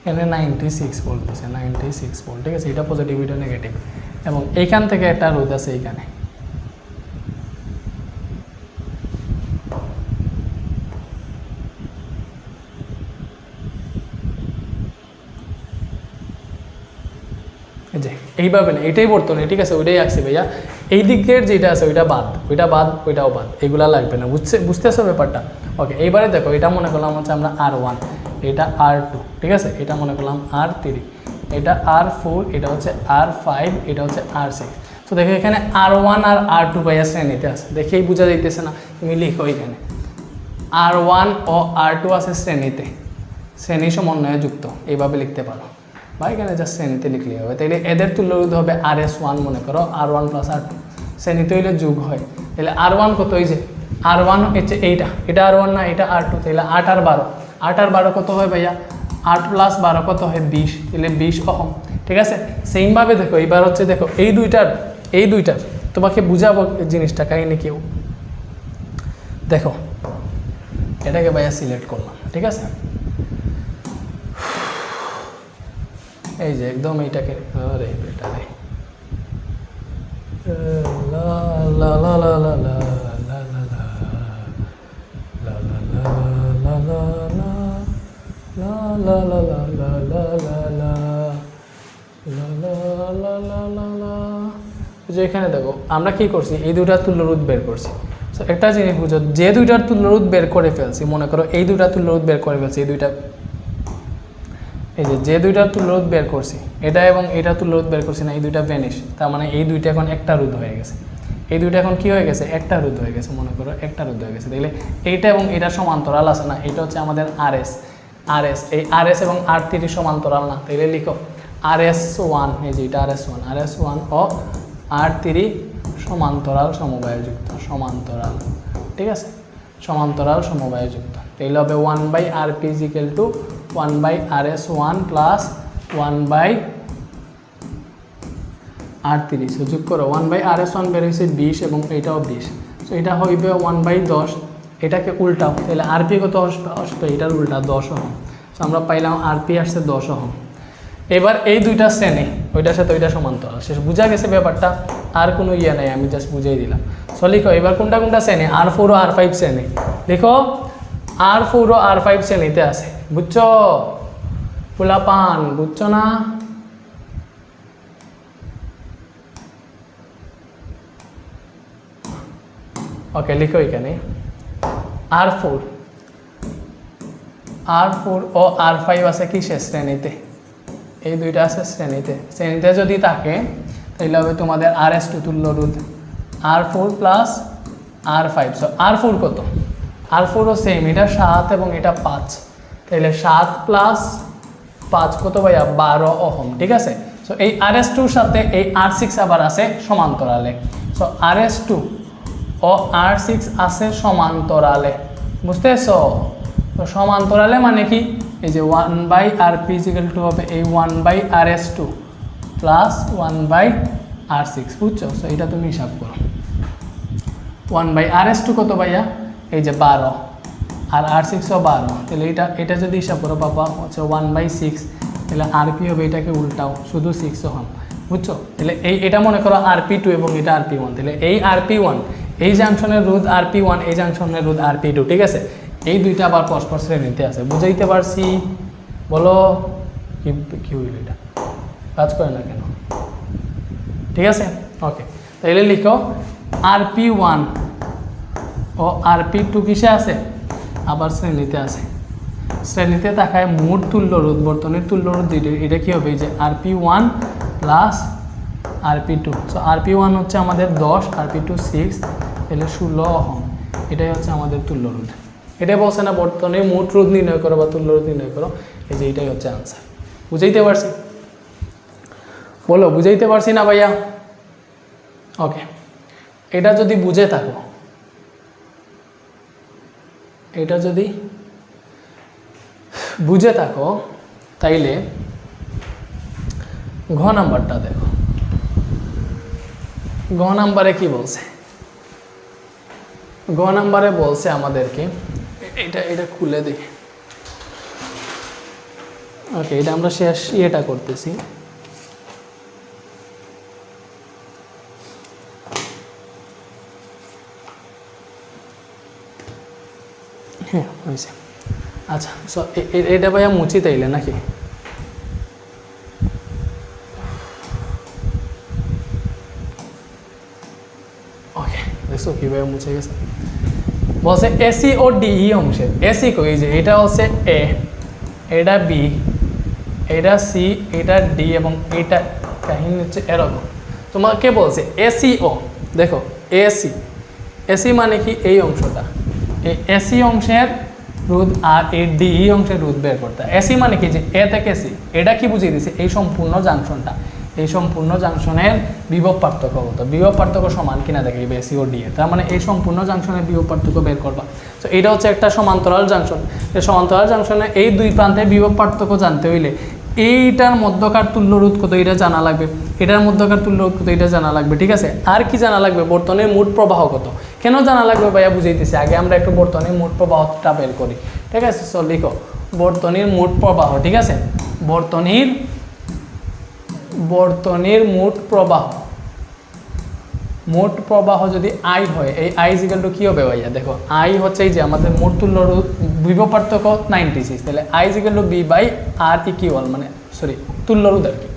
এখানে 96 ভোল্ট আছে, 96 ভোল্ট। ঠিক আছে, এটা পজিটিভ, এটা নেগেটিভ, এবং এইখান থেকে একটা রোধ আছে এইখানে, এইভাবে না, এটাই বর্তনী। ঠিক আছে, ওইটাই আসছে ভাইয়া, এই দিকের যেটা আছে ওইটাও বাদ, এগুলা লাগবে না, বুঝতেছো ব্যাপারটা? ওকে, এইবারে দেখো এটা মনে করলাম হচ্ছে আমরা R1, এটা R2, ঠিক আছে, এটা মনে করলাম R3, এটা R4, এটা হচ্ছে R5, এটা হচ্ছে R6। তো দেখো এখানে R1 আর R2 ভাইয়া শ্রেণীতে আছে, দেখেই বোঝা যাইতেছে না? তুমি লিখো এখানে R1 ও R2 আছে শ্রেণীতে, শ্রেণী সমন্বয়ে যুক্ত, এইভাবে লিখতে পারো বা এখানে জাস্ট শ্রেণীতে লিখলেই হবে। তাইলে এদের তুল্য রোধ হবে RS1, মনে করো R1 + R2, শ্রেণীতে হইলে যোগ হয়, তাহলে R1 কত? এই যে R1 হচ্ছে এটা R1 না, এটা R2, তাহলে 8 আর 12 কত হয় ভাইয়া? 8 + 12 কত হয়? 20, তাহলে 20 ওহম। ঠিক আছে, সেমভাবে দেখো এইবার হচ্ছে দেখো এই দুইটার তোমাকে বুঝাবো জিনিসটা কাহিনী কেউ, দেখো এটাকে ভাইয়া সিলেক্ট করলাম। ঠিক আছে, এই যে একদম এইটাকে, আরে বেটা রে, লা লা লা লা লা লা লা লা লা লা লা লা লা লা লা। যে এখানে দেখো আমরা কি করছি, এই দুইটার তুল্য রোধ বের করছি। তো একটা জিনিস বুঝো, যে দুইটার তুল্য রোধ বের করে ফেলছি, মনে করো এই দুইটার তুল্য রোধ বের করে ফেলছি, এই যে দুইটার তুল্য রোধ বের করছি, এটা এবং এটা তুল্য রোধ বের করছি না, এই দুইটা ভ্যানিশ, তার মানে এই দুইটা এখন একটা রোধ হয়ে গেছে, এই দুইটা এখন কি হয়ে গেছে? একটা রোধ হয়ে গেছে, মনে করো একটা রোধ হয়ে গেছে। দেখলে এইটা এবং এটা সমান্তরাল আছে না, এটা হচ্ছে আমাদের RS, এই RS এবং R3 সমান্তরাল না, তাইলে লিখো RS1, এই যে এটা RS1 ও R3 সমান্তরাল সমবায়যুক্ত, সমান্তরাল, ঠিক আছে, সমান্তরাল সমবায়যুক্ত। তাহলে হবে 1/rp = 1/rs1 প্লাস 1/r3। যোগ করো, 1/rs1 বের হয়েছে 20 এবং এটাও 20, সো এটা হইবে 1/10। এটাকে উল্টাও, তাহলে আরপি কত আসবে, এটার উল্টা 10 ওহম। সো আমরা পাইলাম আরপি আসছে 10 ওহম। এবার এই দুইটা শ্রেণী, ওইটার সাথে ওইটা সমান্তরাল, শেষ, বোঝা গেছে ব্যাপারটা, আর কোনো ইয়ে নাই, আমি জাস্ট বুঝিয়ে দিলাম। সো লিখো এবার কোনটা কোনটা শ্রেণী, R4 ও R5 শ্রেণী। লিখো R4 ও R5 শ্রেণীতে আছে, বুঝছো পোলাপান, বুঝছো না? ওকে, লিখো এখানে R4 ও R5 আছে কিসের শ্রেণীতে, এই দুইটা আছে শ্রেণীতে। শ্রেণীতে যদি থাকে তাহলে হবে তোমাদের RS2 তুল্য রোধ R4 plus R5। So R4 কত, R4 ও সেম, এটা 7 এবং এটা 5, তাহলে 7 প্লাস 5 কত ভাইয়া, 12 ওহম, ঠিক আছে। সো এই RS2-র সাথে এই R6 আবার আছে সমান্তরালে। সো RS2 ও R6 আছে সমান্তরালে, বুঝতেছো? তো সমান্তরালে মানে কি, এই যে 1/rp = হবে এই 1/rs2 প্লাস 1/r6, বুঝছো? সো এটা তুমি হিসাব করো, 1/rs2 কত ভাইয়া, এই যে 12, আর R6 ও 12, তাহলে এটা যদি হিসাব করো পাবা হচ্ছে 1/6, তাহলে আরপি হবে, এটাকে উল্টাও, শুধু 6 ওহম, বুঝছো? তাহলে এটা মনে করো RP2 এবং এটা RP1, তাহলে এই RP1 এই জাংশনের রোধ RP1, এই জাংশনের রোধ RP2, ঠিক আছে। এই দুইটা আবার পরস্পর শ্রেণীতে আছে, বুঝাইতে পারছি? বলো কি হইল, এটা কাজ করে না কেন? ঠিক আছে, ওকে। তাহলে লিখো RP1 ও RP2 কিসে আছে, আবার শ্রেণীতে আছে। শ্রেণীতে থাকায় মোট তুল্য রোধ, বর্তনীর তুল্য রোধ এটা কি হবে, যে RP1 plus RP2। So RP1 হচ্ছে আমাদের 10, RP2 6, তাহলে 16 ওহম, এটাই হচ্ছে আমাদের তুল্য রোধ। এটাই বলছে না বর্তনীর মোট রোধ নির্ণয় করো বা তুল্য রোধ নির্ণয় করো, এই যে এটাই হচ্ছে আনসার। বুঝাইতে পারছি? বলো বুঝাইতে পারছি না ভাইয়া? ওকে, এটা যদি বুঝে থাকো, এটা যদি বুঝে থাকো তাইলে ঘ নাম্বারটা দেখো। ঘ নাম্বারে কি বলছে, ঘ নাম্বারে বলছে আমাদেরকে, এটা খুলে দিই। ওকে, এটা আমরা শেষ ইয়েটা করতেছি। হ্যাঁ হয়েছে। আচ্ছা, সো এটা ভাইয়া মুচি তাইলে নাকি? ওকে, দেখছো কীভাবে মুছে গেছে। বলছে এসি ও ডিই অংশের, এসি কই, যে এটা হচ্ছে এ, এটা বি, এটা সি, এটা ডি এবং এটা কাহিনী হচ্ছে এরকম। তোমাকে বলছে এসি ও, দেখো এসি, এসি মানে কি, এই অংশটা, এই এসি অংশের রোধ আর এই ডিই অংশের রোধ বের করতে। এসি মানে কি, যে এ থেকে সি, এটা কি বুঝিয়ে দিছে, এই সম্পূর্ণ জাংশনটা, এই সম্পূর্ণ জাংশনের বিভব পার্থক্য কত, বিভব পার্থক্য সমান কিনা দেখে এসি ও ডি এ, তার মানে এই সম্পূর্ণ জাংশনের বিভব পার্থক্য বের করবা। তো এটা হচ্ছে একটা সমান্তরাল জাংশন, এই সমান্তরাল জাংশনে এই দুই প্রান্তে বিভব পার্থক্য জানতে হইলে এইটার মধ্যকার তুল্য রোধ কত এটা জানা লাগবে, এটার মধ্যকার তুল্য রোধ কত এটা জানা লাগবে, ঠিক আছে। আর কি জানা লাগবে, বর্তনীর মোট প্রবাহ কত। কেন জানা লাগবে ভাইয়া বুঝাইতেছি, আগে আমরা একটু বর্তনীর মোট প্রবাহটা বের করি, ঠিক আছে। সো লিখো বর্তনীর মোট প্রবাহ, ঠিক আছে, বর্তনীর মোট প্রবাহ, মোট প্রবাহ যদি আই হয়, এই আই ইকুয়াল টু কি হবে ভাইয়া, দেখো আই হচ্ছে এই যে আমাদের মোট তুল্য রোধ, বিভব পার্থক্য 96, তাহলে I equal to V by R equal, মানে সরি তুল্য রোধ আর কি।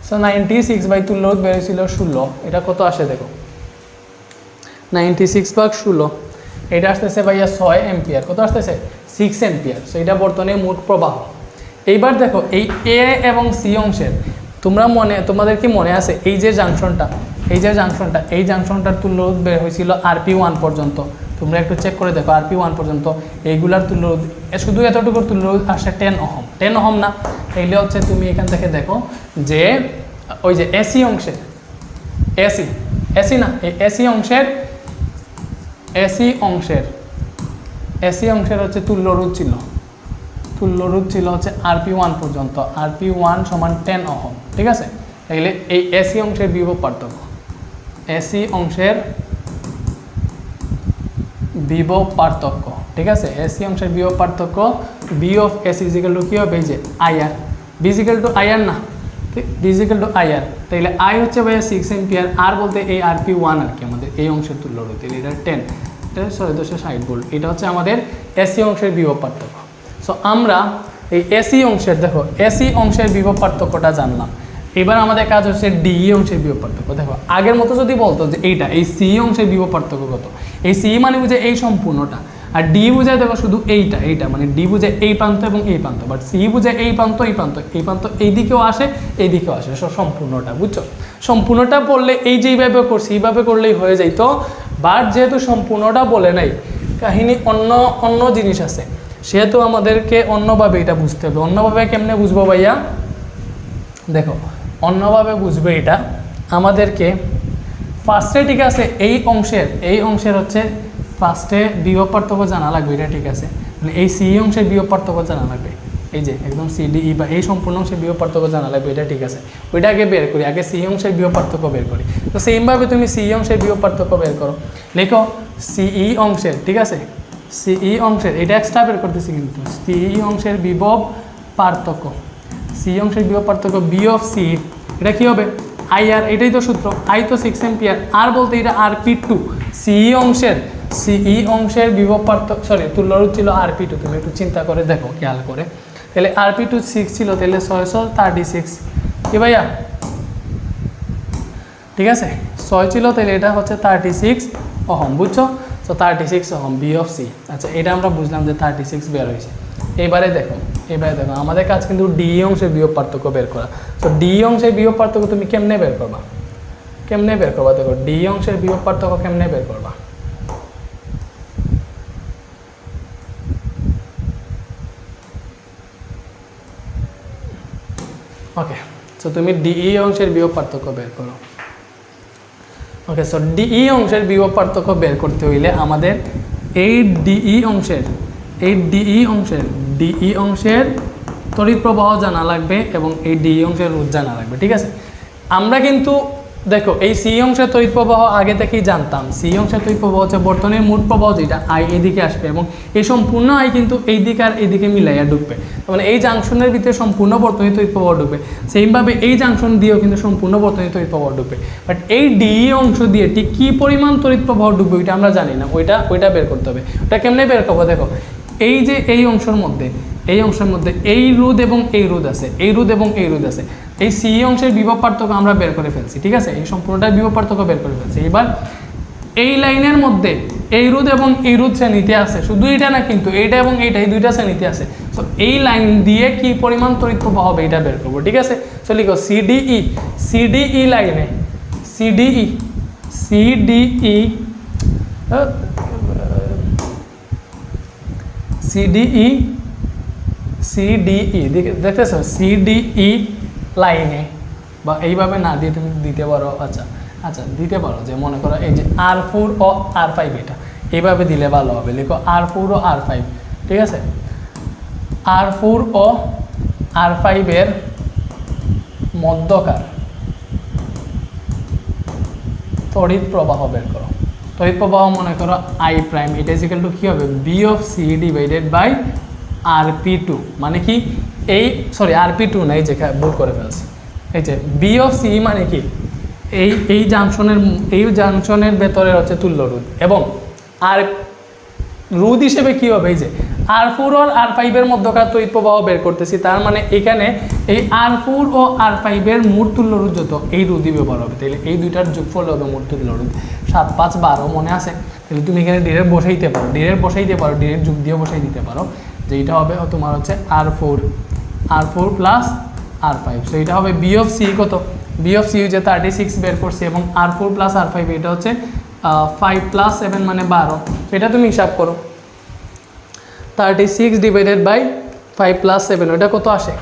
সো 96 বাই তুল্য রোধ বেরিয়েছিল 16, এটা কত আসে দেখো 96/16, এটা আসতেছে ভাইয়া 6 এম্পিয়ার, কত আসতেছে 6 এম্পিয়ার। সো এটা বর্তনীর মোট প্রবাহ। এইবার দেখো এই এ এবং সি অংশের তোমাদের কি মনে আছে, এই যে জাংশনটা, এই জাংশনটার তুল্য রোধ বের হয়েছিল RP1 পর্যন্ত, তোমরা একটু চেক করে দেখো RP1 পর্যন্ত এইগুলার তুল্য রোধ, শুধু এতটুকুর তুল্য রোধ আসে 10 ওহম, 10 ওহম না, তাইলে হচ্ছে তুমি এখান থেকে দেখো যে ওই যে এসি অংশে, এসি না, এই এসি অংশের হচ্ছে তুল্য রোধ ছিল হচ্ছে RP1 পর্যন্ত, RP1 সমান 10 ওহম, ঠিক আছে। তাহলে এই এসি অংশের বিভব পার্থক্য, ঠিক আছে, এসি অংশের বিভব পার্থক্য B of S equal to কি হবে, এই যে IR, B equal to IR না, B ইজিক্যাল টু IR, তাহলে I হচ্ছে ভাইয়া 6 এম্পিয়ার, আর বলতে এই RP1 আর কি আমাদের এই অংশের তুল্য রোধ, এটা 10, এটা 660 ভোল্ট, এটা হচ্ছে আমাদের এসি অংশের বিভব পার্থক্য। সো আমরা এই এসি অংশের, দেখো এসি অংশের বিভব পার্থক্যটা জানলাম, এবার আমাদের কাজ হচ্ছে ডিই অংশের বিভব পার্থক্য। দেখো আগের মতো যদি বলতো যে এই সি অংশের বিভব পার্থক্য কত, এই সি মানে বুঝে এই সম্পূর্ণটা, আর ডি বুঝায় দেখো শুধু এইটা মানে ডি বুঝে এই প্রান্ত এবং এই প্রান্ত, বাট সি বুঝে এই প্রান্ত এই দিকেও আসে এই দিকেও আসে, সম্পূর্ণটা, বুঝছো? সম্পূর্ণটা বললে এই যে এইভাবে করছি এইভাবে করলেই হয়ে যাইতো, বাট যেহেতু সম্পূর্ণটা বলে নাই, কাহিনী অন্য জিনিস আছে, সেহেতু আমাদেরকে অন্যভাবে এটা বুঝতে হবে। অন্যভাবে কেমনে বুঝবো ভাইয়া? দেখো অন্যভাবে বুঝবে এটা আমাদেরকে ফার্স্টে, ঠিক আছে, এই অংশের হচ্ছে ফার্স্টে বিভব পার্থক্য জানা লাগবে, এটা ঠিক আছে, মানে এই সি অংশের বিভব পার্থক্য জানা লাগবে, এই যে একদম সিডিই বা এই সম্পূর্ণ অংশের বিভব পার্থক্য জানা লাগবে, এটা ঠিক আছে। ওইটা আগে বের করি, আগে সি অংশের বিভব পার্থক্য বের করি। তো সেমভাবে তুমি সি অংশের বিভব পার্থক্য বের করো, লেখো সিই অংশের, ঠিক আছে, সিই অংশের, এটা এক্সট্রা বের করতেছি কিন্তু, সিই অংশের বিভব পার্থক্য, সি অংশের বিভব পার্থক্য বি অফ সি, এটা কী হবে IR, এটাই তো সূত্র, I তো 6 এম্পিয়ার, আর বলতে এটা RP2, সিই অংশের বিভব পার্থক্য, তুল্য রোধ ছিল RP2, তুমি একটু চিন্তা করে দেখো খেয়াল করে, তাহলে RP2 6 ছিল, তাহলে 636 কি ভাইয়া, ঠিক আছে, 6 ছিল, তাহলে এটা হচ্ছে 36 ওহম, বুঝছো? তো 36 ওহম বি অফ সি। আচ্ছা, এটা আমরা বুঝলাম যে 36 বের হয়েছে। এবারে দেখো আমাদের কাজ কিন্তু ডি অংশের বিভব পার্থক্য বের করা। তো ডি অংশের বিভব পার্থক্য তুমি কেমনে বের করবা? দেখো ডি অংশের বিভব পার্থক্য কেমনে বের করবা? ওকে, সো তুমি ডিই অংশের বিভব পার্থক্য বের করো। ওকে, সো ডিই অংশের বিভব পার্থক্য বের করতে হইলে আমাদের এই ডিই অংশের তড়িৎ প্রবাহ জানা লাগবে এবং এই ডিই অংশের রোধ জানা লাগবে, ঠিক আছে। আমরা কিন্তু দেখো এই সি অংশের তড়িৎ প্রবাহ আগে থেকেই জানতাম, সি অংশের তড়িৎ প্রবাহ হচ্ছে বর্তনীর মোট প্রবাহ, যেটা I এদিকে আসবে এবং এই সম্পূর্ণ I কিন্তু এই দিকে আর এইদিকে মিলাইয়া ঢুকবে, মানে এই জাংশনের ভিতরে সম্পূর্ণ বর্তনীর তড়িৎ প্রবাহ ঢুকবে, সেইভাবে এই জাংশন দিয়েও কিন্তু সম্পূর্ণ বর্তনীর তড়িৎ প্রবাহ ঢুকবে। বাট এই ডিই অংশ দিয়ে ঠিক কী পরিমাণ তড়িৎ প্রবাহ ঢুকবে ওইটা আমরা জানি না, ওইটা বের করতে হবে। ওটা কেমনে বের করবো? দেখো এই যে এই অংশের মধ্যে এই রোধ এবং এই রোধ আছে, এই সি অংশের বিভব পার্থক্য আমরা বের করে ফেলছি, ঠিক আছে, এই সম্পূর্ণটা বিভব পার্থক্য বের করে ফেলছি। এবার এই লাইনের মধ্যে এই রোধ এবং এই রোধ শ্রেণীতে আছে, শুধু এটা না কিন্তু এইটা এবং এইটা, এই দুইটা শ্রেণীতে আছে। তো এই লাইন দিয়ে কি পরিমাণ তড়িৎ প্রবাহ হবে এটা বের করবো, ঠিক আছে। তো লিখো সিডিই লাইনে সিডিই দেখতেছ, সিডিই লাইনে, বা এইভাবে না দিয়ে তুমি দিতে পারো, আচ্ছা দিতে পারো, যে মনে করো এই যে R4 ও R5, এটা এইভাবে দিলে ভালো হবে। লিখো R4 ও R5, ঠিক আছে, R4 ও R5 এর মধ্যকার তড়িৎ প্রবাহ বের করো। তড়িৎ প্রবাহ মনে করো I প্রাইম, এটা ইকুয়াল টু কী হবে, V of C divided by RP2, মানে কি সরি RP2 না, এই যে ভুল করে ফেলছি, এই যে বি অফ সি মানে কি এই জাংশনের ভেতরের হচ্ছে তুল্য রোধ, এবং আর রোধ হিসেবে কী হবে, এই যে R4 আর R5 এর মধ্যকার তড়িৎ প্রবাহ বের করতেছি, তার মানে এখানে এই R4 ও R5 এর মোট তুল্য রোধ যত, এই রোধই ব্যবহার হবে। তাহলে এই দুইটার যোগফল হবে মোট তুল্য রোধ। 7, 5, 12 মনে আছে? তাহলে তুমি এখানে ডিরেক্ট বসাইতে পারো, ডিরেক্ট যোগ দিয়ে বসাই দিতে পারো, যে এইটা হবে তোমার হচ্ছে R4 প্লাস R5, সো এটা হবে বি অফ সি কত, বি অফ সি হচ্ছে 36 বের করছি, এবং R4 প্লাস R5 এটা হচ্ছে 5 প্লাস 7 মানে 12, এটা তুমি হিসাব করো, 36 ডিভাইডেড বাই 5 প্লাস 7, ওইটা কত আসে,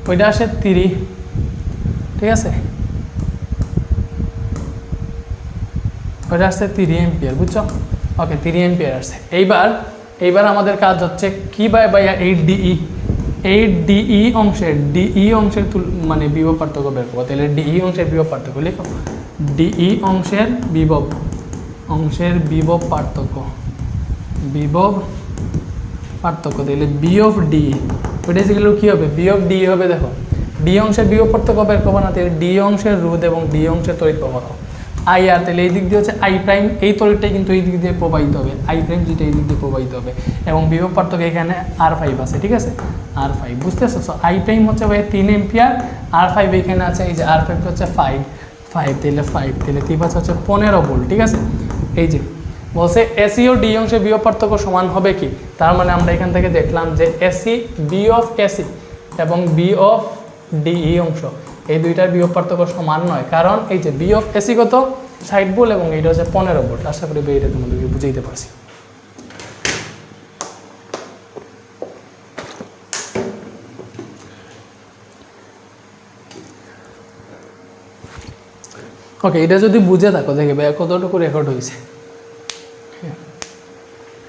ওইটা আসে 3, ঠিক আছে। ওটা আসছে 3 এম্পিয়ার, বুঝছো? ওকে 3 এম্পিয়ার আসছে। এইবার আমাদের কাজ হচ্ছে কি ভাইয়া এই ডিই অংশের মানে বিভব পার্থক্য বের করবো। তাহলে ডিই অংশের বিভব পার্থক্য লিখো, ডিই অংশের বিভব পার্থক্য তাহলে বি অফ ডি, ওইটা যেগুলো কী হবে, বি অফ ডি হবে। দেখো ডি অংশের বিভব পার্থক্য বের করবো না, তাহলে ডি অংশের রোধ এবং ডি অংশের তড়িৎ প্রবাহ আই আর, তাহলে এই দিক দিয়ে হচ্ছে আই প্রাইম, এই তড়িৎটাই কিন্তু এই দিক দিয়ে প্রবাহিত হবে, আই প্রাইম যেটা এই দিক দিয়ে প্রবাহিত হবে, এবং বিভব পার্থক্য এখানে R5 আছে, ঠিক আছে, R5 বুঝতেছো? সো আই প্রাইম হচ্ছে ভাই 3 এম্পিয়ার, R5 এখানে আছে, এই যে R5 হচ্ছে 5 তাহলে 5 তাহলে 3 হচ্ছে 15 ভোল্ট, ঠিক আছে। এই যে বলছে এসি ও ডি অংশের বিভব পার্থক্য সমান হবে কি, তার মানে আমরা এখান থেকে দেখলাম যে এসি বি অফ এসি এবং বি অফ ডিই অংশ এই দুইটার বিভব পার্থক্য সমান নয়, কারণ এই যে বি অফ এসি কত 60 ভোল্ট এবং এইটা হচ্ছে 15 ভোল্ট। আশা করি এটা তোমাদেরকে বুঝাইতে পারছি। ওকে, এটা যদি বুঝে থাকো দেখে ভাইয়া কতটুকু রেকর্ড হয়েছে,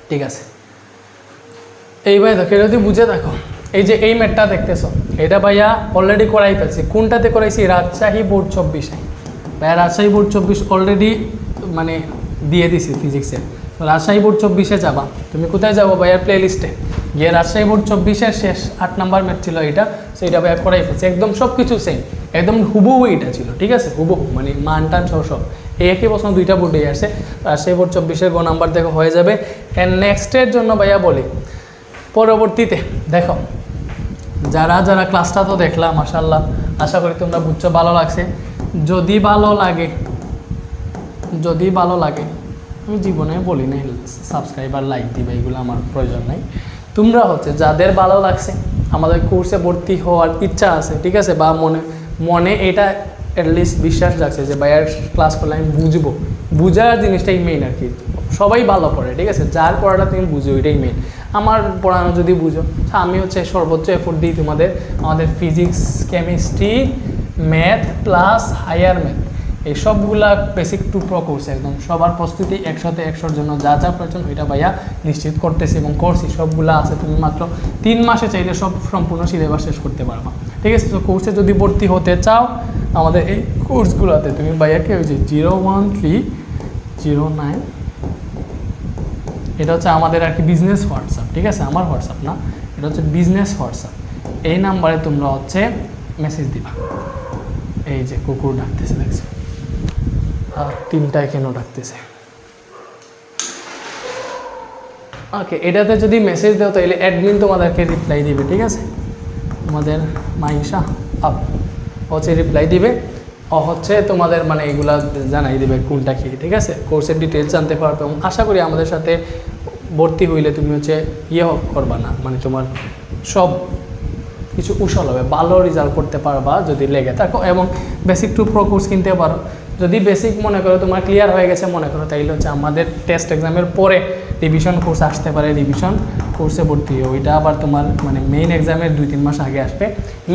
ঠিক আছে। এইবার দেখো এটা যদি বুঝে থাকো, এই যে এই ম্যাটটা দেখতেছো এটা ভাইয়া অলরেডি করাই ফেলছি। কোনটাতে করাইছি? রাজশাহী বোর্ড 24-এ। ভাইয়া রাজশাহী বোর্ড 24 অলরেডি মানে দিয়ে দিছি ফিজিক্সে। রাজশাহী বোর্ড 24-এ যাবা, তুমি কোথায় যাবো ভাইয়ার প্লে লিস্টে গিয়ে রাজশাহী বোর্ড 24-এর শেষ 8 নাম্বার ম্যাথ ছিল এটা, সেইটা ভাইয়া করাই ফেলছি, একদম সব কিছু সেম, একদম হুবহু এটা ছিল, ঠিক আছে, হুবহু মানে মান টান সব এই একই প্রশ্ন দুইটা বোর্ডেই আসে। রাজশাহী বোর্ড 24-এর গ নাম্বার দেখো হয়ে যাবে। অ্যান্ড নেক্সটের জন্য ভাইয়া বলি পরবর্তীতে দেখো যারা ক্লাসটা তো দেখলাম মাশাআল্লাহ, আশা করি তোমরা বুঝছো, ভালো লাগছে। যদি ভালো লাগে আমি জীবনে বলি না সাবস্ক্রাইবার লাইক দিবে, এগুলো আমার প্রয়োজন নাই। তোমরা হচ্ছে যাদের ভালো লাগছে, আমাদের কোর্সে ভর্তি হওয়ার ইচ্ছা আছে, ঠিক আছে, বা মনে এটা অ্যাটলিস্ট বিশ্বাস রাখছে যে ভাইয়ার ক্লাস করলে আমি বুঝার জিনিসটাই মেইন আর কি। সবাই ভালো পড়ে, ঠিক আছে, যার পড়াটা তুমি বুঝো ওইটাই মেইন। আমার পড়ানো যদি বুঝো, আমি হচ্ছে সর্বোচ্চ এফোর্ট দিই আমাদের physics, chemistry, math plus higher math, এই সবগুলা বেসিক টু প্রো কোর্স, একদম সবার প্রস্তুতি 100-100 জন্য যা প্রয়োজন ওইটা ভাইয়া নিশ্চিত করতেছি এবং করছি, সবগুলা আছে। তুমি মাত্র 3 মাসে চাইলে সব সম্পূর্ণ সিলেবাস শেষ করতে পারবা, ঠিক আছে। তো কোর্সে যদি ভর্তি হতে চাও আমাদের এই কোর্সগুলোতে তুমি ভাইয়াকে ওই যে 01309, এটা হচ্ছে আমাদের আর কি বিজনেস হোয়াটসঅ্যাপ, ঠিক আছে, আমার হোয়াটসঅ্যাপ না, এটা হচ্ছে বিজনেস হোয়াটসঅ্যাপ। এই নাম্বারে তোমরা হচ্ছে মেসেজ দিবা। এই যে কুকুর ডাকতেছে দেখছো, আর 3টায় কেন ডাকতেছে। ওকে, এটাতে যদি মেসেজ দাও তাহলে অ্যাডমিন তোমাদেরকে রিপ্লাই দিবে, ঠিক আছে, তোমাদের মাইশা আপ হচ্ছে রিপ্লাই দিবে, হচ্ছে তোমাদের মানে এগুলা জানাই দেবে কোনটা কি, ঠিক আছে, কোর্সের ডিটেলস জানতে পারবে। এবং আশা করি আমাদের সাথে ভর্তি হইলে তুমি হচ্ছে করবা না, মানে তোমার সব কিছু কুশল হবে, ভালো রেজাল্ট করতে পারবা যদি লেগে থাকো। এবং বেসিক টু প্রো কোর্স কিনতে পারো, যদি বেসিক মনে করো তোমার ক্লিয়ার হয়ে গেছে মনে করো, তাইলে হচ্ছে আমাদের টেস্ট এক্সামের পরে রিভিশন কোর্স আসতে পারে, রিভিশন কোর্সে ভর্তি হয়, ওইটা আবার তোমার মানে মেইন এক্সামের 2-3 মাস আগে আসবে।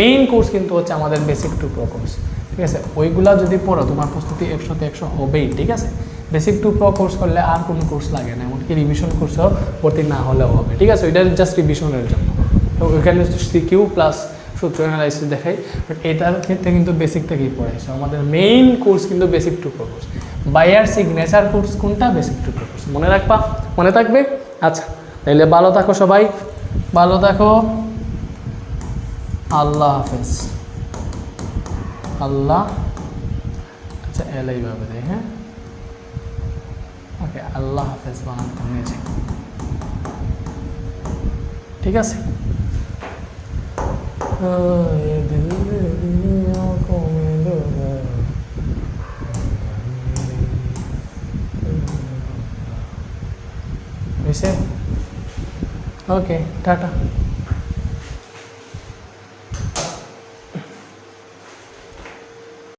মেইন কোর্স কিন্তু হচ্ছে আমাদের বেসিক টু প্রো কোর্স, ঠিক আছে, ওইগুলা যদি পড়ো তোমার প্রস্তুতি 100-100 হবেই, ঠিক আছে। বেসিক টু প্রো কোর্স করলে আর কোনো কোর্স লাগে না, এমনকি রিভিশন কোর্সও ভর্তি না হলেও হবে, ঠিক আছে, ওইটা জাস্ট রিভিশনের জন্য। তো ওইখানে সিকিউ প্লাস সূত্র অ্যানালাইসিস দেখাই, বাট এটার ক্ষেত্রে কিন্তু বেসিক থেকেই পড়াইছে। আমাদের মেইন কোর্স কিন্তু বেসিক টু প্রো কোর্স। বায়ার সিগনেচার কোর্স কোনটা? Basic to pro course. মনে রাখবা, মনে থাকবে? আচ্ছা, তাহলে ভালো থাকো সবাই, ভালো থাকো, আল্লাহ হাফেজ। আল্লাহ, আচ্ছা এইভাবে দেয়, হ্যাঁ, ওকে, আল্লাহ হাফেজ বানাতে নিয়েছি, ঠিক আছে। ওকে, টাটা।